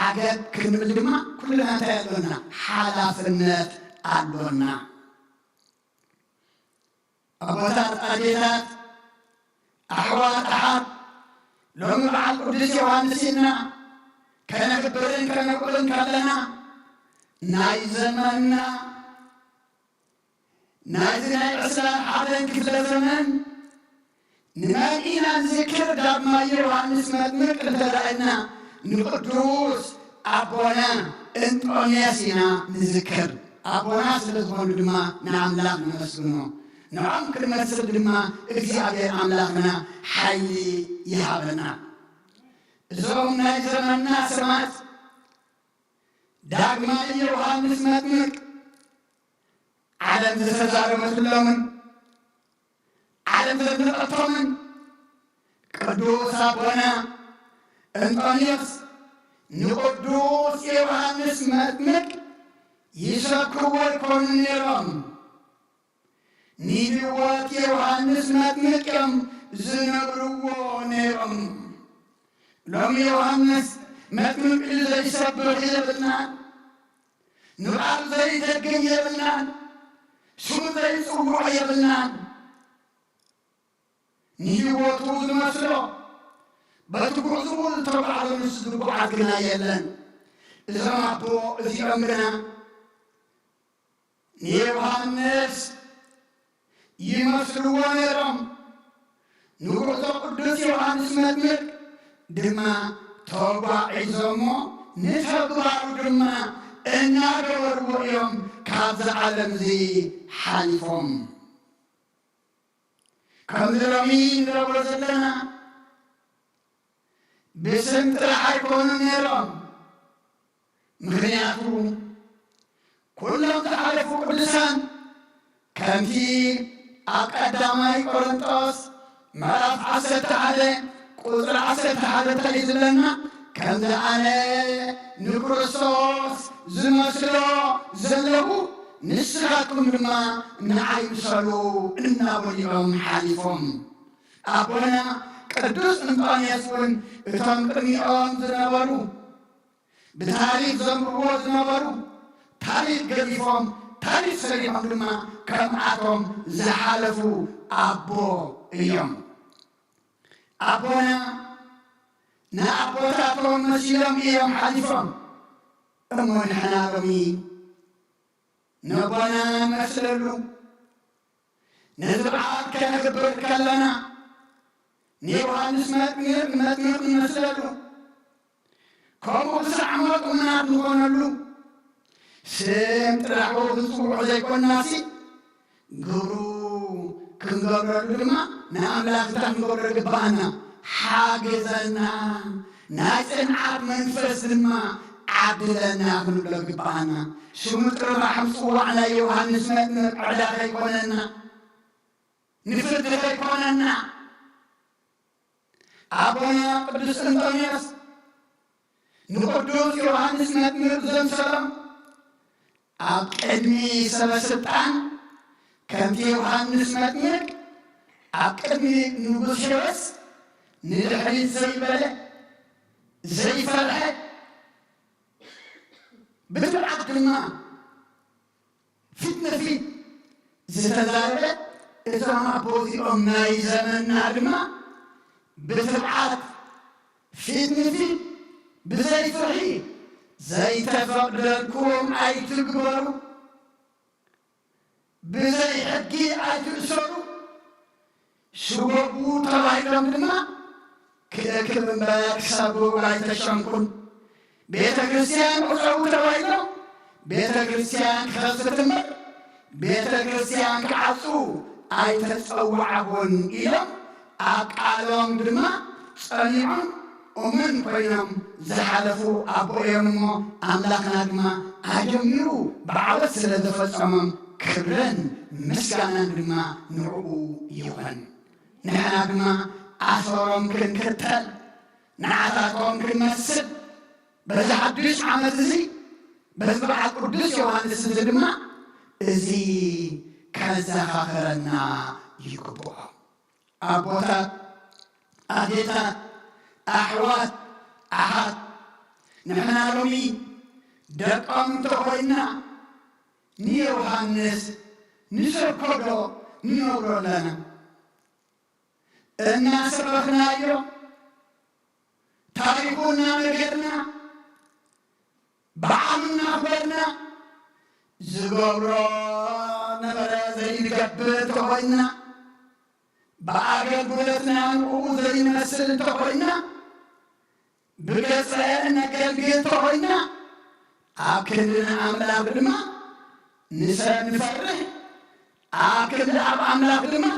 ዓገብ ክንብል ድማ ኩልና እንታይ ኣሎና? ሓላፍነት ኣሎና። ኣቦታት ኣዴታት ኣሕዋት ኣሓት ሎሚ በዓል ቅዱስ ዮሃንስ ኢልና ከነክብርን ከነቁልን ከለና ናይ ዘመንና ናይዚ ናይ 21 ክፍለ ዘመን ንመን ኢና ንዝክር? ዳግማዊ ዮሃንስ መጥምቅ እንተደኣና ንቅዱስ ኣቦና እንጦንያስ ኢና ንዝክር። ኣቦና ስለ ዝኾኑ ድማ ንኣምላኽ ንመስግኖ፣ ንዖም ክንመስል ድማ እግዚኣብሔር ኣምላኽና ሓይሊ ይሃበና። እዞም ናይ ዘመንና ሰማዕት ዳግማዊ ዮሃንስ መጥምቅ ዓለም ዝተዛረበትሎምን ዓለም ዘድነቐቶምን ቅዱስ ኣቦና እንጦንያስ ንቅዱስ ዮሃንስ መጥምቅ ይሰክርዎ ይኮኑ ነይሮም። ንህይወት ዮሃንስ መጥምቅ እዮም ዝነግርዎ ነይሮም። ሎሚ ዮሃንስ መጥምቅ ኢሉ ዘይሰብኽ የብልናን፣ ንባዕሉ ዘይደግም የብልናን፣ ስሙ ዘይፅውዖ የብልናን። ንህይወቱ ዝመስሎ በቲ ጉዕዙ ዝተባዕሎ ንሱ ዝጉዓት ግና የለን። እዞም ኣቦ እዚኦም ግና ንዮሃንስ ይመስልዎ ነይሮም። ንጉዕዞ ቅዱስ ዮሃንስ መጥምቅ ድማ ተጓዒዞሞ ንተግባሩ ድማ እናገበርዎ እዮም ካብዚ ዓለም እዚ ሓሊፎም። ከምዚ ሎሚ ንረብሮ ዘለና ብስም ጥራሕ ኣይኮኑ ነይሮም። ምክንያቱ ኩሎም ዝሓለፉ ቅዱሳን ከምቲ ኣብ ቀዳማይ ቆሮንጦስ ምዕራፍ 11 ቁፅሪ 11 ተሒዙለና ከምዚ ኣነ ንክርስቶስ ዝመስሎ ዘለኹ ንስኻትኩም ድማ ንዓይ ምሰሉ እናበሊኦም ሓሊፎም። ኣቦና ቅዱስ እንጦንያስ እውን እቶም ቅድሚኦም ዝነበሩ ብታሪክ ዘንብብዎ ዝነበሩ ታሪክ ገዲፎም ታሪክ ሰሪሖም ድማ ከምኣቶም ዝሓለፉ ኣቦ እዮም። ኣቦና ንኣቦታቶም መሲሎም እዮም ሓሊፎም። እሞ ንሕና ሎሚ ነቦና መስለሉ ነዚ በዓል ከነክብር ከለና ንዮሃንስ መጥምቅ ንመስለሉ ከምኡ ክሳዕ መጥምናት ንኾነሉ ስም ጥራሕ ዝፅውዑ ዘይኮናሲ ግብሩ ክንገብረሉ ድማ ንኣምላኽታ ክንገብረሉ ግባአና። ሓገዘና ናይ ጽንዓት መንፈስ ድማ ዓድለና ክንብሎ ግባአና። ስሙ ጥራሕ ምፅዋዕ ናይ ዮሃንስ መጥምቅ ዕዳጋ ይኮነና፣ ንፍርዲ ዘይኮነና። ኣቦና ቅዱስ እንጦንያስ ንቅዱስ ዮሃንስ መጥምቅ ዘምሰሎም ኣብ ቅድሚ ሰበስልጣን ከምቲ ዮሃንስ መጥምቅ ኣብ ቅድሚ ንጉስ ሄሮድስ ندحريت زي بلد زي فرحة بتبعت الماء فتنة في زتزارة إذا ما بوذي أمناي زمن نادمة بتبعت فتنة في بزي فرحي زي تفقدكم أي تقبروا بزي حقي أي تأسروا شبابو طلعي لما كده كده مباك سابو أي تشانكم بيت كريستيان أسعو توايلو بيت كريستيان خلصة المر بيت كريستيان كعصو أي تتوعهن إلى أقالهم دما صنيعهم ومن بينهم زحلفوا أبوهم أملاكنا دما أجمعوا بعض سلة فصمم كبرن مسكانا دما نعو يوهن نحن دما أثرهم كنكتل نعتاكم كنمسد بس حدش عمل زي بس بعد قدس يوحنس زدما زي كذا خاخرنا يكبوا أبوتا أديتا أحوات أحد نحن لومي دقام تقوينا ني يوحنس نسرقدو نورو لنا الناس رخنا يو تاريخنا نقرنا بعمنا برنا زغورو نبرا زي نقبل تقوينا بأجل بلتنا نقول زي نمثل تقوينا بقصة نقل تقوينا أكلنا عملا بدما نسا نفرح أكل أب عملا بدما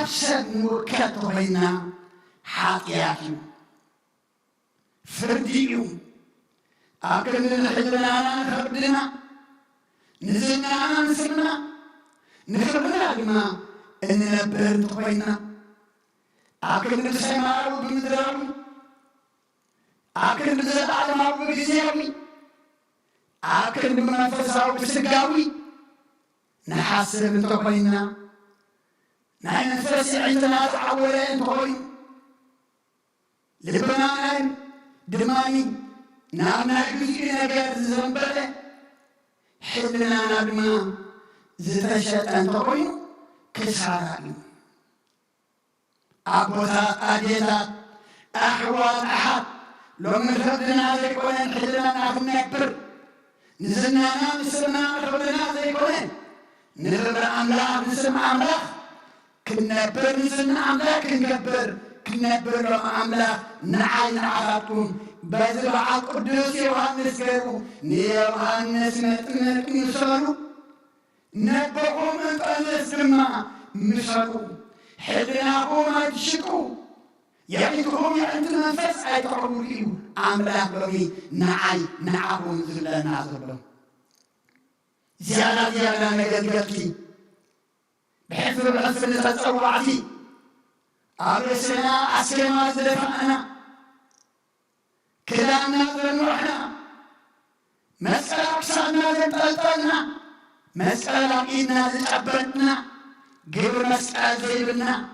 أبسد نوكا تقوينا حاطياكي فرديو أكلنا حجلنا نخبرنا نزلنا نسلنا نخبرنا لما إننا برد طوينا أكلنا سيمارو بمدراوي أكلنا بزاد عالمارو بجزيوي أكلنا بمنفساو بسقاوي نحاسب طوينا نحن نفسي عندنا تعولين طوي لبنان دماني نعمنا كذينا قاد زنبلة حلنا نعمنا زتشت أن تقوين كسارين أبوتا أديتا أحوال أحد لو من خدنا ذي كونين حلنا نعم نكبر نزلنا نسلنا خدنا ذي كونين نخبر أملاح نسلم أملاح كنبر نسلنا أملاح كنكبر كنبر أملاح نعاي نعاقاتكم بذبع القدس يوحنس قالوا يوحنس متنك مشارو نبقوا من قلس لما مشارو حدناكم هتشكوا يعيدكم يعيدنا نفس أي تعبوا ليو عملاك بغي نعاي نعاهم زلنا زلنا زيادة نقلقلتي بحيث العصر نتطوعتي أرسلنا أسكما زلفنا كلامنا ذنوحنا مسألة أقصانا ذنطلطلنا مسألة إنا ذنعبتنا قبل مسألة زيبنا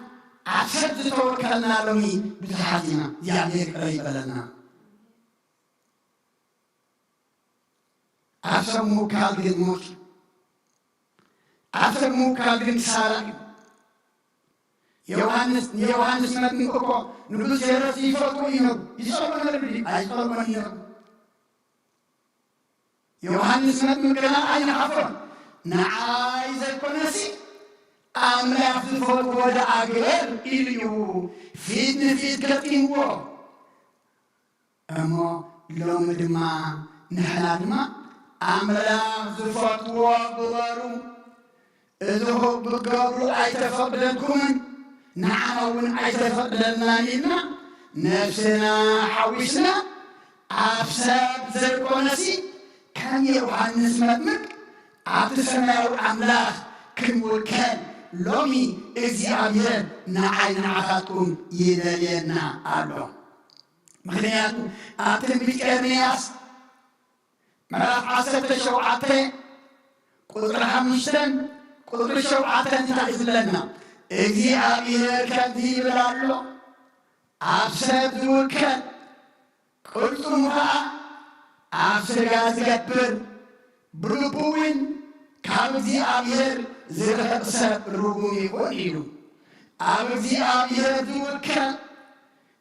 عشد توكلنا لمي بتحاتنا يعني قريب لنا أسمو كالدين موت أسمو كالدين سارك يوحنس متن كوكو نقول سيرة يفوتوا ينو يسولون لبدي أي سولون ينو يوحنس متن كنا أين حفر نعايز الكنسي أملاك فوق ودا أجر إليو فيد كتين و أما لو مدما نحلادما أملاك فوق وبارو إذا هو بقبرو أي تفضلكم نعاون عيتفضلنا لنا نفسنا حوشنا أفساد زرقونسي كان يوحنس مدمك أبتسماو أملاك كمولكان لومي إزي عبير نعاين عفاتكم يدالينا ألو مخنياتو أتنبيك إرمياس ملاف عصرت شوعاتي قدر حمشتن قدر شوعاتن تعيز لنا إزي عبير كان دي بلالو عبسد ذوكا قلت مرأة عبسد غازقبر بلبوين كابزي أبير زرق سب رغومي قوليلو أبزي أبير ذوكا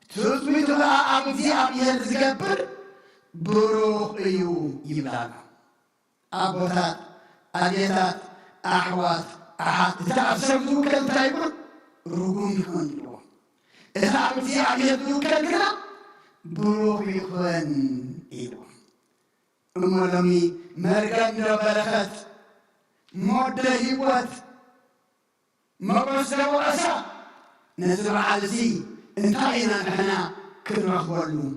تثبتها أبزي أبير زقبر بروخ إيو يبلغ أبوتات أديتات أحوات أحد تعبسد ذوكا تايبر رغومي قوليلو إذا أبزي أبير ذوكا كنا بروخ يخون إيلو أمولمي مرقم ربلخت مودة هيوات مقصد وأسا نزرع عالزي انتهينا نحنا كنرخبرلو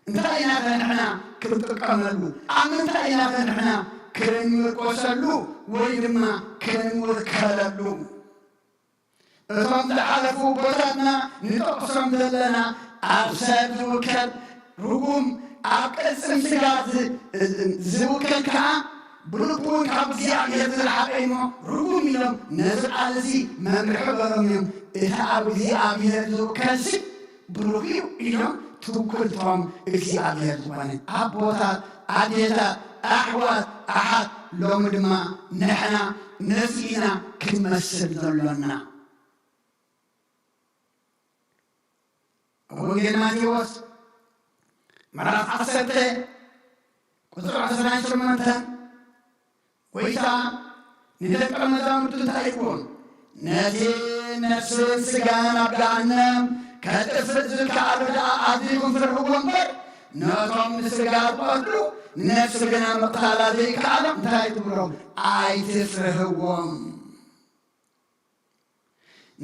انتهينا نحنا كنتقملو انتهينا نحنا كنرقصلو ويدما كنركللو እቶም ዝሓለፉ ቦታትና ንጠቕሶም ዘለና ኣብ ሰብ ዝውከል ርጉም ኣብ ቅፅም ስጋ ዝውከል ከዓ ብልቡን ካብ እግዚኣብሔር ዝለሓቀ እሞ ርጉም ኢሎም ነዚ ቃል እዚ መምርሒ በሎም እዮም እቲ ኣብ እግዚኣብሔር ዝውከልሲ ብሩኽ እዩ ኢሎም ትውክልቶም እግዚኣብሔር ዝኾነ ኣቦታት ኣዴታት ኣሕዋት ኣሓት ሎሚ ድማ ንሕና ነዚ ኢና ክንመስል ዘሎና ወንጌል ማቴዎስ ምዕራፍ 10 ቁጥር 18 ወይታ ንደቀ መዛሙርቱ እንታይ ይብሎም ነቲ ነፍስን ስጋን ኣብ ገሃነም ከጥፍእ ዝከኣሉ ደኣ ኣዝዮም ፍርሕዎ እምበር ነቶም ንስጋ ዝቐትሉ ንነፍሲ ግና ምቕታላ ዘይከኣሎም እንታይ ትብሎም ኣይትፍርህዎም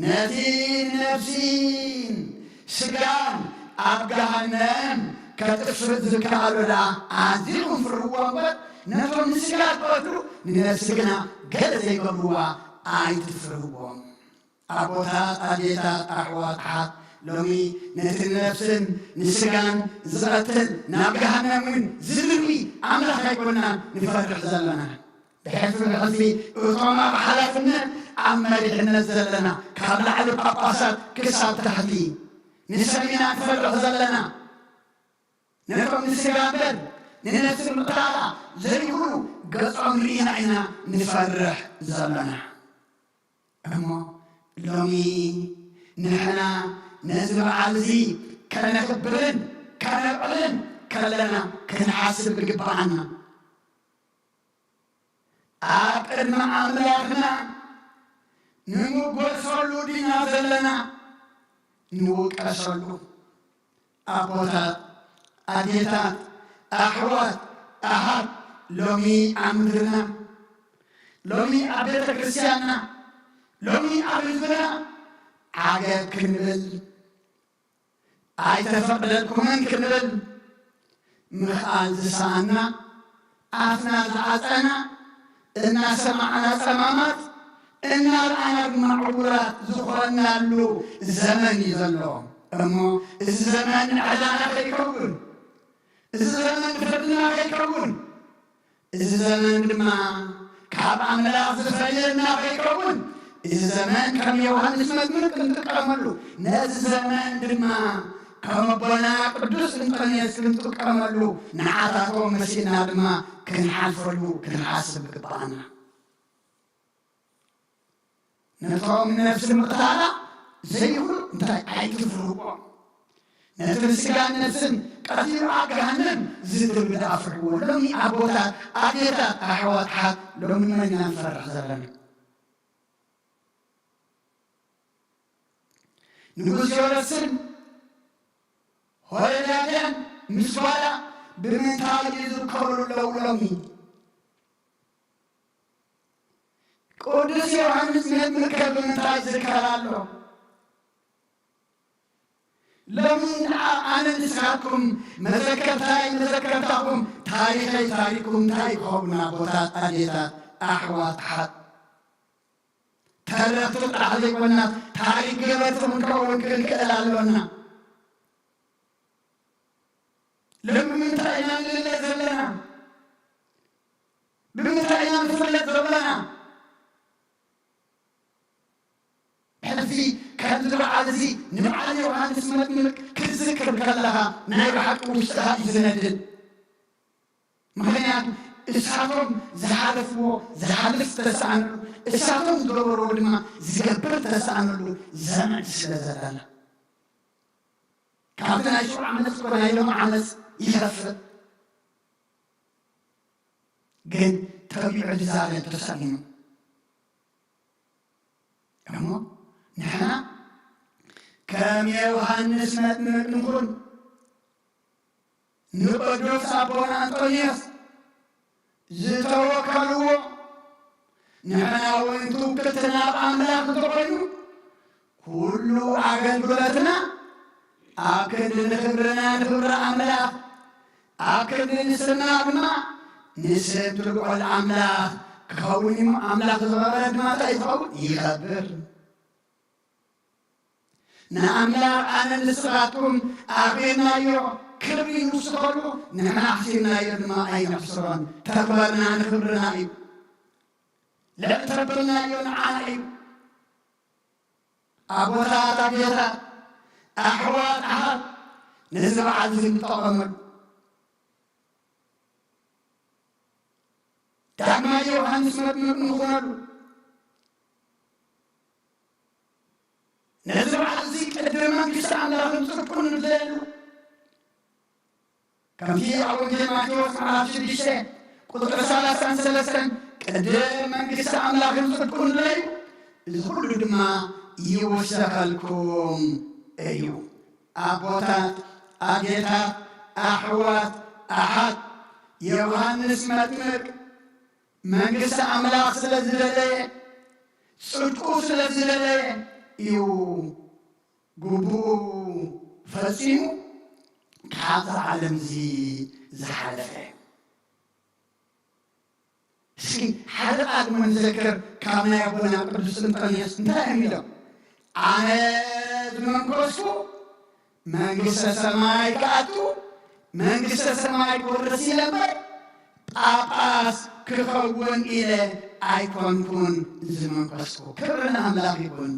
ነቲ ነፍሲን ስጋን ኣብ ገሃነም ከጥፍእ ዝከኣሉ ደኣ ኣዝዮም ፍርሕዎ እምበር ነቶም ንስጋ ዝቐትሉ ንነፍሲ ግና ገለ ዘይገብርዋ ኣይትፍርህዎም ኣቦታት ኣዴታት ኣሕዋት ኣሓት ሎሚ ነቲ ነፍስን ንስጋን ዝቐትል ናብ ገሃነም እውን ዝድርቢ ኣምላኽ ኣይኮንናን ንፈርሕ ዘለና ብሕፍሪ ሕዝቢ እቶም ኣብ ሓላፍነት ኣብ መሪሕነት ዘለና ካብ ላዕሊ ጳጳሳት ክሳብ ታሕቲ ንሰሚና ንፈርሕ ዘለና ነቶም ንስጋ እምበር ንነፍሲ ምቕታላ ዘይብሉ ገጾም ርኢና ኢና ንፈርሕ ዘለና እሞ ሎሚ ንሕና ነዚ በዓል እዚ ከነኽብርን ከነቕልን ከለና ክንሓስብ ይግባአና ኣብ ቅድሚ ኣምላኽና ንንጐሰሉ ዲና ዘለና ንውቀሰሉ ኣቦታት ኣዴታት ኣሕዋት ኣሓት ሎሚ ኣብ ምድርና ሎሚ ኣብ ቤተ ክርስቲያንና ሎሚ ኣብ ህዝብና ዓገብ ክንብል ኣይተፈቕደልኩምን ክንብል ምኽኣል ዝሰኣና ኣፍና ዝዓፀና እናሰማዕና ፀማማት እናርኣና ድማ ዕቡራት ዝኾናሉ ዘመን እዩ ዘሎ እሞ እዚ ዘመን ንዕዳና ከይከውን እዚ ዘመን ንፍርድና ከይከውን እዚ ዘመን ድማ ካብ ኣምላኽ ዝፈልየና ከይከውን እዚ ዘመን ከም ዮሃንስ መጥምቅ ክንጥቀመሉ ነዚ ዘመን ድማ ከም ኣቦና ቅዱስ እንጦንዮስ ክንጥቀመሉ ንዓታቶም መሲልና ድማ ክንሓልፈሉ ክንሓስብ ይግባአና ነቶም ነፍሲ ምቕታላ ዘይብሉ እንታይ ኣይትፍርህዎም ነቲ ስጋን ነፍስን ቀቲሉ ኣብ ገሃነም ዝድርቢ ደኣ ፍርሕዎ ሎሚ ኣቦታት ኣዴታት ኣሕዋት ኣሓት ሎሚ መን ኢና ንፈርሕ ዘለና ንጉስ ሄሮድስን ሄሮድያን ምስ ጓላ ብምንታይ ዝርከብሉ ኣለው ሎሚ ቅዱስ ዮሃንስ መጥምቅ ብምንታይ ዝርከብ ኣሎ ሎሚ ኣነ ንስኻትኩም መዘከርታኹም ታሪኸይ ታሪኩም እንታይ ይኸውና ኣቦታት ኣዴታት ኣሕዋት ኣሓት ተረኽቲ ጥራሕ ዘይኮና ታሪክ ገበርኩም ንከውን ክንክእል ኣለና ብምንታይ ኢና ንልለ ዘለና ብምንታይ ኢና ንፍለጥ ዘለና ሕልፊ ከምዚ በዓል እዚ ንበዓል ዮሃንስ መጥምቅ نايبحك وشتها يزندل مخنيات إساتهم زحالفو زحالف تسعنلو إساتهم دورو لما زقبر تسعنلو زمن سلازلانا كابتنا يشوع عنس كنا يلوم عنس يخفر قد تبيع الزالة تسلم أمو نحنا كم يوحنس نقول نقدر سابونا أنطونيوس زتوكلوا نحنا وانتو كتنا بأملاك تقولوا كل عقل قلتنا أكد نخبرنا نخبر أملاك أكد نسمع بما نسب تلقوا الأملاك كوني أملاك زغرات ما تأيفوا يخبر نأملاك أنا نسغاتهم أغينا يو كبري نسغلوا نحنا حسينا يدما أي نفسران تقبلنا نخبرنا أيو لا تقبلنا يونعنا أيو أبوتا تبيتا أحوات أحد نزرع عزيزي طغمر دعما يوحنس مبنخونلو نزرع عزيزي كدرمان كسا الله نمسكون الليلو كم في أول جماعة وصعب شديشة قدر سالسان سلسان كدرمان كسا الله نمسكون الليلو الكل دما يوسخلكم أيو أبوتات أجيتات أحوات أحد يوحنس مطمق መንግሥተ አምላክ ስለዝለለየ ጽድቁ ስለዝለለየ እዩ ግቡኡ ፈጺሙ ካብ ዓለም እዚ ዝሓለፈ እስኪ ሓደ ቃል ንዘክር ካብ ናይ ኣቦና ቅዱስ እንጦንዮስ እንታይ የሚለው ኣነ ዝመንኮስኩ መንግሥተ ሰማይ ክኣቱ መንግሥተ ሰማይ ክወርስ ይለበር ጳጳስ ክኸውን ኢለ ኣይኮንኩን ዝመንኮስኩ ክብርን ኣምላኽ ይኩን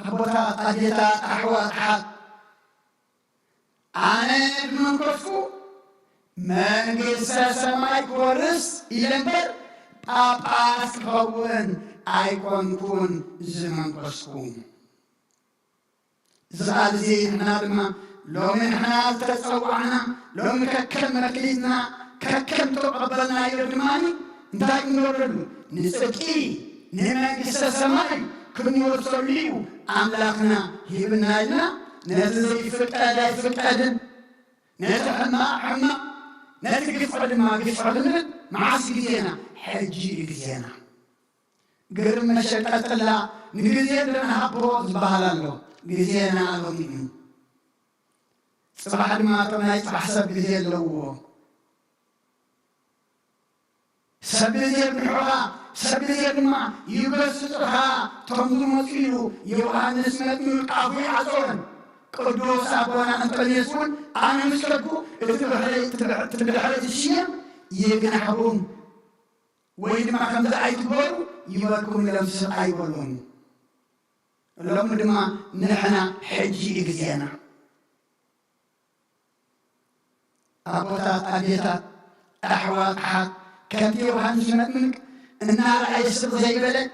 ኣቦታት ኣዴታት ኣሕዋት ኣሓት ኣነ ዝመንኮስኩ መንግሥተ ሰማይ ክወርስ ኢለ እምበር ጳጳስ ክኸውን ኣይኮንኩን ዝመንኮስኩ ዝቓል እዚ ንሕና ድማ لو من إحنا تتصوعنا لو من كم مكليتنا كم تقبلنا يردماني نتاج نورلو نسكي نمجلس السماء كن يوصليو أملاكنا هيبنا لنا نزل فكاد فكاد نتحمى حمى نتقف على ما قف على مع سيدنا حجي إجزينا قرب مشاكل الله نجزينا لنا حبوط بحلالو جزينا على صباح ما طلعت صباح سبب زي اللو سبب زي الحوا سبب زي الماء يبسطها تنظم وسيلو يوحنس متن قافي عزون قدوس أبونا أنطونيوسون أنا مسلكو تبلحلت الشيء يجنحهم وين ما كان ذا أيتبرو يبكون لمس أيبرون لما دما نحنا حجي إجزينا أبوتات أبيتات أحوات أحد كم يوحنس متنك النار أي سر زي بلد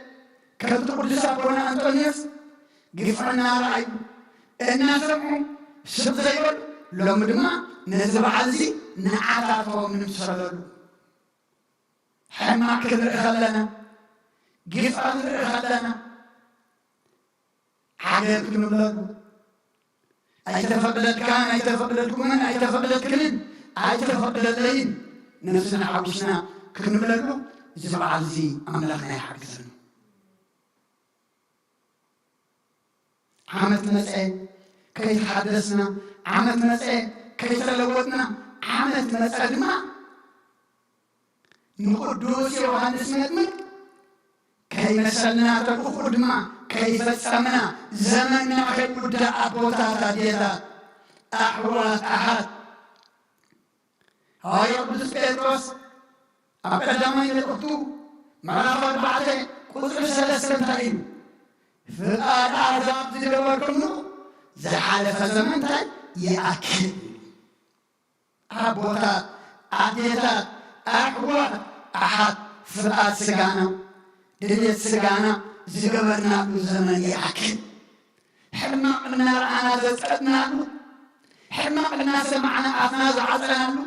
كم تقول لسابونا أنطونيوس قفع النار أي الناس سمعوا سر زي بلد لو مدما نزب عزي نعاتاتهم من سرلو حما كذر خلنا قفع كذر خلنا عقل كنبلغو أي تفقدت كان أي تفقدت كمان أي تفقدت كلن أي تفقدت لين نفسنا حوشنا كنبلغو زبع عزي أملاكنا يحقزن عامت مسعي كي تحدثنا عامت مسعي كي تلوتنا عامت مسعي دماء نقدوس يوحنس متمك كي مثلنا تقفر دماء كيف تسمنا زمننا خير أبوتات أبيتات أحوات أحد هاي قدس بيتروس أقدامي لقطو مرافق بعده قدس سلسل تايم فالآن أعزاب تدوركم زحالف زمن تاي يأكل أبوات أديتات أحوات أحد فرقات سجانا دليل سجانا زجبرنا بزمن يأكل حنا قلنا أنا زتنا حنا قلنا سمعنا أثنا زعزنا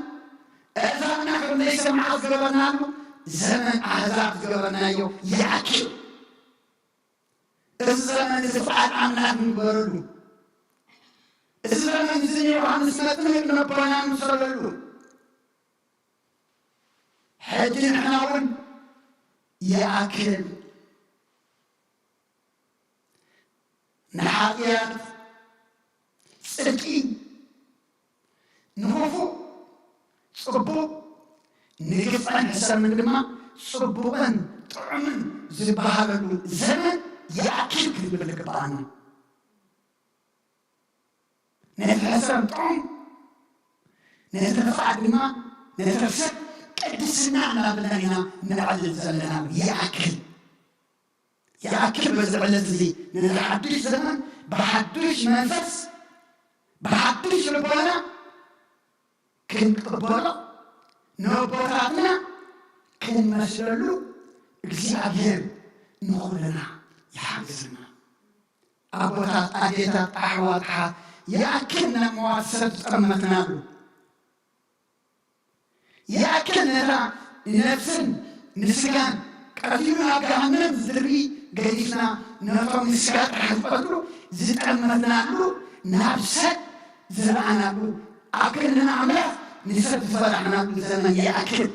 إذا نحن ليس مع زجبرنا زمن أحزاب زجبرنا يأكل الزمن زفعل عنا نبرلو الزمن زني وعن سنتنا نبرنا نسرلو حدي نحناون يأكل نحاقيات صدقي نهوفو صبو نقفن حسن من دما صبوان طعمن زبهالو زمن يأكل كل بالقبانا نتحسن طعم نترفع دما نترفع قدسنا على بلادنا نعلل زلنا يأكل بزعل زي نحدش زمن بحدش منفس بحدش ربنا كن قبلا نوباتنا كن مسلو እግዚአብሔር نخلنا يحفظنا أبوات أديتات أحوات يأكلنا مواسط أمتنا يأكلنا نفسن نسكان كثيرنا جهنم زري قديسنا نفهم نسكان حفظنا زد أمتنا نفسد زرعنا أكلنا عمله نسد فرحنا بزمن يأكل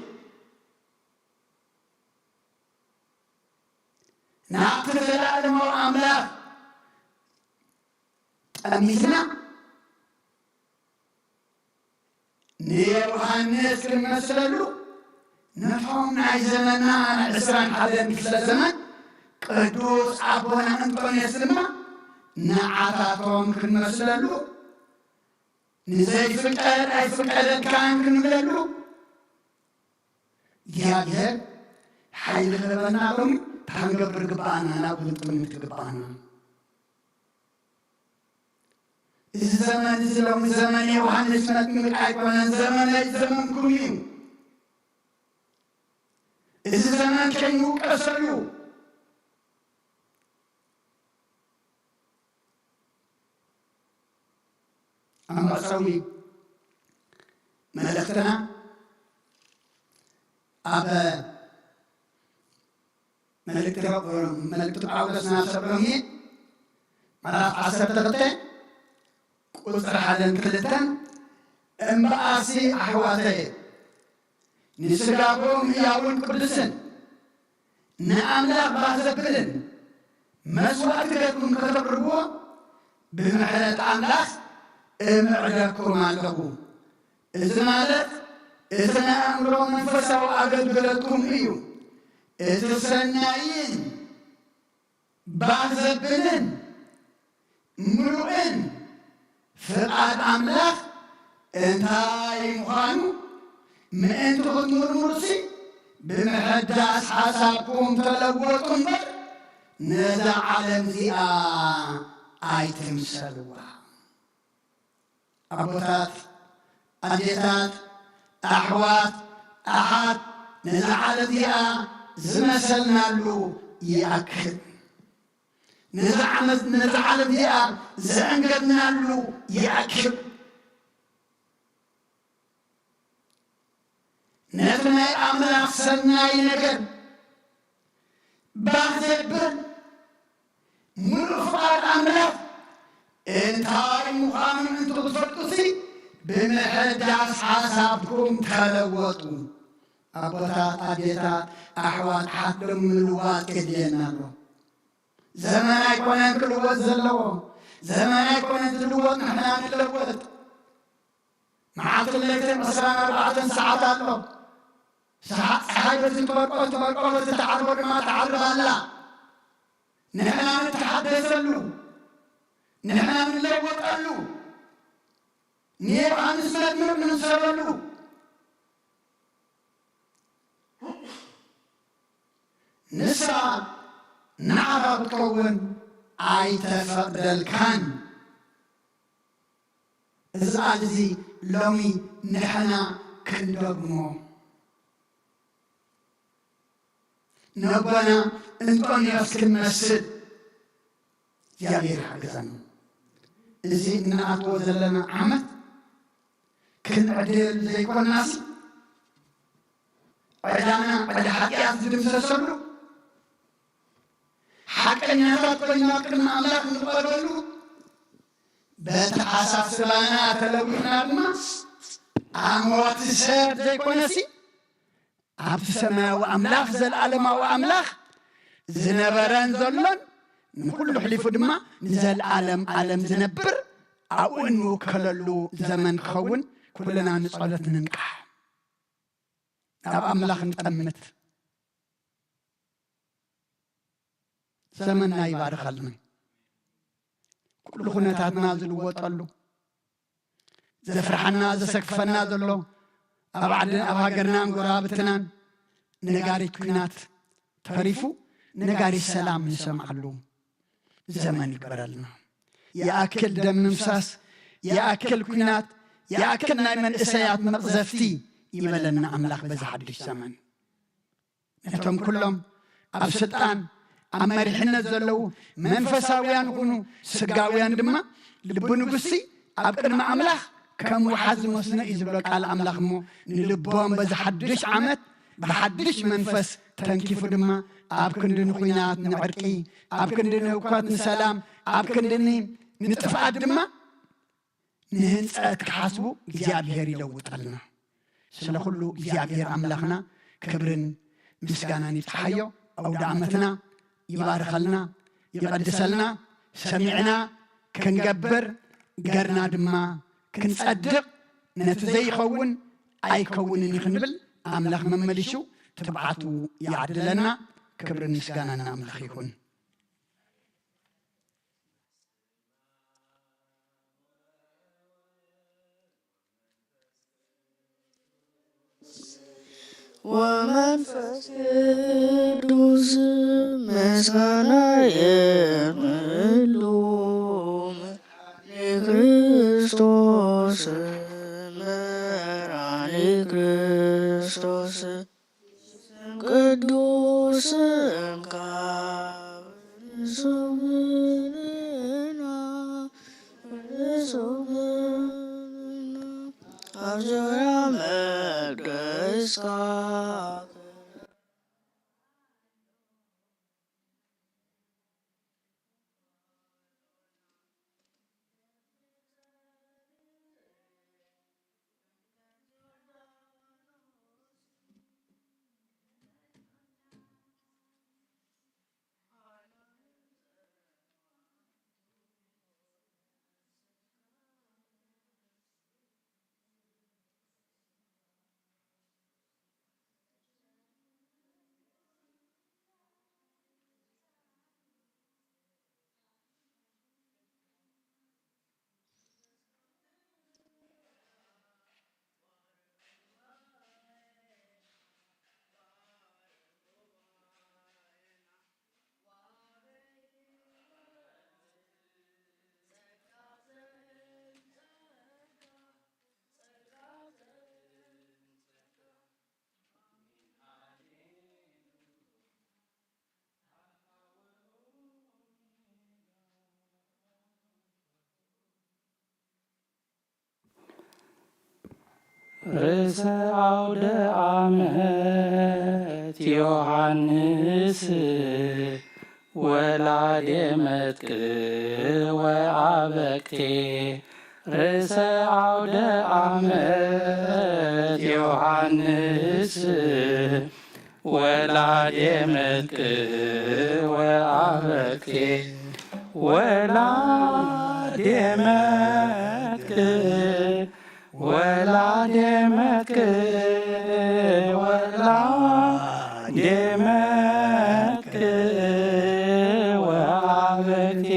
نعطي العالم والأملاك أميزنا نيروها الناس كلمة سلالو نفهم نعي زمننا عسران حدا مثل الزمن قدوس أبونا أنطوني سلمة نعطاتهم كلمة سلالو نزاي فكر أي فكر كان كنملالو يا حيل غربنا لهم تنقبر قبانا نابل طمت قبانا الزمن زلوم زمن يوحنس نتمك عيقونا زمن زمن كميم الزمن كينو كسلو أما سوي ملكتنا أبا ملكت عودسنا سبرمي ملاك عسر تغطي قصر حدا كلتان امباسي أحواتي نسقاكم ياون قدسن نأملاك بازبلن مسوات كتكم كتبربو بمحلة أملاك امعدكم علىكم إذن مالت إذن أمرو منفسه وأقل بلدكم إيو إذن سنائين بازبلن ملوئن فقاد أملاك انتهاي مخانو من انتو خدمور مرسي بمحداس حسابكم تلوطن بر نزع عالم زيئا آيتم سلوى أبوتات أديتات أحوات أحد نزع عالم زيئا زمسلنا له يأكل نزع عالم زيئا زنقدنا له يأكل نتنا أملاك سناي نكر بازبر مرفع أملاك انتهاي مخامن انتو تفرقسي بمحداس حسابكم تلوطوا أبوتات أديتات أحوات حدم ملوات كدينا له زمان يكون كلوات زلوا زمان يكون تلوات نحنا نتلوات معاك الليل مثلا 4 ساعات له ساعات تبرقوا تتعرض ما تعرض هلا نحن نتحدث له نحن نلوط له نير عن سنة من نسر له نسرع نعرف تكون آية فقد الكان إزي لومي نحنا كندقمو نبنا انتون يفكن مسد يغير حقزن إزي نعطو زلنا عمد كنعدل زي كل الناس عدانا على حقيقة زدم سسلو حقنا تطلنا كنا أملاك نقبلو بتحاسب سبانا تلوينا الماس أموات السير زي كونسي عبد السماء وأملاخ زل العالم وأملاخ زنبران زلون نقول حليف دما نزل عالم زنبر أو إنه كللو زمن خون كلنا نصلت ننقح أو أملاخ نتأمت زمننا يبارك لنا كل خناتنا زلوا طلوا زفرحنا زسقفنا زلوا أبعدنا أبهاجرنا قرابتنا نجاري كنات تعرفوا نجاري السلام نسمع له زمن يقبلنا يا أكل دم مساس يا أكل كنات يا أكل نايمن إسيات مقذفتي يملنا أملاك بزحدش زمن نتهم كلهم أبسطان أمر حنا زلوا منفساويان كونوا سقاويان دما لبنو بسي أبقر مع أملاك كم وحزم وسنا إزبلك على أملاك مو نلبهم بزحدش عمت بحدش منفس تنكيف دما أبكندن خوينات نعرقي أبكندن هوكات نسلام أبكندن نتفعد دما نهنسأت كحاسبو إجابير يلوطلنا سلخلو إجابير أملاكنا كبرن مسكانا نتحيو أو دعمتنا يبارك لنا يقدس لنا سمعنا كنقبر قرنا دما كنصدق نتزي خون أي كون نخنبل أملاك مملشو تبعتو يعدل لنا كبر مسكانا أملاك يكون ومنفس ቅዱስ ምስጋና የምሉም ክርስቶስ መራኒ ክርስቶስ ቅዱስ ካብርሶብና አብዞራ መቅደስካ ርዕሰ አውደ ዓመት ዮሐንስ ወላዴ መጥቅ ወአበቅቴ ርዕሰ አውደ ዓመት ዮሐንስ ወላዴ መጥቅ ወአበቅቴ ወላዴ መጥቅ ወላዴ መጥቅ ወላዴ መጥቅ ወአበቅቴ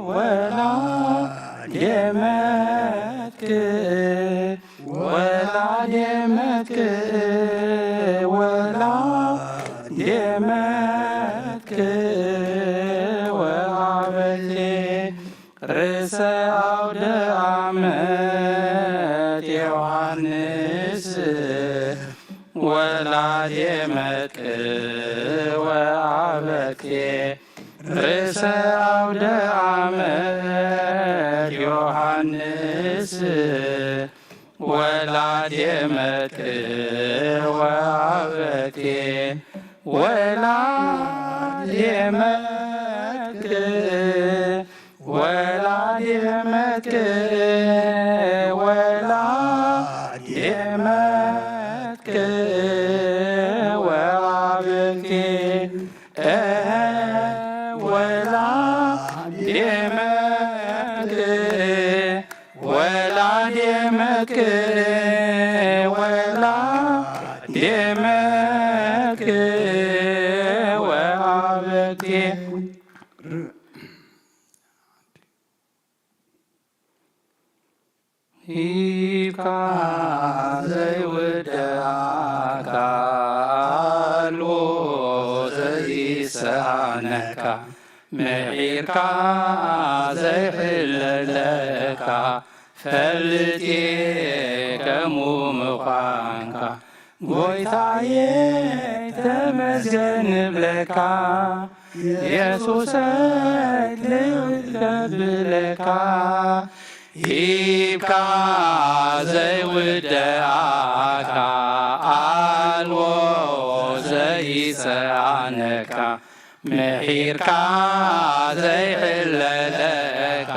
ወላዴ መጥቅ ወላዴ መጥቅ ወላዴ መጥቅ ወአበቅቴ ርእሰ አውደ ዓመት ዮሐንስ ወላዴ መጥቅዕ ወአበክቴ ርእሰ አውደ ዓመት ዮሐንስ ወላዴ መጥቅዕ ወአበክቴ ወላዴ መጥቅዕ ወላዴ መጥቅዕ ወላዴ መጥቅዕ ወአበክቴ ወላዴ መጥቅዕ ወላዴ መጥቅዕ ወላዴ መጥቅዕ ወአበክቴ ይብካ ዘይውደአካ አልቦ ዘይሰአነካ ምዒርካ ዘይሕለለካ ፈልጤ ከሙ ምዃንካ ጐይታዬ ተመስገን ብለካ ኢየሱሰይ ልብለካ ይብካ ዘይውደአካ አልቦ ዘይሰአነካ ምሒርካ ዘይሕለለካ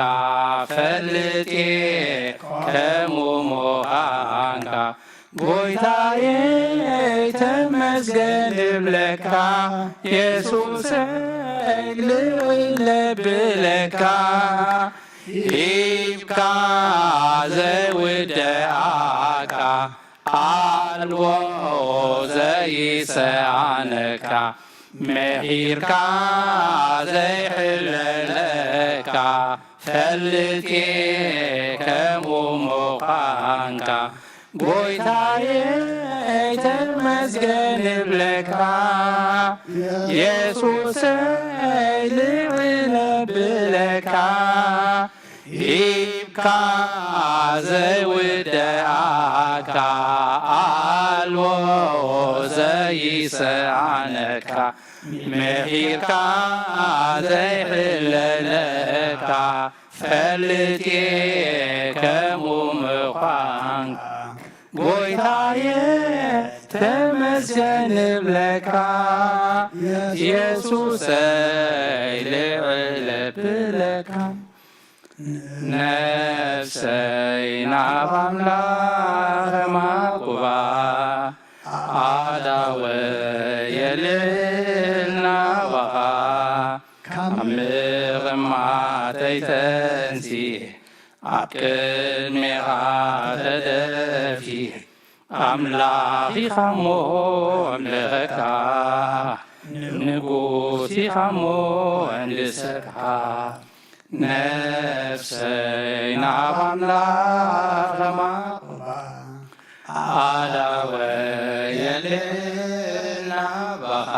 ፈልጤ ከሙ ምዃንካ ጐይታዬ ተመስገን ብለካ ኢየሱሰይ ልብለካ ይብካ ዘይውደአካ አልቦ ዘይሰአነካ ምሒርካ ዘይሕለለካ ፈልጤ ከሙ ምዃንካ ጐይታዬ ተመስገን ብለካ ኢየሱሰይ ልብለካ ይብካ ዘይውደአካ አልቦ ዘይሰአነካ ምሒርካ ዘይሕለለካ ፈልጤ ከሙ ምዃንካ ጐይታዬ ተመስገን ብለካ ኢየሱሰይ ልዕለ ብለካ ነፍሰይ ናብ አምላኽ ማቁባ አዳወየ ልዕል ናባኻ ካብ ምቕማተይ ተንሲሕ ኣብ ቅድሜኻ ተደፊሕ ኣምላኽ ኢኻ እሞ ኣምልኸካ ንጉስ ኢኻ እሞ እንድሰካ ነፍሰይ ናብ አምላኽ ማቁባ አዳወየ ልዕል ናባኻ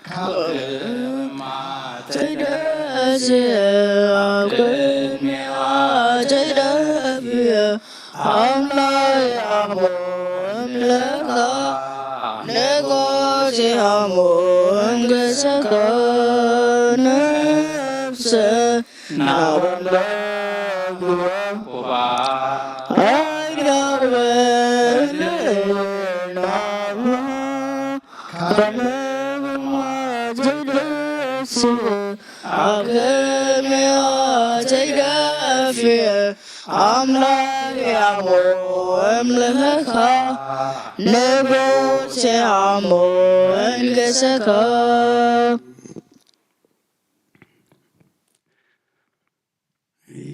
ካብ ቅድማተይ ተደስየ ኣብ ቅድሜኻ ተደፍየ ኣምላኽ ኢኻ እምለኻ ንጉስ ኢኻ እሞ እንግሰካ ነፍሰይ ናብ አምላኽ ማቁባ አምላክ ያሞ እምልኸካ ንጉስ ያሞ እንግሰካ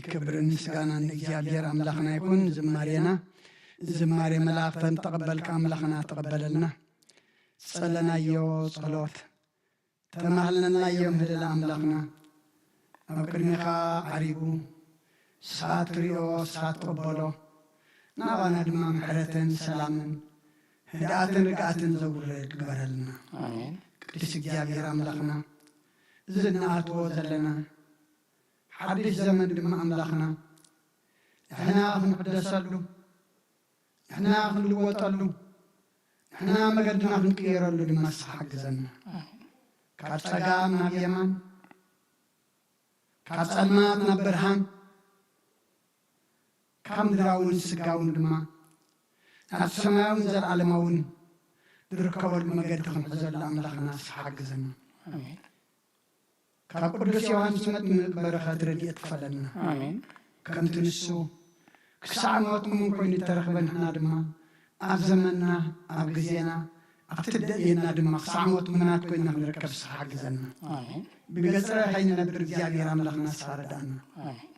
ክብርን ምስጋናን እግዚአብሔር አምላክና ይሁን። ዝማሬና ዝማሬ መላእክተን ተቀበልካ አምላክና ተቀበለልና ጸለናዮ ጸሎት ተማህልናዮ ምህለላ አምላክና ኣብ ቅድሚኻ ዓሪጉ ሰዓት ሪኦ ሰዓት ተቀበሎ ናባና ድማ ምሕረትን ሰላምን ህድኣትን ርግኣትን ዘውርድ ግበረልና አሜን። ቅዱስ እግዚአብሔር አምላክና ዝናኣትዎ ዘለና حدش زمن دم أملاخنا إحنا نقدسلو إحنا نلوطلو إحنا ما قدنا نقيرلو لما حق زنا كاتسقام نبيمان كاتسلمات نبرهان كم دراون سقاون دما السماون زل علماون دركول ما قد خنزل أملاخنا حق زنا آمين كقدس يوحنس مت بركات رديت فلنا آمين كم تنسو كسامات من كون ترخبن حنا دما أب زمننا أب غزينا أبتدئنا دما كسامات منات كون نركب حق زنا آمين بقصر حين نبر እግዚአብሔር አምላክና ሳረዳና آمين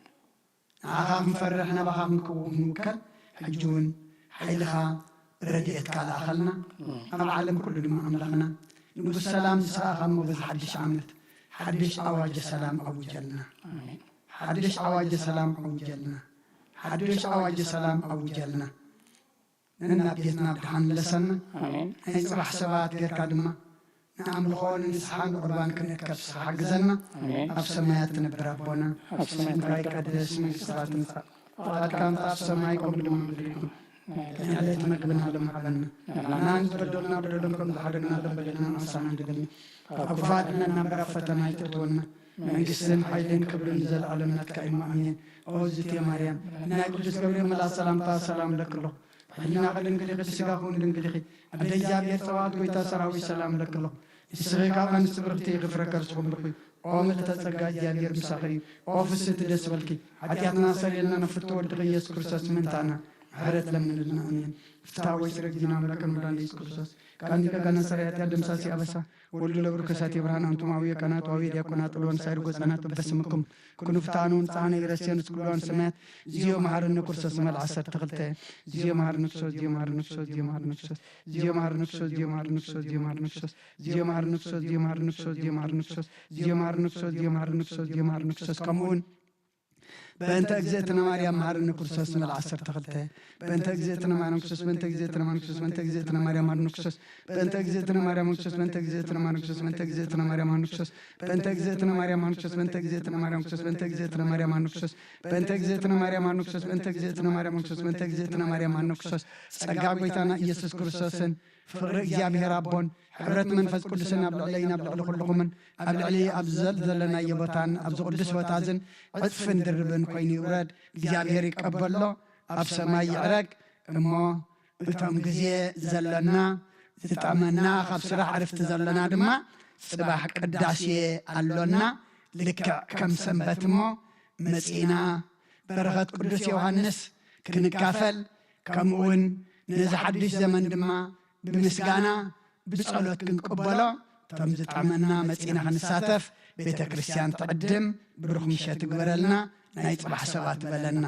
አኻም ፈርሕና በኻም ክውም ንከል ሕጁን ኃይልኻ ረድኤት ካልኣኸልና ኣብ ዓለም ኩሉ ድማ ኣምላኽና ንጉስ ሰላም ንስኻኻ እሞ በዚ ሓድሽ ዓመት ሓድሽ ኣዋጅ ሰላም ኣውጀልና آمين ሓድሽ ኣዋጅ ሰላም ኣውጀልና ሓድሽ ኣዋጅ ሰላም ኣውጀልና ንናብ ቤትና ብድሓን ለሰና آمين ናይ ፅባሕ ሰባት ጌርካ ድማ ንኣምልኾን ንስሓን ቁርባን ክንእከብ ሓግዘና آمين ኣብ ሰማያት ትነብር ኣቦና ኣብ ሰማያት ስምካ ይቀደስ መንግሥትኻ ትምጻእ ፈቃድካ ምጽእ ኣብ ሰማይ ከምኡ ድማ ምድሪ ይኹን ዕለት መግብና ሎም ሃበና ንሕና ዝበደልና በደሎም ከም ዝሓደግና ሎም በደልና ንሳና ንድግኒ ካብ ክፉኣት ነናበር ኣብ ፈተና ይተትወና መንግስትን ሓይልን ክብርን ዘለዓለም ናትካ እዩ ኣሜን ኦ ዝቴ ማርያም ናይ ቅዱስ ገብርኤል መልኣክ ሰላምታ ሰላም ለክሎ ሕሊና ከድንግሊኺ ብስጋኹን ድንግሊኺ ኣደ እግዚኣብሔር ፀዋት ጎይታ ሰራዊት ሰላም ለክሎ ንስኺ ካብ ኣንስቲ ብርክቲ ይኽፍረከ ርስኹም ብኹ ኦ ምልዕተ ጸጋ እግዚኣብሔር ምሳኺ እዩ ኦ ፍስቲ ደስ በልኪ ሓጢኣትና ሰሪልና ነፍቶ ወድኺ ኢየሱስ ክርስቶስ ምንታና ምሕረት ለምንልና ኣሜን ፍትሐዊ ስርግ ዲና መለከን መድኃኒት ኢየሱስ ክርስቶስ ከአንዲቀ ቀነ ሰሪያት ደምሳሴ አበሳ ወልዱ ለብሩ ከሳቴ ብርሃን አንቱማዊ ቀናት ዋዊ ዲያቆናት ጥሎን ሳይርጎ ጸናት በስምኩም ኩኑ ፍታኑን ጻነ ይረስየን ስኩሎን ሰማያት ዚዮ መሐርነ ክርስቶስ መልዓሰት ተክልተ ዚዮ መሐርነ ክርስቶስ ዚዮ መሐርነ ክርስቶስ ዚዮ መሐርነ ክርስቶስ ዚዮ መሐርነ ክርስቶስ ዚዮ መሐርነ ክርስቶስ ዚዮ መሐርነ ክርስቶስ ዚዮ መሐርነ ክርስቶስ ዚዮ መሐርነ ክርስቶስ ዚዮ መሐርነ ክርስቶስ ዚዮ መሐርነ ክርስቶስ ዚዮ መሐርነ ክርስቶስ ዚዮ መሐርነ ክርስቶስ ከመውን በእንተ እግዝእትነ ማርያም መሐረነ ክርስቶስ መልዓሰር ተክልተ በእንተ እግዝእትነ ማርያም ክርስቶስ በእንተ እግዝእትነ ማርያም ክርስቶስ በእንተ እግዝእትነ ማርያም መሐረነ ክርስቶስ በእንተ እግዝእትነ ማርያም ክርስቶስ በእንተ እግዝእትነ ማርያም ክርስቶስ በእንተ እግዝእትነ ማርያም መሐረነ ክርስቶስ በእንተ እግዝእትነ ማርያም መሐረነ ክርስቶስ በእንተ እግዝእትነ ማርያም ክርስቶስ በእንተ እግዝእትነ ማርያም መሐረነ ክርስቶስ በእንተ እግዝእትነ ማርያም መሐረነ ክርስቶስ በእንተ እግዝእትነ ማርያም ክርስቶስ በእንተ እግዝእትነ ማርያም መሐረነ ክርስቶስ ጸጋ ጎይታና ኢየሱስ ክርስቶስን ፍቅሪ እግዚአብሔር አቦን ሕብረት መንፈስ ቅዱስን ኣብ ልዕለይና ኣብ ልዕሊ ኩልኩምን ኣብ ልዕሊ ኣብ ዘለና የቦታን ኣብ ዝቅዱስ ቦታዝን ዕፅፍን ድርብን ኮይኑ ይውረድ እግዚአብሔር ይቀበሎ ኣብ ሰማይ ይዕረግ እሞ እቶም ግዜ ዘለና ዝጠመና ካብ ስራሕ ዕርፍቲ ዘለና ድማ ጽባሕ ቅዳሴ ኣሎና ልክዕ ከም ሰንበት እሞ መጺና በረኸት ቅዱስ ዮሐንስ ክንካፈል ከምኡውን ነዚ ሓድሽ ዘመን ድማ ብምስጋና ብጸሎት ክንቅበሎ እቶም ዝጠመና መጺና ክንሳተፍ ቤተ ክርስቲያን ትዕድም ብሩኽ ምሸት ትግበረልና ናይ ጽባሕ ሰባት በለና